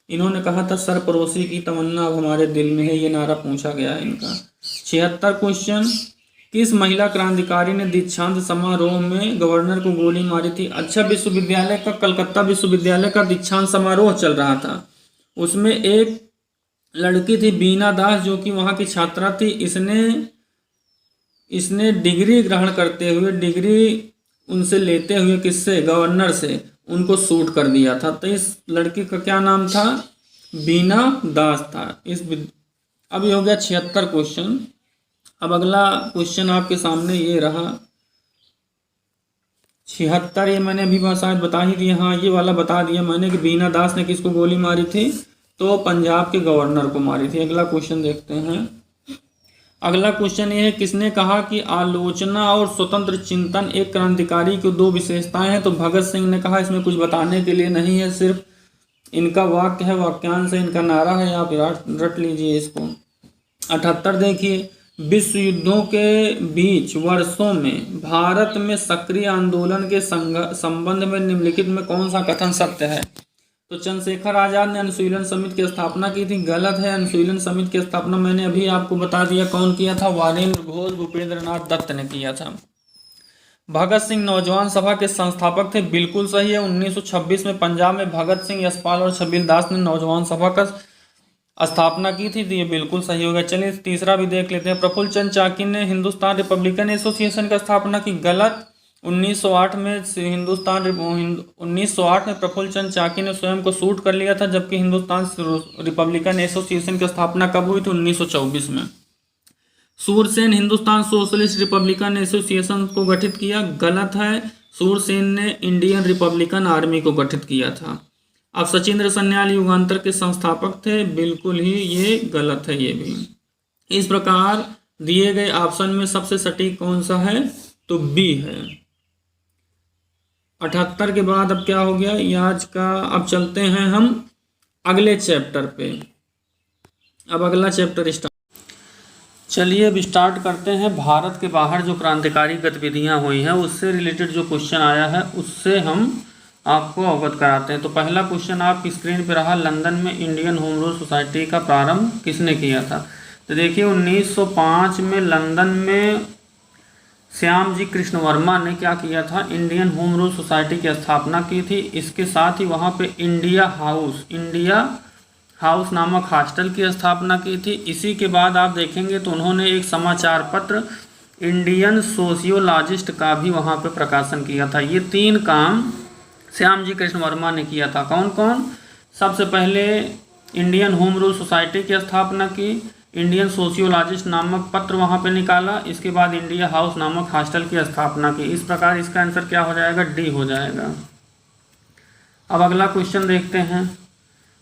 इन्होंने कहा था सरपरोशी की तमन्ना अब हमारे दिल में है, ये नारा पूछा गया है इनका। 76 क्वेश्चन, किस महिला क्रांतिकारी ने दीक्षांत समारोह में गवर्नर को गोली मारी थी? अच्छा, विश्वविद्यालय का, कलकत्ता विश्वविद्यालय का दीक्षांत समारोह चल रहा था। उसमें एक लड़की थी बीना दास, जो कि वहाँ की छात्रा थी। इसने डिग्री ग्रहण करते हुए, डिग्री उनसे लेते हुए, किससे? गवर्नर से, उनको शूट कर दिया था। तो इस लड़की का क्या नाम था? बीना दास था। अब ये हो गया 76 क्वेश्चन। अब अगला क्वेश्चन आपके सामने ये रहा 76। ये मैंने अभी शायद बता ही दिया, हाँ ये वाला बता दिया मैंने कि बीना दास ने किसको गोली मारी थी? तो पंजाब के गवर्नर को मारी थी। अगला क्वेश्चन देखते हैं। अगला क्वेश्चन ये है, किसने कहा कि आलोचना और स्वतंत्र चिंतन एक क्रांतिकारी की दो विशेषताएं हैं? तो भगत सिंह ने कहा। इसमें कुछ बताने के लिए नहीं है, सिर्फ इनका वाक्य है, वाक्यांश है, इनका नारा है, आप रट लीजिए इसको। 78 देखिए, विश्व युद्धों के बीच वर्षों में भारत में सक्रिय आंदोलन के संबंध में निम्नलिखित में कौन सा कथन सत्य है? तो चंद्रशेखर आजाद ने अनुशीलन समिति की स्थापना की थी। गलत है। अनुशीलन समिति की स्थापना मैंने अभी आपको बता दिया कौन किया था, वारेंद्र घोष, भूपेंद्र नाथ दत्त ने किया था। भगत सिंह नौजवान सभा के संस्थापक थे। बिल्कुल सही है। 1926 में पंजाब में भगत सिंह, यशपाल और छबील दास ने नौजवान सभा का स्थापना की थी। तो ये बिल्कुल सही होगा। चलिए तीसरा भी देख लेते हैं। प्रफुल्ल चंद्र चाकी ने हिंदुस्तान रिपब्लिकन एसोसिएशन का स्थापना की। गलत। 1908 में 1908 में प्रफुल्ल चंद्र चाकी ने स्वयं को शूट कर लिया था, जबकि हिंदुस्तान रिपब्लिकन एसोसिएशन की स्थापना कब हुई थी? 1924 में। Sursen Hindustan socialist republican association को गठित किया। गलत है। सूरसेन ने इंडियन रिपब्लिकन आर्मी को गठित किया था। अब सचिंद्र सन्याल युगांतर के संस्थापक थे। बिल्कुल ही ये गलत है ये भी। इस प्रकार दिए गए ऑप्शन में सबसे सटीक कौन सा है? तो बी है। 78 के बाद अब क्या हो गया ये आज का। अब चलते हैं हम अगले चैप्टर पे। अब अगला चैप्टर स्टार्ट। चलिए अब स्टार्ट करते हैं। भारत के बाहर जो क्रांतिकारी गतिविधियां हुई हैं उससे रिलेटेड जो क्वेश्चन आया है उससे हम आपको अवगत कराते हैं। तो पहला क्वेश्चन आपकी स्क्रीन पे रहा, लंदन में इंडियन होम रूल सोसाइटी का प्रारंभ किसने किया था? तो देखिए 1905 में लंदन में श्याम जी कृष्ण वर्मा ने क्या किया था? इंडियन होम रूल सोसाइटी की स्थापना की थी। इसके साथ ही वहाँ पे इंडिया हाउस नामक हॉस्टल की स्थापना की थी। इसी के बाद आप देखेंगे तो उन्होंने एक समाचार पत्र इंडियन सोशियोलॉजिस्ट का भी वहाँ पे प्रकाशन किया था। ये 3 काम श्याम जी कृष्ण वर्मा ने किया था। कौन कौन? सबसे पहले इंडियन होम रूल सोसाइटी की स्थापना की, इंडियन सोशियोलॉजिस्ट नामक पत्र वहाँ पे निकाला, इसके बाद इंडिया हाउस नामक हॉस्टल की स्थापना की। इस प्रकार इसका आंसर क्या हो जाएगा? डी हो जाएगा। अब अगला क्वेश्चन देखते हैं।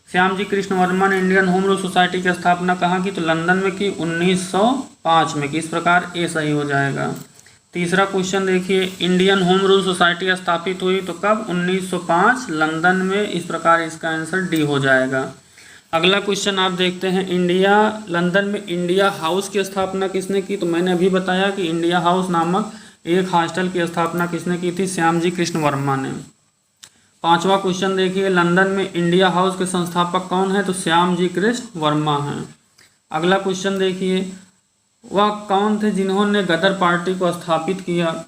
श्याम जी कृष्ण वर्मा ने इंडियन होम रूल सोसाइटी की स्थापना कहाँ की? तो लंदन में की, 1905 में की। इस प्रकार ए सही हो जाएगा। तीसरा क्वेश्चन देखिए, इंडियन होम रूल सोसाइटी स्थापित हुई तो कब? 1905 लंदन में। इस प्रकार इसका आंसर डी हो जाएगा। अगला क्वेश्चन आप देखते हैं, लंदन में इंडिया हाउस की स्थापना किसने की? तो मैंने अभी बताया कि इंडिया हाउस नामक एक हॉस्टल की स्थापना किसने की थी? श्याम जी कृष्ण वर्मा ने। पांचवा क्वेश्चन देखिए, लंदन में इंडिया हाउस के संस्थापक कौन है? तो श्याम जी कृष्ण वर्मा हैं। अगला क्वेश्चन देखिए, वह कौन थे जिन्होंने गदर पार्टी को स्थापित किया?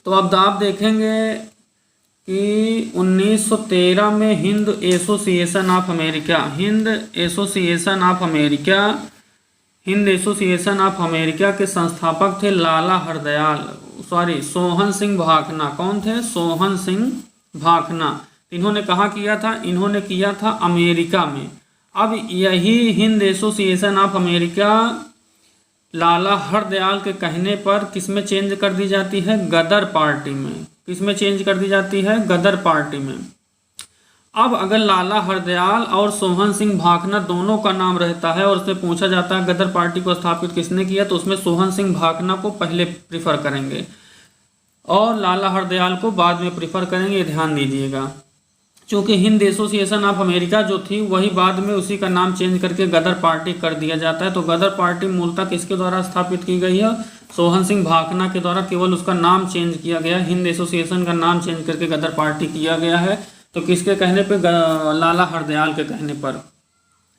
तो अब आप देखेंगे कि 1913 में हिंद एसोसिएशन ऑफ अमेरिका के संस्थापक थे सोहन सिंह भाखना। कौन थे? सोहन सिंह भाखना। इन्होंने कहाँ किया था? इन्होंने किया था अमेरिका में। अब यही हिंद एसोसिएशन ऑफ अमेरिका लाला हरदयाल के कहने पर किसमें चेंज कर दी जाती है? गदर पार्टी में। किसमें चेंज कर दी जाती है? गदर पार्टी में। अब अगर लाला हरदयाल और सोहन सिंह भाखना दोनों का नाम रहता है और उससे पूछा जाता है गदर पार्टी को स्थापित किसने किया, तो उसमें सोहन सिंह भाखना को पहले प्रिफर करेंगे और लाला हरदयाल को बाद में प्रिफर करेंगे, ये ध्यान दीजिएगा। क्योंकि हिंद एसोसिएशन ऑफ अमेरिका जो थी वही बाद में उसी का नाम चेंज करके गदर पार्टी कर दिया जाता है। तो गदर पार्टी मूलतः किसके द्वारा स्थापित की गई है, सोहन सिंह भाखना के द्वारा, केवल उसका नाम चेंज किया गया, हिंद एसोसिएशन का नाम चेंज करके गदर पार्टी किया गया है। तो किसके कहने पे, लाला हरदयाल के कहने पर।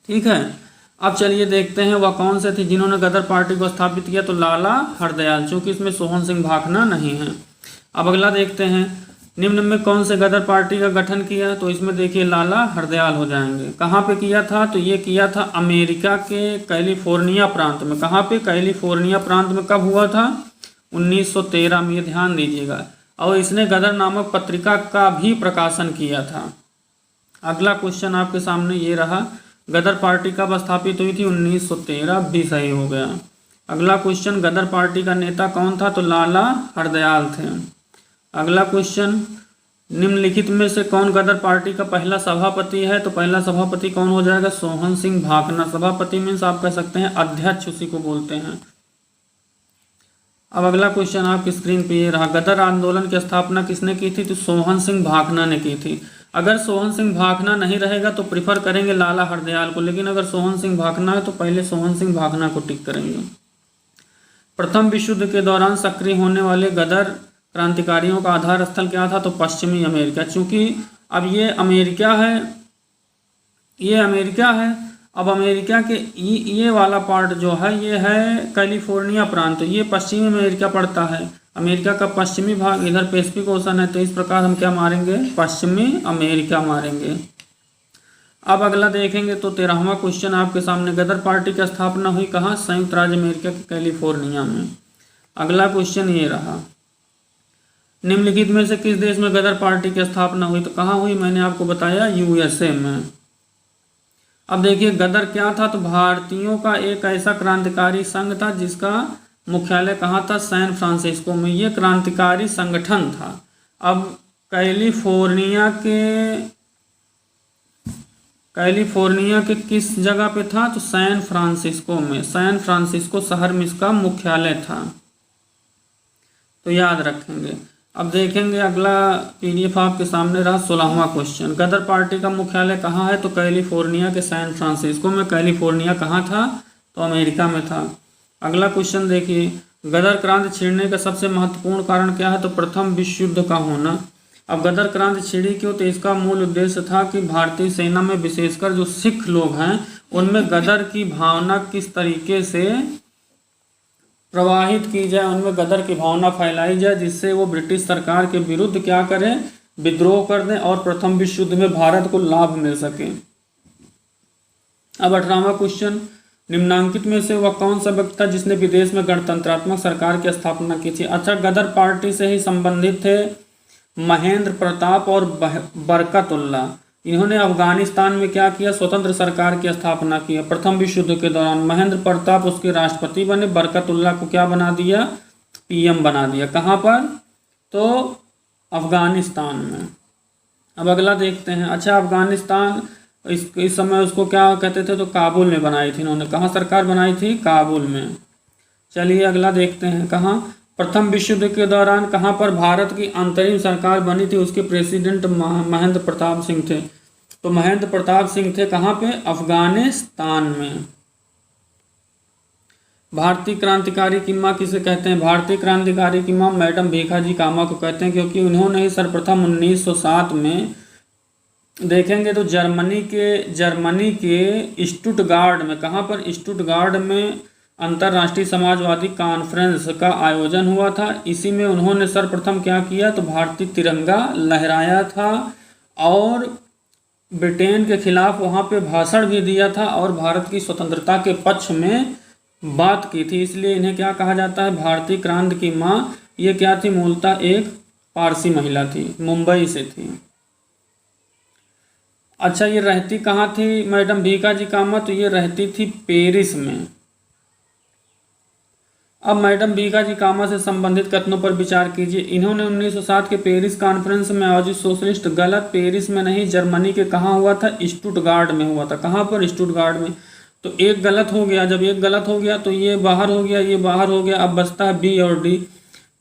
ठीक है, अब चलिए देखते हैं वह कौन से थे जिन्होंने गदर पार्टी को स्थापित किया। तो लाला हरदयाल, चूंकि इसमें सोहन सिंह भाखना नहीं है। अब अगला देखते हैं, निम्न में कौन से गदर पार्टी का गठन किया, तो इसमें देखिए लाला हरदयाल हो जाएंगे। कहाँ पे किया था, तो ये किया था अमेरिका के कैलिफोर्निया प्रांत में। कहाँ पे, कैलिफोर्निया प्रांत में। कब हुआ था, 1913 में, ये ध्यान दीजिएगा। और इसने गदर नामक पत्रिका का भी प्रकाशन किया था। अगला क्वेश्चन आपके सामने ये रहा, गदर पार्टी कब स्थापित हुई थी, 1913, भी सही हो गया। अगला क्वेश्चन, गदर पार्टी का नेता कौन था, तो लाला हरदयाल थे। अगला क्वेश्चन, निम्नलिखित में से कौन गदर पार्टी का पहला सभापति है, तो पहला सभापति कौन हो जाएगा, सोहन सिंह भाखना। सभापति मीन्स आप कह सकते हैं अध्यक्ष, उसी को बोलते हैं। अब अगला क्वेश्चन आपकी स्क्रीन पे ये रहा, गदर आंदोलन की स्थापना किसने की थी, तो सोहन सिंह भाखना ने की थी। अगर सोहन सिंह भाखना नहीं रहेगा तो प्रिफर करेंगे लाला हरदयाल को, लेकिन अगर सोहन सिंह भाखना है तो पहले सोहन सिंह भाखना को टिक करेंगे। प्रथम विश्व युद्ध के दौरान सक्रिय होने वाले गदर क्रांतिकारियों का आधार स्थल क्या था, तो पश्चिमी अमेरिका। चूंकि अब ये अमेरिका है, ये अमेरिका है। अब अमेरिका के ये वाला पार्ट जो है ये है कैलिफोर्निया प्रांत, ये पश्चिमी अमेरिका पड़ता है। अमेरिका का पश्चिमी भाग, इधर पैसिफिक ओशन है, तो इस प्रकार हम क्या मारेंगे, पश्चिमी अमेरिका मारेंगे। अब अगला देखेंगे तो 13वां क्वेश्चन आपके सामने, गदर पार्टी की स्थापना हुई कहाँ, संयुक्त राज्य अमेरिका के कैलिफोर्निया में। अगला क्वेश्चन ये रहा, निम्नलिखित में से किस देश में गदर पार्टी की स्थापना हुई, तो कहाँ हुई, मैंने आपको बताया यूएसए में। अब देखिए गदर क्या था, तो भारतीयों का एक ऐसा क्रांतिकारी संघ था जिसका मुख्यालय कहाँ था, सैन फ्रांसिस्को में। ये क्रांतिकारी संगठन था। अब कैलिफोर्निया के किस जगह पे था, तो सैन फ्रांसिस्को में। सैन फ्रांसिस्को शहर में इसका मुख्यालय था, तो याद रखेंगे। अब देखेंगे अगला पीडीएफ आपके सामने रहा 16वां क्वेश्चन, गदर पार्टी का मुख्यालय कहाँ है, तो कैलिफोर्निया के सैन फ्रांसिस्को में। कैलिफोर्निया कहाँ था, तो अमेरिका में था। अगला क्वेश्चन देखिए, गदर क्रांति छिड़ने का सबसे महत्वपूर्ण कारण क्या है, तो प्रथम विश्व युद्ध का होना। अब गदर क्रांति छिड़ी क्यों, तो इसका मूल उद्देश्य था कि भारतीय सेना में विशेषकर जो सिख लोग हैं उनमें गदर की भावना किस तरीके से प्रवाहित की जाए, उनमें गदर की भावना फैलाई जाए, जिससे वो ब्रिटिश सरकार के विरुद्ध क्या करें, विद्रोह कर दें और प्रथम विश्व युद्ध में भारत को लाभ मिल सके। अब 18वां क्वेश्चन, निम्नांकित में से वह कौन सा व्यक्ति था जिसने विदेश में गणतंत्रात्मक सरकार की स्थापना की थी। अच्छा, गदर पार्टी से ही संबंधित थे महेंद्र प्रताप और बरकतुल्ला। इन्होंने अफगानिस्तान में क्या किया, स्वतंत्र सरकार की स्थापना की। प्रथम विश्व युद्ध के दौरान महेंद्र प्रताप उसके राष्ट्रपति बने, बरकतुल्ला को क्या बना दिया, पीएम बना दिया। कहाँ पर, तो अफगानिस्तान में। अब अगला देखते हैं। अच्छा, अफगानिस्तान इस समय उसको क्या कहते थे, तो काबुल में बनाई थी इन्होंने। कहाँ सरकार बनाई थी, काबुल में। चलिए अगला देखते हैं, कहाँ, प्रथम विश्व युद्ध के दौरान कहाँ पर भारत की अंतरिम सरकार बनी थी, उसके प्रेसिडेंट महेंद्र प्रताप सिंह थे। तो महेंद्र प्रताप सिंह थे कहाँ पे, अफगानिस्तान में। भारतीय क्रांतिकारी की माँ किसे कहते हैं, भारतीय क्रांतिकारी की माँ मैडम भीखाजी कामा को कहते हैं, क्योंकि उन्होंने ही सर्वप्रथम 1907 में देखेंगे तो जर्मनी के स्टुटगार्ड में, कहाँ पर, स्टुटगार्ड में अंतर्राष्ट्रीय समाजवादी कॉन्फ्रेंस का आयोजन हुआ था। इसी में उन्होंने सर्वप्रथम क्या किया, तो भारतीय तिरंगा लहराया था और ब्रिटेन के खिलाफ वहाँ पे भाषण भी दिया था और भारत की स्वतंत्रता के पक्ष में बात की थी। इसलिए इन्हें क्या कहा जाता है, भारतीय क्रांति की माँ। ये क्या थी, मूलतः एक पारसी महिला थी, मुंबई से थी। अच्छा, ये रहती कहाँ थी मैडम भीखाजी कामा, तो ये रहती थी पेरिस में। अब मैडम भीकाजीकामा से संबंधित कथनों पर विचार कीजिए। इन्होंने 1907 के पेरिस कॉन्फ्रेंस में आयोजित सोशलिस्ट, गलत, पेरिस में नहीं, जर्मनी के कहाँ हुआ था, स्टुटगार्ड में हुआ था। कहाँ पर, स्टुटगार्ड में। तो एक गलत हो गया, जब एक गलत हो गया तो ये बाहर हो गया, ये बाहर हो गया। अब बचता है बी और डी।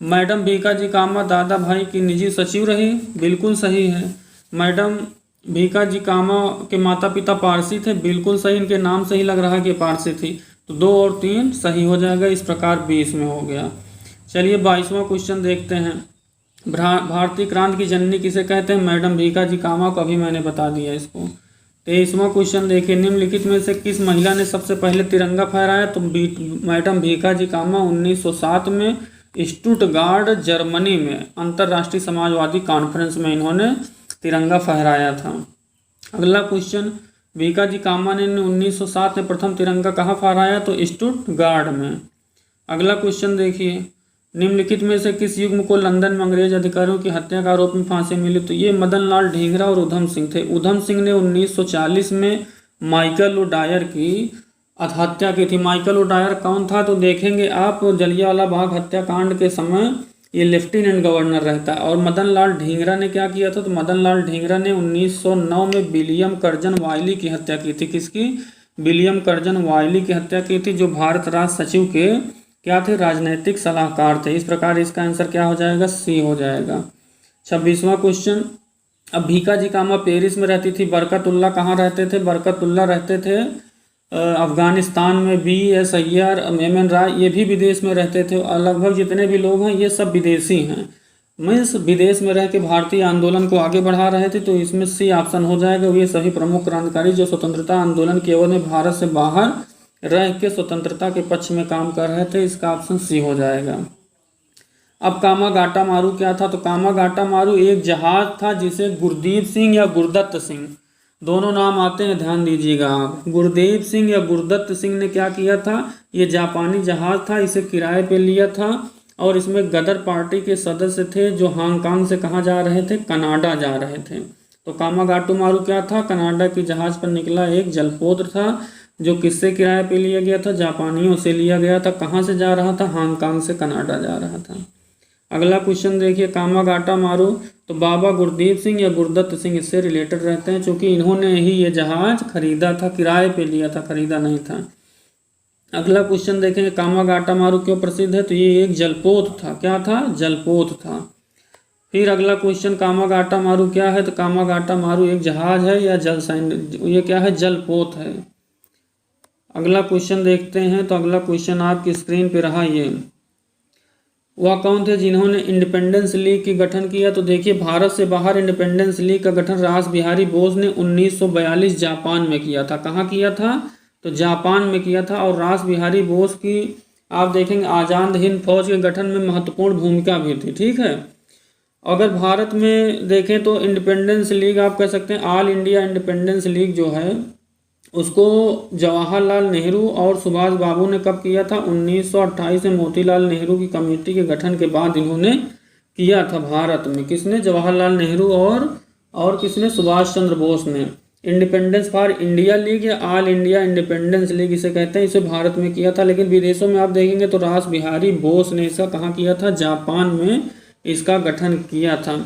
मैडम भीकाजीकामा दादा भाई की निजी सचिव रही, बिल्कुल सही है। मैडम भीकाजीकामा के माता पिता पारसी थे, बिल्कुल सही, इनके नाम से ही लग रहा है कि पारसी थी। तो 2 और 3 सही हो जाएगा, इस प्रकार 20 में हो गया। चलिए 22वां क्वेश्चन देखते हैं। भारतीय क्रांति की जननी किसे कहते हैं? मैडम भीकाजीकामा को अभी मैंने बता दिया इसको। 23वां क्वेश्चन देखिए, निम्नलिखित में से किस महिला ने सबसे पहले तिरंगा फहराया? तो मैडम भीकाजीकामा 1907 में स्टुटगार्ड जर्मनी में अंतर्राष्ट्रीय समाजवादी कॉन्फ्रेंस में इन्होंने तिरंगा फहराया था। अगला क्वेश्चन, भीकाजीकामा ने 1907 में प्रथम तिरंगा कहाँ फहराया? तो स्टुटगार्ड में। अगला क्वेश्चन देखिए, निम्नलिखित में से किस युग्म को लंदन में अंग्रेज अधिकारियों की हत्या के आरोप में फांसी मिली? तो ये मदन लाल ढींगरा और उधम सिंह थे। उधम सिंह ने 1940 में माइकल ओडायर की हत्या की थी। माइकल ओडायर कौन था? तो देखेंगे आप, जलियांवाला बाग हत्याकांड के समय ये लेफ्टिनेंट गवर्नर रहता है। और मदन लाल ढींगरा ने क्या किया था? तो मदन लाल ढींगरा ने 1909 में विलियम कर्जन वायली की हत्या की थी। किसकी? विलियम कर्जन वायली की हत्या की थी, जो भारत राष्ट्र सचिव के क्या थे? राजनैतिक सलाहकार थे। इस प्रकार इसका आंसर क्या हो जाएगा? सी हो जाएगा। 26वां क्वेश्चन, अब भीकाजीकामा पेरिस में रहती थी, बरकतुल्ला कहाँ रहते थे? बरकतुल्ला रहते थे अफगानिस्तान में। B S Iyer, M N Roy, ये भी विदेश में रहते थे। और लगभग जितने भी लोग हैं ये सब विदेशी हैं, मीन्स विदेश में रह के भारतीय आंदोलन को आगे बढ़ा रहे थे। तो इसमें सी ऑप्शन हो जाएगा। ये सभी प्रमुख क्रांतिकारी जो स्वतंत्रता आंदोलन की अवधि में भारत से बाहर रह के स्वतंत्रता के पक्ष में काम कर रहे थे। इसका ऑप्शन सी हो जाएगा। अब कामागाटा मारू क्या था? तो कामागाटा मारू एक जहाज था जिसे गुरदीप सिंह या गुरदत्त सिंह, दोनों नाम आते हैं, ध्यान दीजिएगा आप। गुरदीप सिंह या गुरदत्त सिंह ने क्या किया था? ये जापानी जहाज था, इसे किराए पे लिया था और इसमें गदर पार्टी के सदस्य थे जो हांगकांग से कहाँ जा रहे थे? कनाडा जा रहे थे। तो कामागाटू मारू क्या था? कनाडा की जहाज पर निकला एक जलपोत्र था जो किससे किराए पे लिया गया था? जापानियों से लिया गया था। कहाँ से जा रहा था? हांगकांग से कनाडा जा रहा था। अगला क्वेश्चन देखिए, कामागाटा मारू, तो बाबा गुरदीप सिंह या गुरदत्त सिंह इससे रिलेटेड रहते हैं क्योंकि इन्होंने ही ये जहाज खरीदा था, किराए पे लिया था, खरीदा नहीं था। अगला क्वेश्चन देखेंगे, कामागाटा मारू क्यों प्रसिद्ध है? तो ये एक जलपोत था। क्या था? जलपोत था। फिर अगला क्वेश्चन, कामागाटा मारू क्या है? तो कामागाटा मारू एक जहाज है या जल सैन्य, ये क्या है? जलपोत है। अगला क्वेश्चन देखते हैं। तो अगला क्वेश्चन आपकी स्क्रीन पे रहा, ये वह कौन थे जिन्होंने इंडिपेंडेंस लीग की गठन किया? तो देखिए, भारत से बाहर इंडिपेंडेंस लीग का गठन रास बिहारी बोस ने 1942 जापान में किया था। कहाँ किया था? तो जापान में किया था। और रास बिहारी बोस की आप देखेंगे आज़ाद हिंद फौज के गठन में महत्वपूर्ण भूमिका भी थी। ठीक है। अगर भारत में देखें तो इंडिपेंडेंस लीग आप कह सकते हैं, ऑल इंडिया इंडिपेंडेंस लीग जो है उसको जवाहरलाल नेहरू और सुभाष बाबू ने कब किया था? 1928 में मोतीलाल नेहरू की कमेटी के गठन के बाद इन्होंने किया था भारत में। किसने? जवाहरलाल नेहरू और किसने? सुभाष चंद्र बोस ने। इंडिपेंडेंस फॉर इंडिया लीग या ऑल इंडिया इंडिपेंडेंस लीग इसे कहते हैं, इसे भारत में किया था। लेकिन विदेशों में आप देखेंगे तो रास बिहारी बोस ने इसका कहाँ किया था? जापान में इसका गठन किया था।